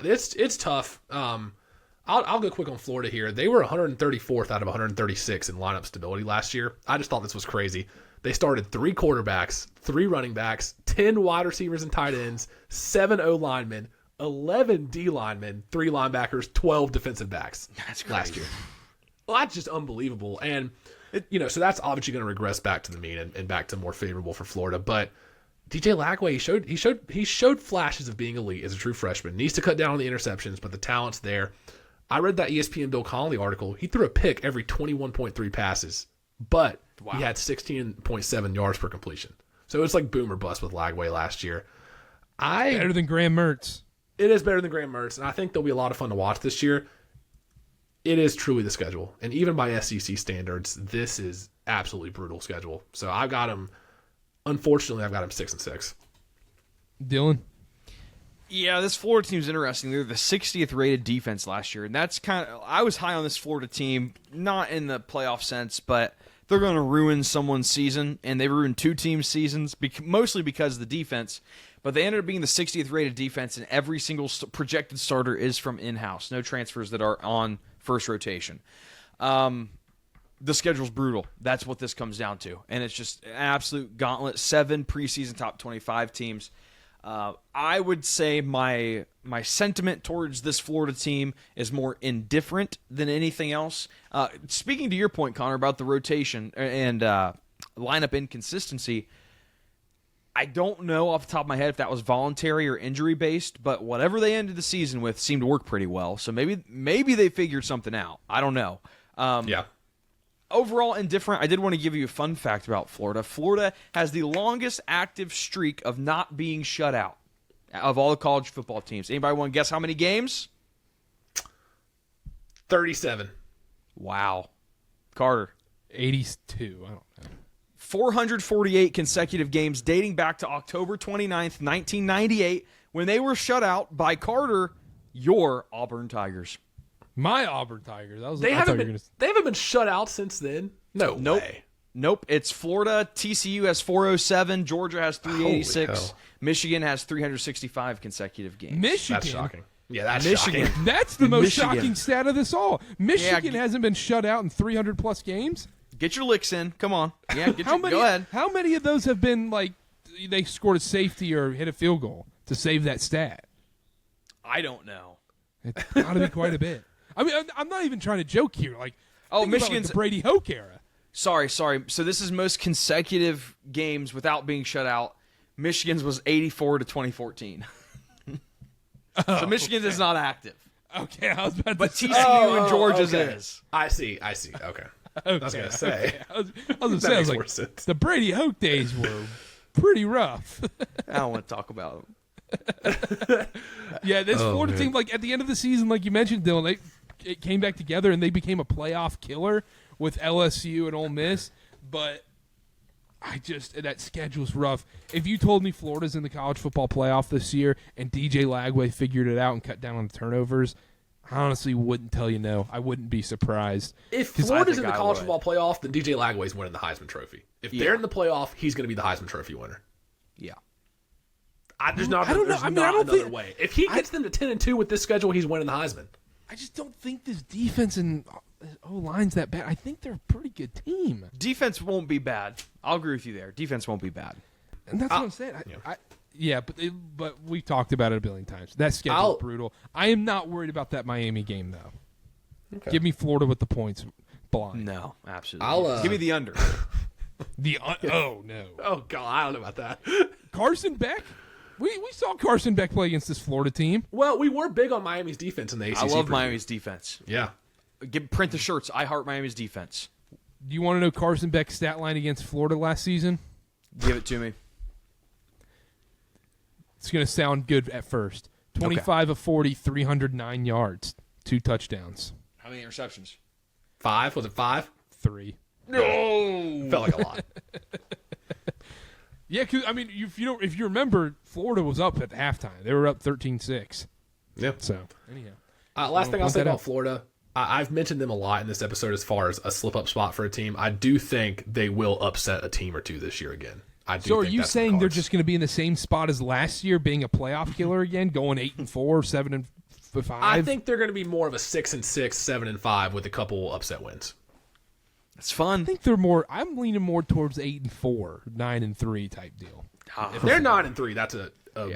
it's tough. I'll go quick on Florida here. They were 134th out of 136 in lineup stability last year. I just thought this was crazy. They started 3 quarterbacks, 3 running backs, 10 wide receivers and tight ends, 7 O linemen, 11 D linemen, 3 linebackers, 12 defensive backs. That's crazy. Last year. Well, that's just unbelievable. And, so that's obviously going to regress back to the mean and back to more favorable for Florida. But DJ Lagway, he showed flashes of being elite as a true freshman. Needs to cut down on the interceptions, but the talent's there. I read that ESPN Bill Connolly article. He threw a pick every 21.3 passes, but he had 16.7 yards per completion. So it's like boom or bust with Lagway last year. Better than Graham Mertz. It is better than Graham Mertz, and I think there'll be a lot of fun to watch this year. It is truly the schedule. And even by SEC standards, this is absolutely brutal schedule. So I've got him 6-6. Dylan? Yeah, this Florida team's interesting. They're the 60th rated defense last year. And that's I was high on this Florida team, not in the playoff sense, but they're going to ruin someone's season. And they ruined 2 teams' seasons, mostly because of the defense. But they ended up being the 60th rated defense, and every single projected starter is from in-house. No transfers that are on first rotation. The schedule's brutal. That's what this comes down to. And it's just an absolute gauntlet. 7 preseason top 25 teams. I would say my sentiment towards this Florida team is more indifferent than anything else. Speaking to your point, Connor, about the rotation and lineup inconsistency, I don't know off the top of my head if that was voluntary or injury-based, but whatever they ended the season with seemed to work pretty well. So maybe they figured something out. I don't know. Yeah. Overall indifferent. I did want to give you a fun fact about Florida. Florida has the longest active streak of not being shut out of all the college football teams. Anybody want to guess how many games? 37. Wow. Karter. 82. I don't know. 448 consecutive games dating back to October 29th, 1998, when they were shut out by Karter, your Auburn Tigers. My Auburn Tigers. They haven't been shut out since then? No way. Nope. It's Florida. TCU has 407. Georgia has 386. Michigan has 365 consecutive games. Michigan? That's shocking. Yeah, that's Michigan. shocking. That's the most shocking stat of this all. Michigan hasn't been shut out in 300-plus games? Get your licks in. Come on. Yeah, go ahead. How many of those have been like they scored a safety or hit a field goal to save that stat? I don't know. It's got to be quite a bit. I mean, I'm not even trying to joke here. Michigan's the Brady Hoke era. Sorry. So this is most consecutive games without being shut out. Michigan's was 84 to 2014. So Michigan's is not active. Okay, I was about but to TCU and Georgia's is. I see. Okay. I was going to say. I was going to say, the Brady Hoke days were pretty rough. I don't want to talk about them. Yeah, this Florida team, like at the end of the season, like you mentioned, Dylan, it came back together and they became a playoff killer with LSU and Ole Miss. But that schedule's rough. If you told me Florida's in the college football playoff this year and DJ Lagway figured it out and cut down on the turnovers, I honestly wouldn't tell you no. I wouldn't be surprised. If Florida's in the college football playoff, then DJ Lagway's winning the Heisman Trophy. If they're in the playoff, he's going to be the Heisman Trophy winner. Yeah. There's not another way. If he gets them to 10-2 with this schedule, he's winning the Heisman. I just don't think this defense and O-line's that bad. I think they're a pretty good team. Defense won't be bad. I'll agree with you there. Defense won't be bad. And that's what I'm saying. But we've talked about it a billion times. That schedule's brutal. I am not worried about that Miami game, though. Okay. Give me Florida with the points blind. No, absolutely. Give me the under. Oh, no. Oh, God, I don't know about that. Carson Beck? We saw Carson Beck play against this Florida team. Well, we were big on Miami's defense in the ACC. I love Miami's defense. Yeah. Print the shirts. I heart Miami's defense. Do you want to know Carson Beck's stat line against Florida last season? Give it to me. It's going to sound good at first. 25 of 40, 309 yards, 2 touchdowns. How many interceptions? 5? Was it 5? 3. No! Felt like a lot. Yeah, cause, I mean, if you remember, Florida was up at halftime. They were up 13-6. Yeah. So, anyhow. Last thing I'll say about Florida, I've mentioned them a lot in this episode as far as a slip-up spot for a team. I do think they will upset a team or two this year again. So are you saying they're just going to be in the same spot as last year, being a playoff killer again, going 8-4, 7-5? I think they're going to be more of a 6-6, 7-5 with a couple upset wins. It's fun. I think they're more. I'm leaning more towards 8-4, 9-3 type deal. If they're 9-3, that's a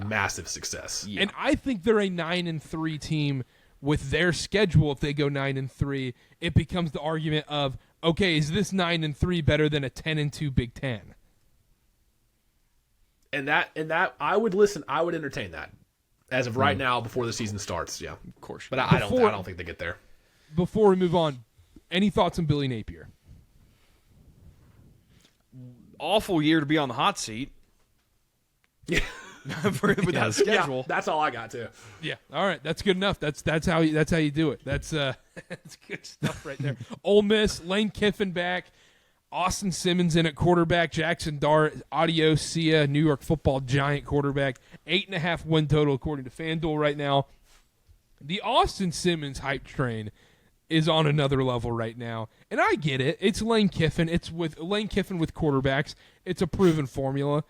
massive success. Yeah. And I think they're a 9-3 team with their schedule. If they go 9-3, it becomes the argument of, okay, is this 9-3 better than a 10-2 Big Ten? And that I would listen. I would entertain that as of right now before the season starts. Yeah, of course. But I don't think they get there. Before we move on, any thoughts on Billy Napier? Awful year to be on the hot seat. Yeah, with that schedule. Yeah, that's all I got too. Yeah, all right, that's good enough. That's how you do it. That's good stuff right there. Ole Miss, Lane Kiffin back, Austin Simmons in at quarterback, Jackson Dart, adios, see ya, New York Football Giant quarterback. 8.5 win total according to FanDuel right now. The Austin Simmons hype train is on another level right now. And I get it. It's Lane Kiffin. It's with Lane Kiffin with quarterbacks. It's a proven formula.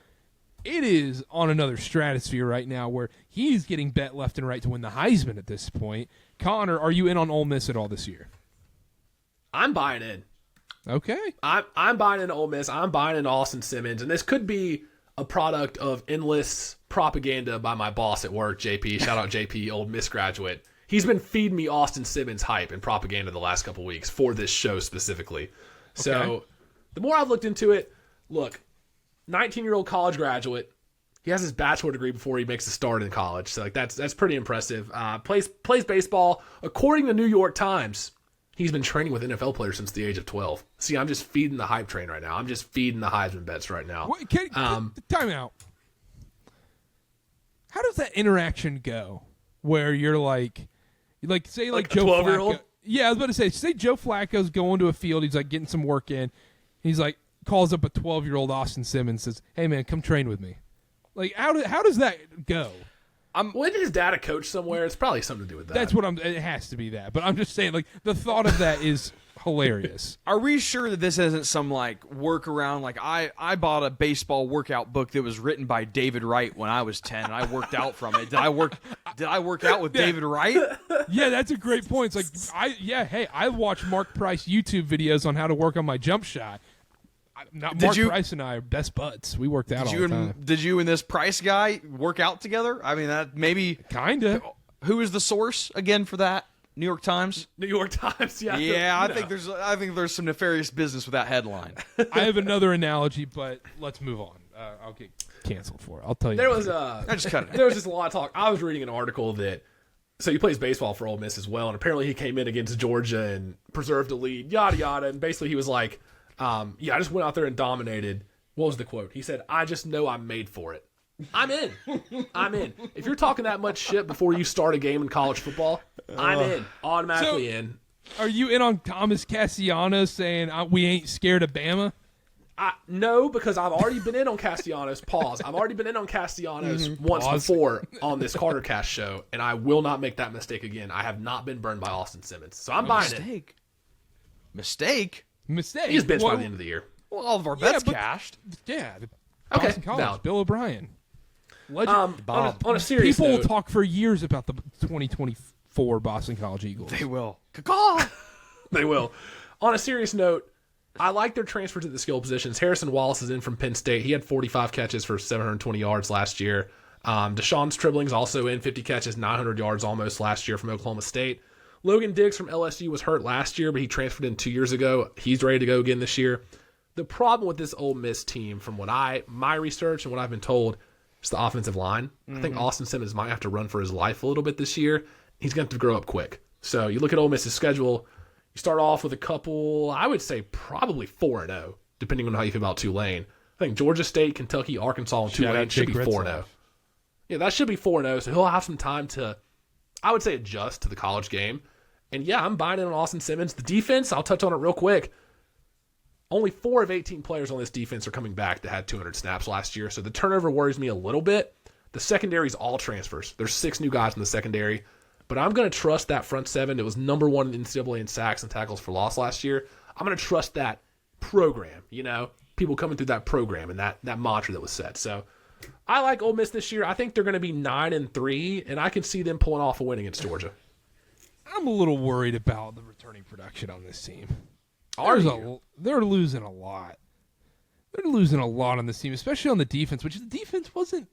It is on another stratosphere right now where he's getting bet left and right to win the Heisman at this point. Connor, are you in on Ole Miss at all this year? I'm buying in. Okay. I'm buying into Ole Miss. I'm buying into Austin Simmons. And this could be a product of endless propaganda by my boss at work, JP. Shout out JP, Ole Miss graduate. He's been feeding me Austin Simmons hype and propaganda the last couple weeks for this show specifically. So the more I've looked into it, look, 19-year-old college graduate. He has his bachelor degree before he makes a start in college. So that's pretty impressive. Plays baseball. According to New York Times, he's been training with NFL players since the age of 12. See, I'm just feeding the hype train right now. I'm just feeding the Heisman bets right now. Time out. How does that interaction go where you're like say like Joe 12-year-old? Flacco. Yeah, I was about to say Joe Flacco's going to a field. He's like getting some work in. He's like calls up a 12-year-old Austin Simmons, says, "Hey man, come train with me." Like how does that go? Wasn't his dad a coach somewhere? It's probably something to do with that. That's what it has to be that. But I'm just saying, like, the thought of that is hilarious. Are we sure that this isn't some, like, workaround? Like, I bought a baseball workout book that was written by David Wright when I was 10, and I worked out from it. Did I work out with David Wright? Yeah, that's a great point. It's like, I watch Mark Price YouTube videos on how to work on my jump shot. Mark Price and I are best buds. We worked out all the time. Did you and this Price guy work out together? I mean, that maybe kinda. Who is the source again for that? New York Times. New York Times. Yeah. Yeah, I think there's some nefarious business with that headline. I have another analogy, but let's move on. I'll get canceled for it. I'll tell you. There was just a lot of talk. I was reading an article that. So he plays baseball for Ole Miss as well, and apparently he came in against Georgia and preserved a lead, yada yada, and basically he was like. I just went out there and dominated. What was the quote? He said, "I just know I'm made for it." I'm in. I'm in. If you're talking that much shit before you start a game in college football, I'm in. Automatically in. Are you in on Thomas Castellanos saying we ain't scared of Bama? No, because I've already been in on Castellanos. Pause. I've already been in on Castellanos once before on this Karter Cast show, and I will not make that mistake again. I have not been burned by Austin Simmons, so I'm buying it. Mistake. He's benched by the end of the year. Well, all of our bets cashed. Yeah. Okay, Boston College, valid. Bill O'Brien. Legend. On a serious People note, will talk for years about the 2024 Boston College Eagles. They will. Caw. They will. On a serious note, I like their transfer to the skill positions. Harrison Wallace is in from Penn State. He had 45 catches for 720 yards last year. Deshaun Stribling's also in 50 catches, 900 yards almost last year from Oklahoma State. Logan Diggs from LSU was hurt last year, but he transferred in 2 years ago. He's ready to go again this year. The problem with this Ole Miss team, from what my research and what I've been told, is the offensive line. I think Austin Simmons might have to run for his life a little bit this year. He's going to have to grow up quick. So you look at Ole Miss's schedule. You start off with a couple, I would say probably 4-0, depending on how you feel about Tulane. I think Georgia State, Kentucky, Arkansas, and Tulane should be 4-0. Yeah, that should be 4-0, so he'll have some time to, I would say, adjust to the college game. And yeah, I'm buying in on Austin Simmons. The defense, I'll touch on it real quick. Only 4 of 18 players on this defense are coming back that had 200 snaps last year, so the turnover worries me a little bit. The secondary's all transfers. There's 6 new guys in the secondary. But I'm going to trust that front seven. It was number 1 in NCAA in sacks and tackles for loss last year. I'm going to trust that program, people coming through that program and that mantra that was set. So I like Ole Miss this year. I think they're going to be 9-3, and I can see them pulling off a win against Georgia. I'm a little worried about the returning production on this team. They're losing a lot. They're losing a lot on this team, especially on the defense, which the defense wasn't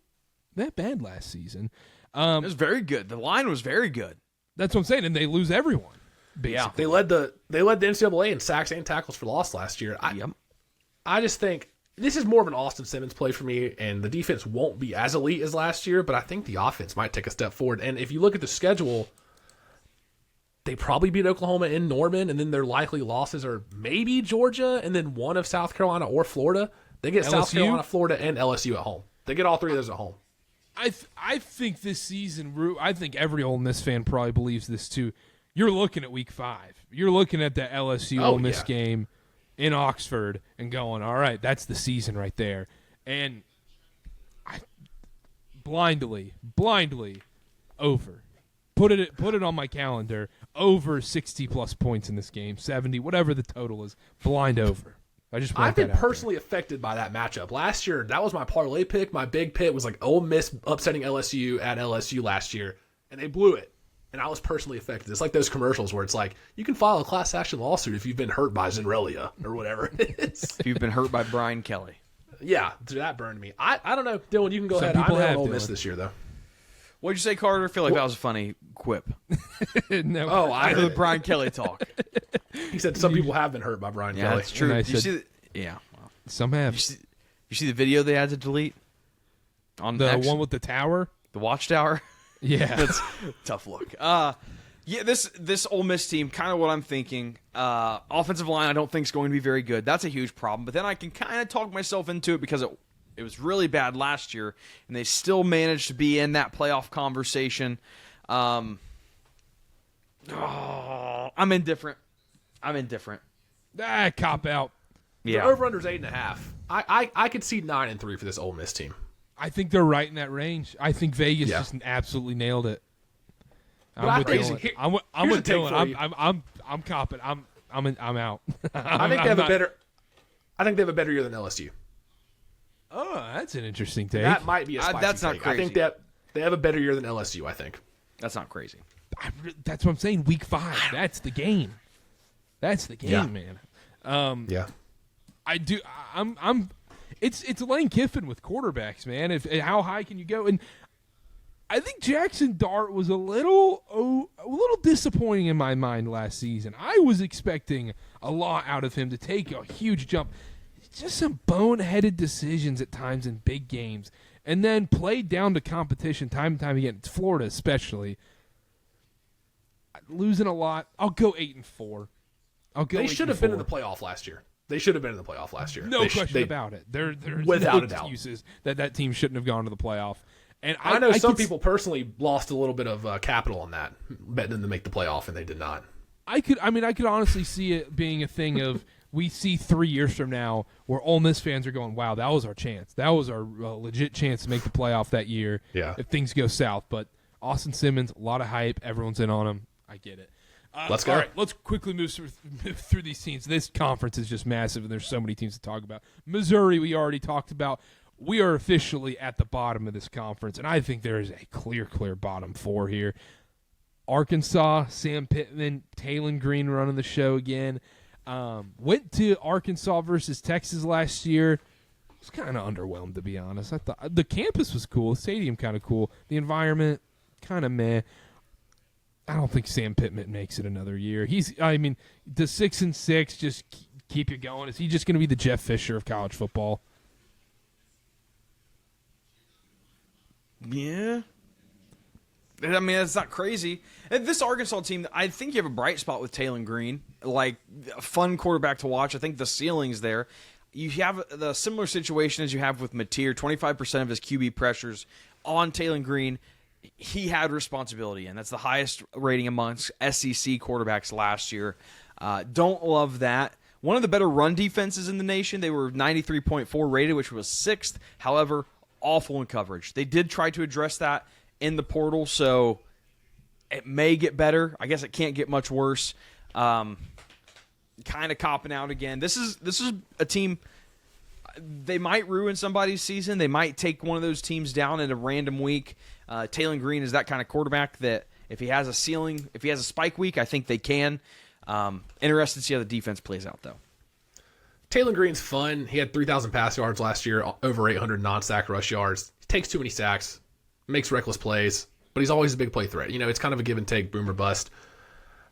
that bad last season. It was very good. The line was very good. That's what I'm saying, and they lose everyone. Basically. Yeah, they led the NCAA in sacks and tackles for loss last year. I just think this is more of an Austin Simmons play for me, and the defense won't be as elite as last year, but I think the offense might take a step forward. And if you look at the schedule, they probably beat Oklahoma in Norman, and then their likely losses are maybe Georgia, and then one of South Carolina or Florida. They get LSU? South Carolina, Florida, and LSU at home. They get all 3 of those at home. I think this season, I think every Ole Miss fan probably believes this too. You're looking at Week 5. You're looking at the LSU Ole Miss game in Oxford and going, all right, that's the season right there. And blindly over. Put it on my calendar. Over 60+ points in this game, 70, whatever the total is. Blind over. I've been personally affected by that matchup. Last year, that was my parlay pick. My big pick was like Ole Miss upsetting LSU at LSU last year, and they blew it. And I was personally affected. It's like those commercials where it's like, you can file a class action lawsuit if you've been hurt by Zenrelia or whatever it is. If you've been hurt by Brian Kelly. Yeah, that burned me. I don't know. Dylan, you can go ahead. I'm on Ole Miss this year, though. What'd you say, Karter? I feel like that was a funny quip. No. Oh, I heard the Brian Kelly talk. He said some people have been hurt by Brian Kelly. That's true. Well, some have. You see the video they had to delete? On the one with the tower? The watchtower? Yeah. That's a tough look. This Ole Miss team, kind of what I'm thinking. Offensive line, I don't think is going to be very good. That's a huge problem. But then I can kind of talk myself into it because it was really bad last year, and they still managed to be in that playoff conversation. I'm indifferent. Cop out. Yeah. The over-under's 8.5. I could see 9-3 for this Ole Miss team. I think they're right in that range. I think Vegas just absolutely nailed it. I'm with Dylan. I'm with Dylan. I'm copping. I'm out. I think they have a better year than LSU. Oh, that's an interesting take. That might be a spicy that's not take. crazy. I think that they have a better year than LSU, I think. That's not crazy. That's what I'm saying. Week 5. That's the game. That's the game, man. Yeah. I do. It's Lane Kiffin with quarterbacks, man. How high can you go? And I think Jackson Dart was a little disappointing in my mind last season. I was expecting a lot out of him to take a huge jump. Just some boneheaded decisions at times in big games, and then played down to competition time and time again. It's Florida especially. Losing a lot. I'll go 8-4. They should have been in the playoff last year. They should have been in the playoff last year. No question about it. There's without no a doubt excuses that team shouldn't have gone to the playoff. And I know some people personally lost a little bit of capital on that, betting them to make the playoff, and they did not. I could honestly see it being a thing of we see 3 years from now where Ole Miss fans are going, wow, that was our chance. That was our legit chance to make the playoff that year if things go south. But Austin Simmons, a lot of hype. Everyone's in on him. I get it. Let's go. All right, let's quickly move through these teams. This conference is just massive, and there's so many teams to talk about. Missouri, we already talked about. We are officially at the bottom of this conference, and I think there is a clear bottom four here. Arkansas, Sam Pittman, Taylon Green running the show again. Went to Arkansas versus Texas last year. Was kind of underwhelmed, to be honest. I thought the campus was cool, the stadium kind of cool, the environment kind of meh. I don't think Sam Pittman makes it another year. The 6-6 just keep you going. Is he just going to be the Jeff Fisher of college football? Yeah. I mean, that's not crazy. And this Arkansas team, I think you have a bright spot with Taylon Green. Like, a fun quarterback to watch. I think the ceiling's there. You have the similar situation as you have with Mateer. 25% of his QB pressures on Taylon Green, he had responsibility in. That's the highest rating amongst SEC quarterbacks last year. Don't love that. One of the better run defenses in the nation. They were 93.4 rated, which was 6th. However, awful in coverage. They did try to address that in the portal, so it may get better. I guess it can't get much worse. Kind of copping out again. This is a team. They might ruin somebody's season. They might take one of those teams down in a random week. Taylon Green is that kind of quarterback that if he has a ceiling, if he has a spike week, I think they can. Interested to see how the defense plays out, though. Taylon Green's fun. He had 3,000 pass yards last year, over 800 non-sack rush yards. He takes too many sacks, makes reckless plays, but he's always a big play threat. It's kind of a give and take, boom or bust.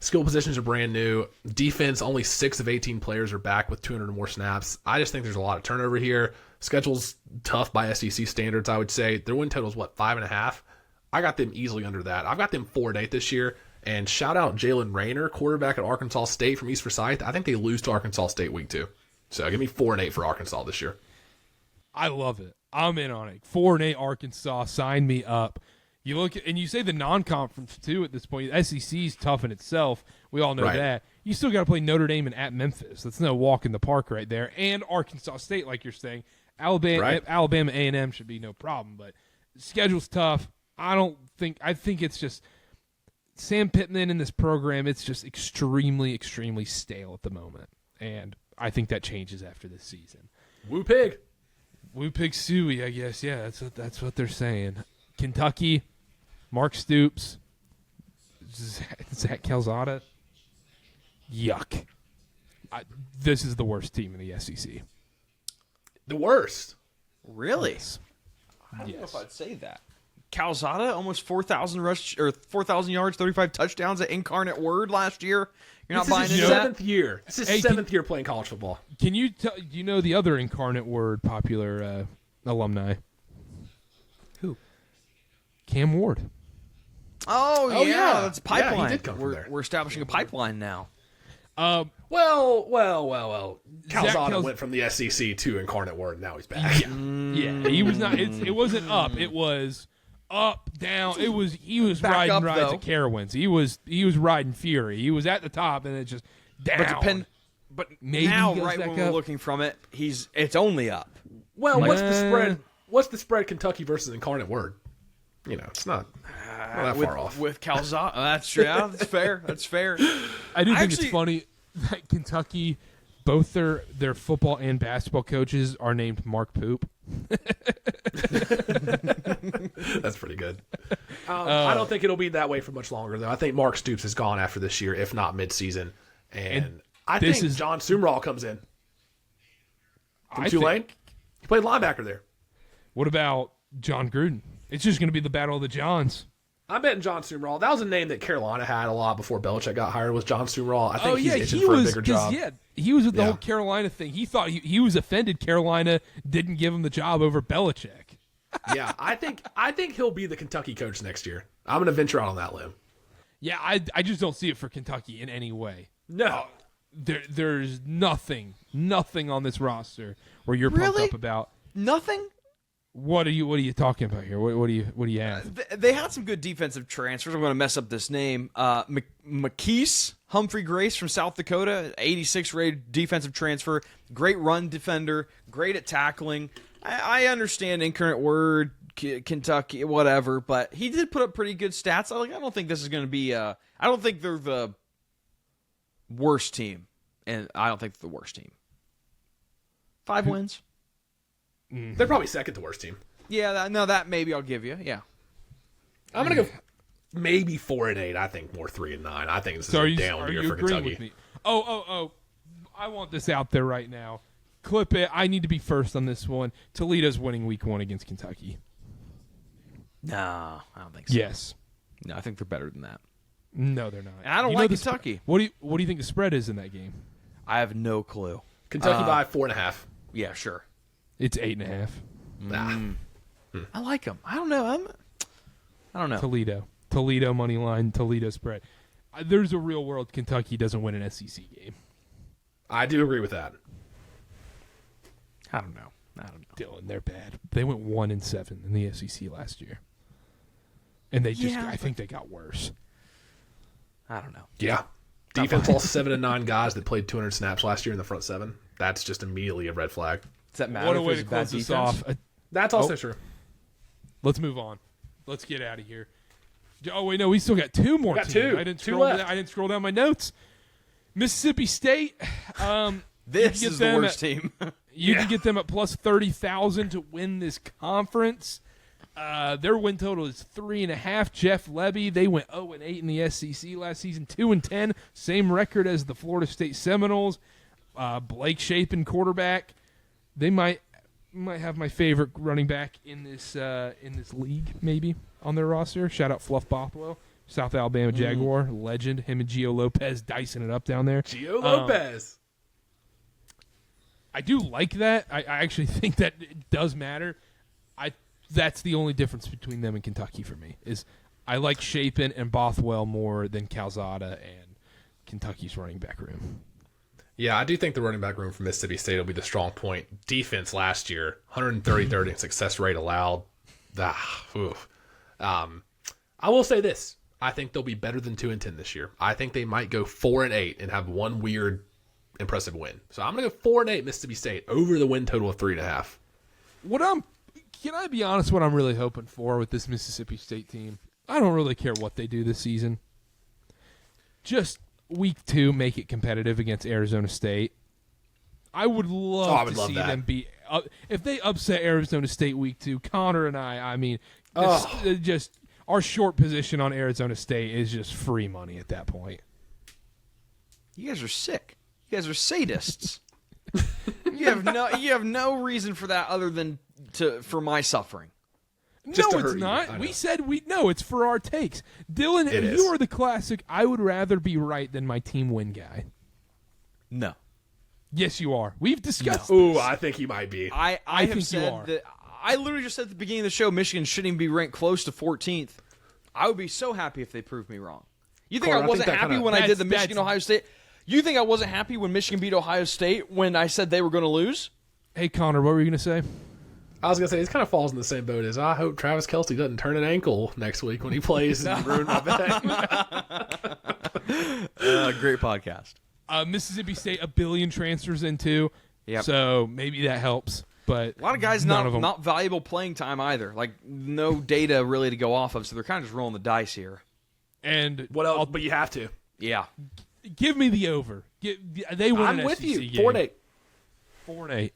Skill positions are brand new. Defense, only 6 of 18 players are back with 200 or more snaps. I just think there's a lot of turnover here. Schedule's tough by SEC standards, I would say. Their win total's, 5.5? I got them easily under that. I've got them 4-8 this year. And shout out Jalen Rayner, quarterback at Arkansas State from East Forsyth. I think they lose to Arkansas State week 2. So give me 4-8 for Arkansas this year. I love it. I'm in on it. 4-8 Arkansas. Sign me up. You look at, and you say the non-conference too at this point. SEC's tough in itself. We all know that. You still got to play Notre Dame and at Memphis. That's no walk in the park right there. And Arkansas State, like you're saying, Alabama A&M should be no problem. But schedule's tough. I think it's just Sam Pittman in this program. It's just extremely, extremely stale at the moment, and I think that changes after this season. Woo pig suey, I guess. Yeah, that's what they're saying. Kentucky, Mark Stoops, Zach Calzada. Yuck. This is the worst team in the SEC. The worst? Really? Yes. I don't know if I'd say that. Calzada, almost 4,000 yards, 35 touchdowns at Incarnate Word last year. You're not buying into that? This is his 7th year playing college football. Can you the other Incarnate Word popular alumni? Who? Cam Ward. Oh yeah, that's a pipeline. Yeah, he did come from there. We're establishing a pipeline now. Well. Calzada went from the SEC to Incarnate Word, and now he's back. Yeah. He was not. It wasn't up. It was up, down. He was Back riding up, rides though. of Carowinds. He was riding Fury. He was at the top, and it just down. But Maybe now, he goes right back when we're up. looking from it, it's only up. Well, what's the spread? What's the spread? Kentucky versus Incarnate Word. It's not that far off. With Calzada. That's true. Yeah, that's fair. That's fair. I do think it's funny that Kentucky, both their football and basketball coaches are named Mark Poop. That's pretty good. I don't think it'll be that way for much longer, though. I think Mark Stoops is gone after this year, if not midseason. And I think John Sumrall comes in from Tulane. He played linebacker there. What about John Gruden? It's just going to be the battle of the Johns. I'm betting John Sumrall. That was a name that Carolina had a lot before Belichick got hired, was John Sumrall. I think he's itching for a bigger job. Yeah, he was with the whole Carolina thing. He thought he was offended Carolina didn't give him the job over Belichick. Yeah, I think he'll be the Kentucky coach next year. I'm going to venture out on that limb. Yeah, I just don't see it for Kentucky in any way. No. there's nothing on this roster where you're pumped Really? up about. Nothing? What are you talking about here? What do you have? They had some good defensive transfers. I'm going to mess up this name. McKeese Humphrey Grace from South Dakota, 86 rated defensive transfer. Great run defender. Great at tackling. I understand incorrect word, Kentucky, whatever, but he did put up pretty good stats. I don't think this is going to be. I don't think they're the worst team, and I don't think they're the worst team. 5 wins. They're probably second to worst team. Yeah, that maybe I'll give you. Yeah. I'm going to go maybe 4-8. I think more 3-9. I think this is a down year for Kentucky. With me? Oh. I want this out there right now. Clip it. I need to be first on this one. Toledo's winning week 1 against Kentucky. No, I don't think so. Yes. No, I think they're better than that. No, they're not. And I don't like Kentucky. What do you think the spread is in that game? I have no clue. Kentucky by 4.5. Yeah, sure. It's 8.5. I like them. I don't know. I don't know. Toledo money line. Toledo spread. There's a real world Kentucky doesn't win an SEC game. I do agree with that. I don't know. Dylan, they're bad. They went 1-7 in the SEC last year, and they I think they got worse. I don't know. Yeah. Defense lost 7 of 9 guys that played 200 snaps last year in the front 7. That's just immediately a red flag. Does that matter? What a if way it's to a bad close this defense? off. That's also true. Let's move on. Let's get out of here. Oh wait, no, we still got 2 more. We got teams. 2. I didn't 2 scroll. left. I didn't scroll down my notes. Mississippi State. This is the worst team. You can get them at plus 30,000 to win this conference. Their win total is 3.5. Jeff Lebby, they went 0-8 in the SEC last season, 2-10, same record as the Florida State Seminoles. Blake Shapen, quarterback. They might have my favorite running back in this league, maybe on their roster. Shout out Fluff Bothwell, South Alabama Jaguar legend. Him and Gio Lopez dicing it up down there. Gio Lopez. I do like that. I actually think that it does matter. That's the only difference between them and Kentucky for me is I like Shapen and Bothwell more than Calzada and Kentucky's running back room. Yeah, I do think the running back room for Mississippi State will be the strong point. Defense last year, 133rd in success rate allowed. I will say this. I think they'll be better than 2-10 this year. I think they might go 4-8 and have one weird, impressive win. So I'm going to go 4-8 Mississippi State over the win total of 3.5. Can I be honest? What I'm really hoping for with this Mississippi State team, I don't really care what they do this season. Just week 2, make it competitive against Arizona State. I would love to see them be. If they upset Arizona State week 2, Connor and I mean, just our short position on Arizona State is just free money at that point. You guys are sick. You guys are sadists. You have no reason for that other than for my suffering. Just No, to it's hurt you. not. I know. We said it's for our takes. Dylan, It you is. are the classic. I would rather be right than my team win guy. No. Yes, you are. We've discussed. Ooh, I think he might be. I think have you said are. that. I literally just said at the beginning of the show, Michigan shouldn't even be ranked close to 14th. I would be so happy if they proved me wrong. You think Carter, I wasn't that happy kinda- when I did the that's- Michigan-Ohio State? You think I wasn't happy when Michigan beat Ohio State when I said they were going to lose? Hey, Connor, what were you going to say? I was going to say, this kind of falls in the same boat as I hope Travis Kelce doesn't turn an ankle next week when he plays and ruin my bet. Great podcast. Mississippi State, 1 billion transfers into. Yep. So maybe that helps. But A lot of guys none of them. not valuable playing time either. Like no data really to go off of, so they're kind of just rolling the dice here. And What else? But you have to. Yeah. give me the over. They win I'm an with SEC you. game. 4-8. 4-8.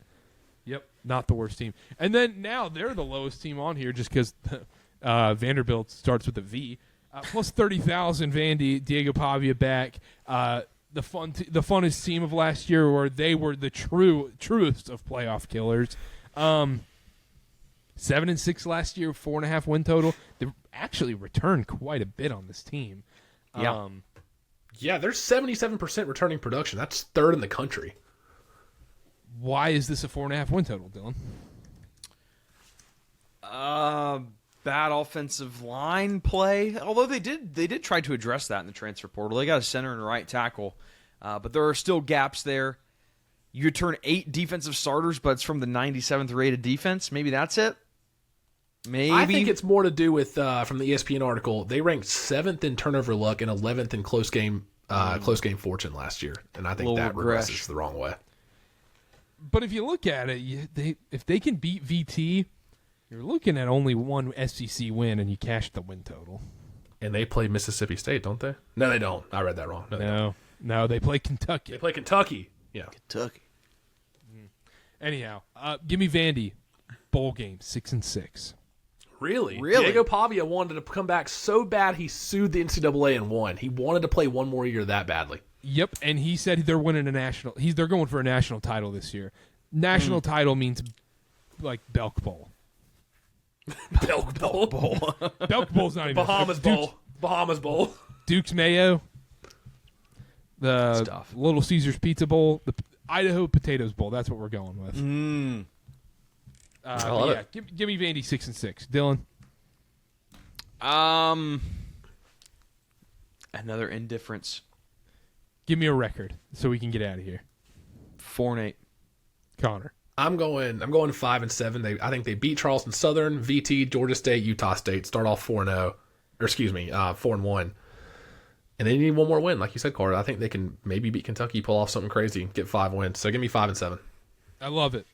Yep, not the worst team. And then now they're the lowest team on here just because Vanderbilt starts with a V. Plus 30,000, Vandy, Diego Pavia back. The funnest team of last year where they were the truest of playoff killers. 7-6 last year, 4.5 win total. They actually returned quite a bit on this team. Yeah. Yeah, they're 77% returning production. That's third in the country. Why is this a 4.5 win total, Dylan? Bad offensive line play. Although they did try to address that in the transfer portal. They got a center and right tackle. But there are still gaps there. You return 8 defensive starters, but it's from the 97th rated defense. Maybe that's it? Maybe. I think it's more to do with, from the ESPN article, they ranked 7th in turnover luck and 11th in close game fortune last year. And I think that regresses the wrong way. But if you look at it, if they can beat VT, you're looking at only one SEC win, and you cash the win total. And they play Mississippi State, don't they? No, they don't. I read that wrong. No, they play Kentucky. They play Kentucky. Yeah. Kentucky. Anyhow, give me Vandy. Bowl game, 6-6. Really? Really? Diego Pavia wanted to come back so bad he sued the NCAA and won. He wanted to play one more year that badly. Yep, and he said they're winning a national. They're going for a national title this year. National title means like Belk Bowl. Belk Bowl. Belk Bowl's not even Bahamas Bowl. Bahamas Bowl. Duke's Mayo. The Stuff. Little Caesars Pizza Bowl. The Idaho Potatoes Bowl. That's what we're going with. I love it. Give me Vandy 6-6. Dylan. Another indifference. Give me a record so we can get out of here. 4-8. Connor. I'm going 5-7. I think they beat Charleston Southern, VT, Georgia State, Utah State. Start off 4-0, or excuse me, 4-1. And they need one more win, like you said, Carter. I think they can maybe beat Kentucky, pull off something crazy, get 5 wins. So give me 5-7. I love it.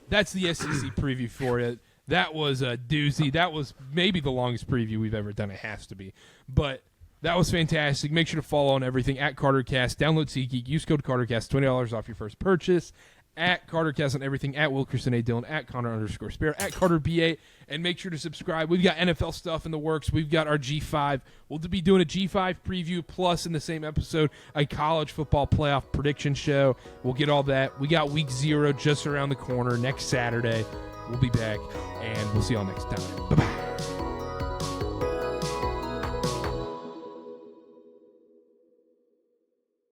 That's the SEC preview for it. That was a doozy. That was maybe the longest preview we've ever done. It has to be. But that was fantastic. Make sure to follow on everything at CarterCast. Download SeatGeek. Use code CarterCast. $20 off your first purchase. At CarterCast on everything. At Wilkerson A. Dillon. At Connor_Sparrow. At Carter B8. And make sure to subscribe. We've got NFL stuff in the works. We've got our G5. We'll be doing a G5 preview plus in the same episode a college football playoff prediction show. We'll get all that. We got week 0 just around the corner next Saturday. We'll be back, and we'll see y'all next time. Bye-bye.